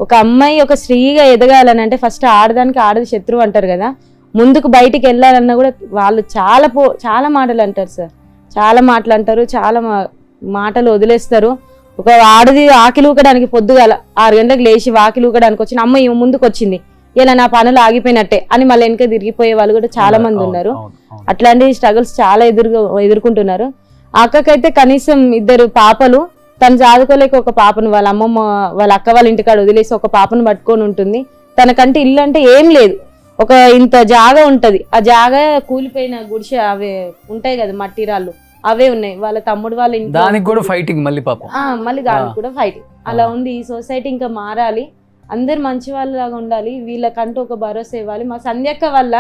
ఒక అమ్మాయి ఒక స్త్రీగా ఎదగాలని అంటే ఫస్ట్ ఆడదానికి ఆడది శత్రువు అంటారు కదా. ముందుకు బయటికి వెళ్ళాలన్నా కూడా వాళ్ళు చాలా మాటలు అంటారు సార్, చాలా మాటలు అంటారు, చాలా మాటలు వదిలేస్తారు. ఒక ఆడది ఆకిలి ఊకడానికి పొద్దుగాల 6 గంటలకు లేచి వాకిలి ఊకడానికి వచ్చిన అమ్మ ఈమె ముందుకు వచ్చింది, ఇలా నా పనులు ఆగిపోయినట్టే అని మళ్ళీ వెనక తిరిగిపోయే వాళ్ళు కూడా చాలా మంది ఉన్నారు. అట్లాంటి స్ట్రగుల్స్ చాలా ఎదుర్కొంటున్నారు. అక్కకైతే కనీసం 2 పాపలు, తను చదువుకోలేక ఒక పాపను వాళ్ళ అమ్మమ్మ వాళ్ళ అక్క వాళ్ళ ఇంటికాడ వదిలేసి ఒక పాపను పట్టుకొని ఉంటుంది. తనకంటే ఇల్లు అంటే ఏం లేదు, ఒక ఇంత జాగా ఉంటది. ఆ జాగా కూలిపోయిన గుడిసె అవే ఉంటాయి కదా, మట్టి రాళ్ళు అవే ఉన్నాయి. వాళ్ళ తమ్ముడు వాళ్ళ ఇంట్లో దానికి కూడా ఫైటింగ్, మళ్ళీ పాపం మళ్ళీ దానికి కూడా ఫైటింగ్. అలా ఉంది. ఈ సొసైటీ ఇంకా మారాలి, అందరు మంచి వాళ్ళలాగా ఉండాలి, వీళ్ళకంటూ ఒక భరోసా ఇవ్వాలి. మా సంధ్యక్క వల్ల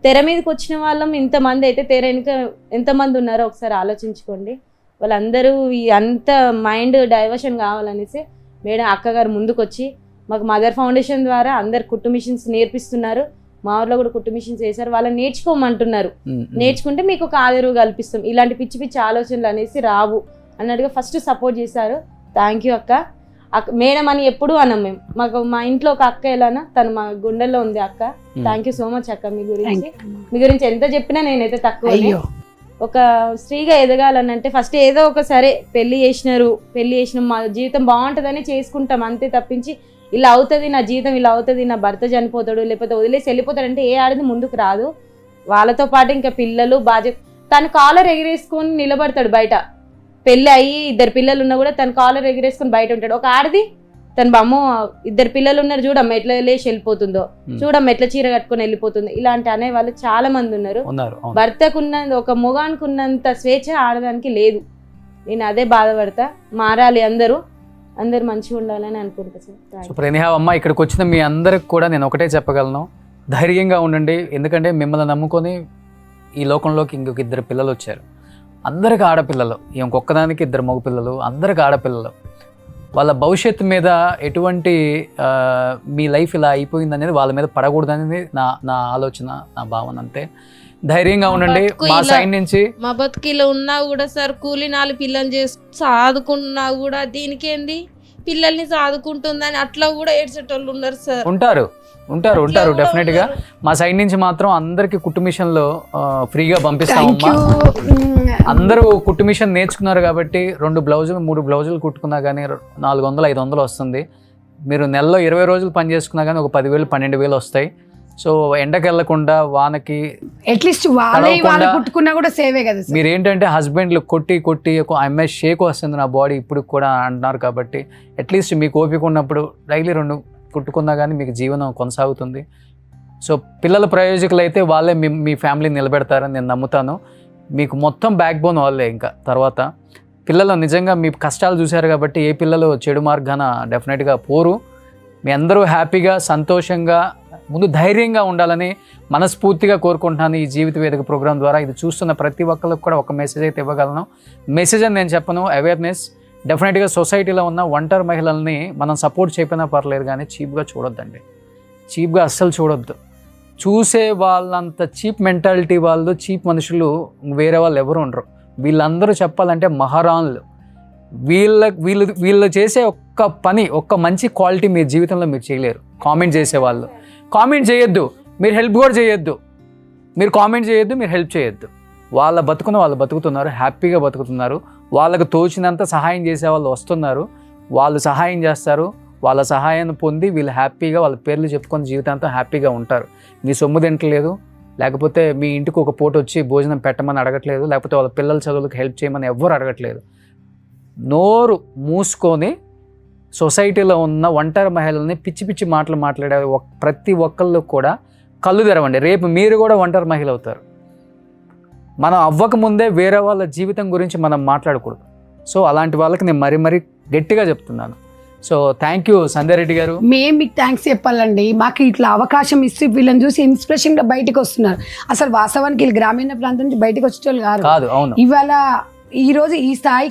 తెర మీదకి వచ్చిన వాళ్ళం ఇంతమంది అయితే తెర వెనుక ఎంతమంది ఉన్నారో ఒకసారి ఆలోచించుకోండి. వాళ్ళందరూ అంత మైండ్ డైవర్షన్ కావాలనేసి మేడం అక్కగారు ముందుకు వచ్చి మాకు మదర్ ఫౌండేషన్ ద్వారా అందరు కుట్టు మిషన్స్ నేర్పిస్తున్నారు. మా ఊర్లో కూడా కుట్టు మిషన్స్ వేశారు, వాళ్ళని నేర్చుకోమంటున్నారు. నేర్చుకుంటే మీకు ఒక ఆదరవు కల్పిస్తాం, ఇలాంటి పిచ్చి పిచ్చి ఆలోచనలు అనేసి రావు అన్నట్టుగా ఫస్ట్ సపోర్ట్ చేశారు. థ్యాంక్ యూ అక్క. మేడం అని ఎప్పుడు అన్నాం మేము. మాకు మా ఇంట్లో ఒక అక్క ఎలానా, తను మా గుండెల్లో ఉంది అక్క. థ్యాంక్ యూ సో మచ్ అక్క. మీ గురించి ఎంత చెప్పినా నేనైతే తక్కువ. ఒక స్త్రీగా ఎదగాలనంటే ఫస్ట్ ఏదో ఒక సరే పెళ్లి చేసిన మా జీవితం బాగుంటుందని చేసుకుంటాం అంతే తప్పించి ఇలా అవుతుంది నా జీవితం, ఇలా అవుతుంది నా భర్త చనిపోతాడు లేకపోతే వదిలేసి వెళ్ళిపోతాడు అంటే ఏ ఆడది ముందుకు రాదు. వాళ్ళతో పాటు ఇంకా పిల్లలు బాధ్యత. తను కాలర్ ఎగిరేసుకొని నిలబడతాడు బయట, పెళ్ళి అయ్యి 2 పిల్లలు ఉన్నా కూడా తన కాలర్ ఎగిరేసుకొని బయట ఉంటాడు. ఒక ఆడది తన బొమ్మ 2 పిల్లలు ఉన్నారు, చూడమ్మ ఎట్లా లేచి వెళ్ళిపోతుందో, చూడమ్మ ఎట్లా చీర కట్టుకొని వెళ్ళిపోతుందో, ఇలాంటి అనే వాళ్ళు చాలా మంది ఉన్నారు. భర్తకున్న ఒక మొగానికి ఉన్నంత స్వేచ్ఛ ఆడదానికి లేదు. నేను అదే బాధపడతా. మారాలి, అందరూ మంచిగా ఉండాలని అనుకుంటా సార్. సూపర్. ఎనీహౌ అమ్మ, ఇక్కడికి వచ్చిన మీ అందరికి కూడా నేను ఒకటే చెప్పగలను, ధైర్యంగా ఉండండి. ఎందుకంటే మిమ్మల్ని నమ్ముకొని ఈ లోకంలోకి ఇంకొక 2 పిల్లలు వచ్చారు. అందరికి ఆడపిల్లలు, ఇంకొక్కదానికి 2 మగ పిల్లలు, అందరికి ఆడపిల్లలు. వాళ్ళ భవిష్యత్తు మీద ఎటువంటి మీ లైఫ్ ఇలా అయిపోయింది అనేది వాళ్ళ మీద పడకూడదనేది నా ఆలోచన, నా భావన. అంతే. ధైర్యంగా ఉండండి. మా సైడ్ నుంచి మా బతుకిలో ఉన్నా కూడా సార్ కూలి 4 పిల్లలు చేసి సాదుకున్నా కూడా దీనికేంది పిల్లల్ని సాదుకుంటుందని అట్లా కూడా ఏడ్చేటోళ్ళు ఉన్నారు సార్. ఉంటారు డెఫినెట్ గా. మా సైడ్ నుంచి మాత్రం అందరికి కుట్టు మిషన్ లో ఫ్రీగా పంపిస్తామమ్మా. అందరూ కుట్టు మిషన్ నేర్చుకున్నారు కాబట్టి 2 బ్లౌజులు 3 బ్లౌజులు కుట్టుకున్నా కానీ 400-500 వస్తుంది. మీరు నెలలో 20 రోజులు పని చేసుకున్నా కానీ ఒక 10,000-12,000 వస్తాయి. సో ఎండకి వెళ్లకుండా, వానకి అట్లీస్ట్ కుట్టుకున్నా కూడా సేవే కదా. మీరు ఏంటంటే హస్బెండ్లు కొట్టి ఒక అమ్మాయి షేక్ వస్తుంది నా బాడీ ఇప్పుడు కూడా అంటున్నారు కాబట్టి అట్లీస్ట్ మీకు ఓపిక ఉన్నప్పుడు డైలీ 2 కుట్టుకున్నా కానీ మీకు జీవనం కొనసాగుతుంది. సో పిల్లల ప్రయోజకులు అయితే వాళ్ళే మీ ఫ్యామిలీని నిలబెడతారని నేను నమ్ముతాను. మీకు మొత్తం బ్యాక్ బోన్ వాళ్ళే. ఇంకా తర్వాత పిల్లలు నిజంగా మీ కష్టాలు చూశారు కాబట్టి ఏ పిల్లలు చెడు మార్గాన డెఫినెట్గా పోరు. మీ అందరూ హ్యాపీగా, సంతోషంగా, ముందు ధైర్యంగా ఉండాలని మనస్ఫూర్తిగా కోరుకుంటున్నాను. ఈ జీవిత వేదిక ప్రోగ్రాం ద్వారా ఇది చూస్తున్న ప్రతి ఒక్కరికి కూడా ఒక మెసేజ్ అయితే ఇవ్వగలను. మెసేజ్ అని నేను చెప్పను, అవేర్నెస్. డెఫినెట్గా సొసైటీలో ఉన్న ఒంటరి మహిళల్ని మనం సపోర్ట్ చేయకపోయినా పర్లేదు కానీ చీప్గా చూడొద్దండి. చీప్గా అస్సలు చూడొద్దు. చూసే వాళ్ళంత చీప్ మెంటాలిటీ వాళ్ళు, చీప్ మనుషులు వేరే వాళ్ళు ఎవరు ఉండరు. వీళ్ళందరూ చెప్పాలంటే మహారాణులు. వీళ్ళు చేసే ఒక్క మంచి క్వాలిటీ మీ జీవితంలో మీరు చేయలేరు. కామెంట్ చేసేవాళ్ళు కామెంట్ చేయొద్దు, మీరు హెల్ప్ కూడా చేయొద్దు. మీరు కామెంట్ చేయొద్దు, మీరు హెల్ప్ చేయొద్దు. వాళ్ళ బతుకున వాళ్ళు బతుకుతున్నారు, హ్యాపీగా బతుకుతున్నారు. వాళ్ళకు తోచినంత సహాయం చేసే వాళ్ళు వస్తున్నారు, వాళ్ళు సహాయం చేస్తారు. వాళ్ళ సహాయాన్ని పొంది వీళ్ళు హ్యాపీగా వాళ్ళ పేర్లు చెప్పుకొని జీవితాంతం హ్యాపీగా ఉంటారు. మీ సొమ్ము తింటలేదు, లేకపోతే మీ ఇంటికి ఒక పూట వచ్చి భోజనం పెట్టమని అడగట్లేదు, లేకపోతే వాళ్ళ పిల్లల చదువులకు హెల్ప్ చేయమని ఎవ్వరు అడగట్లేదు. నోరు మూసుకొని సొసైటీలో ఉన్న ఒంటరి మహిళల్ని పిచ్చి మాటలు మాట్లాడే ప్రతి ఒక్కళ్ళు కూడా కళ్ళు తెరవండి. రేపు మీరు కూడా ఒంటరి మహిళ అవుతారు. మనం అవ్వకముందే వేరే వాళ్ళ జీవితం గురించి మనం మాట్లాడకూడదు. సో అలాంటి వాళ్ళకి నేను మరీ గట్టిగా చెప్తున్నాను. సో థ్యాంక్ యూ సంధ్యారెడ్డి గారు. మేము మీకు థ్యాంక్స్ చెప్పాలండి. మాకు ఇట్లా అవకాశం ఇస్తే వీళ్ళని చూసి ఇన్స్పిరేషన్గా బయటకు వస్తున్నారు. అసలు వాస్తవానికి వీళ్ళు గ్రామీణ ప్రాంతం నుంచి బయటకు వచ్చేవాళ్ళు కాదు. అవును. ఇవాళ ఈ రోజు ఈ స్థాయి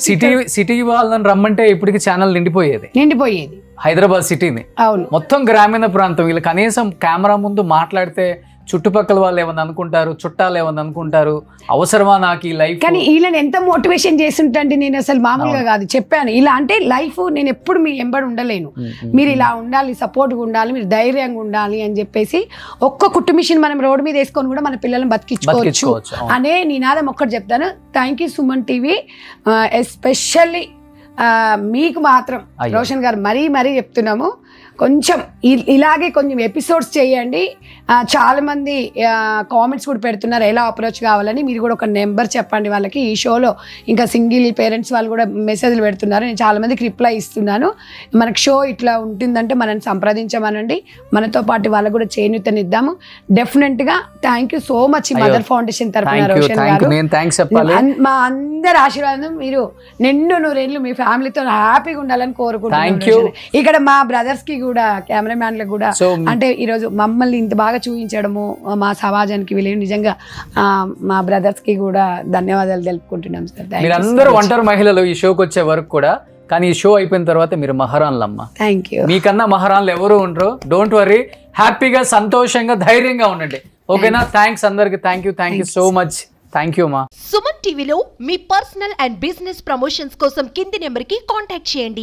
సిటీ వాళ్ళని రమ్మంటే ఇప్పటికి ఛానల్ నిండిపోయేది హైదరాబాద్ సిటీని. అవును, మొత్తం గ్రామీణ ప్రాంతం. వీళ్ళు కనీసం కెమెరా ముందు మాట్లాడితే చుట్టుపక్కల వాళ్ళు ఏమన్నా అనుకుంటారు, చుట్టాలు ఏమన్నా అనుకుంటారు, అవసరమా నాకు ఈ లైఫ్. కానీ వీళ్ళని ఎంత మోటివేషన్ చేస్తుంటే నేను అసలు మామూలుగా కాదు చెప్పాను. ఇలా అంటే లైఫ్ నేను ఎప్పుడు మీ ఎంబడి ఉండలేను, మీరు ఇలా ఉండాలి, సపోర్ట్గా ఉండాలి, మీరు ధైర్యంగా ఉండాలి అని చెప్పేసి ఒక్క కుట్టు మిషన్ మనం రోడ్డు మీద వేసుకొని కూడా మన పిల్లల్ని బతికించుకోవచ్చు అనే నినాదం ఒక్కటి చెప్తాను. Thank you Suman TV. Especially మీకు మాత్రం రోషన్ గారు మరీ చెప్తున్నాము, కొంచెం ఇలాగే కొంచెం ఎపిసోడ్స్ చేయండి. చాలామంది కామెంట్స్ కూడా పెడుతున్నారు ఎలా అప్రోచ్ కావాలని. మీరు కూడా ఒక నెంబర్ చెప్పండి వాళ్ళకి. ఈ షోలో ఇంకా సింగిల్ పేరెంట్స్ వాళ్ళు కూడా మెసేజ్లు పెడుతున్నారు, నేను చాలామందికి రిప్లై ఇస్తున్నాను. మనకు షో ఇట్లా ఉంటుందంటే మనల్ని సంప్రదించమనండి, మనతో పాటు వాళ్ళకు కూడా చేయూతనిద్దాము. డెఫినెట్గా thank you so much mother foundation తరఫున రోషన్ గారు. మా అందరి ఆశీర్వాదం మీరు నిండు నూరేళ్ళు మీ ఫ్యామిలీతో హ్యాపీగా ఉండాలని కోరుకుంటున్నాను. ఇక్కడ మా బ్రదర్స్ కి కూడా, కెమెరామ్యాన్లకు కూడా, అంటే ఈరోజు మమ్మల్ని ఇంత బాగా చూపించడము మా సమాజానికి వీళ్ళు నిజంగా మా బ్రదర్స్ కి కూడా ధన్యవాదాలు తెలుపుకుంటున్నాం సార్. మీరందరూ ఒంటరి మహిళలు ఈ షోకి వచ్చే వరకు కూడా, కానీ ఈ షో అయిపోయిన తర్వాత మీరు మహారాణులమ్మ. Thank you. మీకన్నా మహారాణులు ఎవరు ఉండరు. డోంట్ వరీ, హ్యాపీగా సంతోషంగా ధైర్యంగా ఉండండి. ఓకేనా? థ్యాంక్స్ అందరికి. Thank you so much. Thank you మా. సుమన్ టీవీలో మీ పర్సనల్ అండ్ బిజినెస్ ప్రమోషన్స్ కోసం కింది నెంబర్కి కాంటాక్ట్ చేయండి.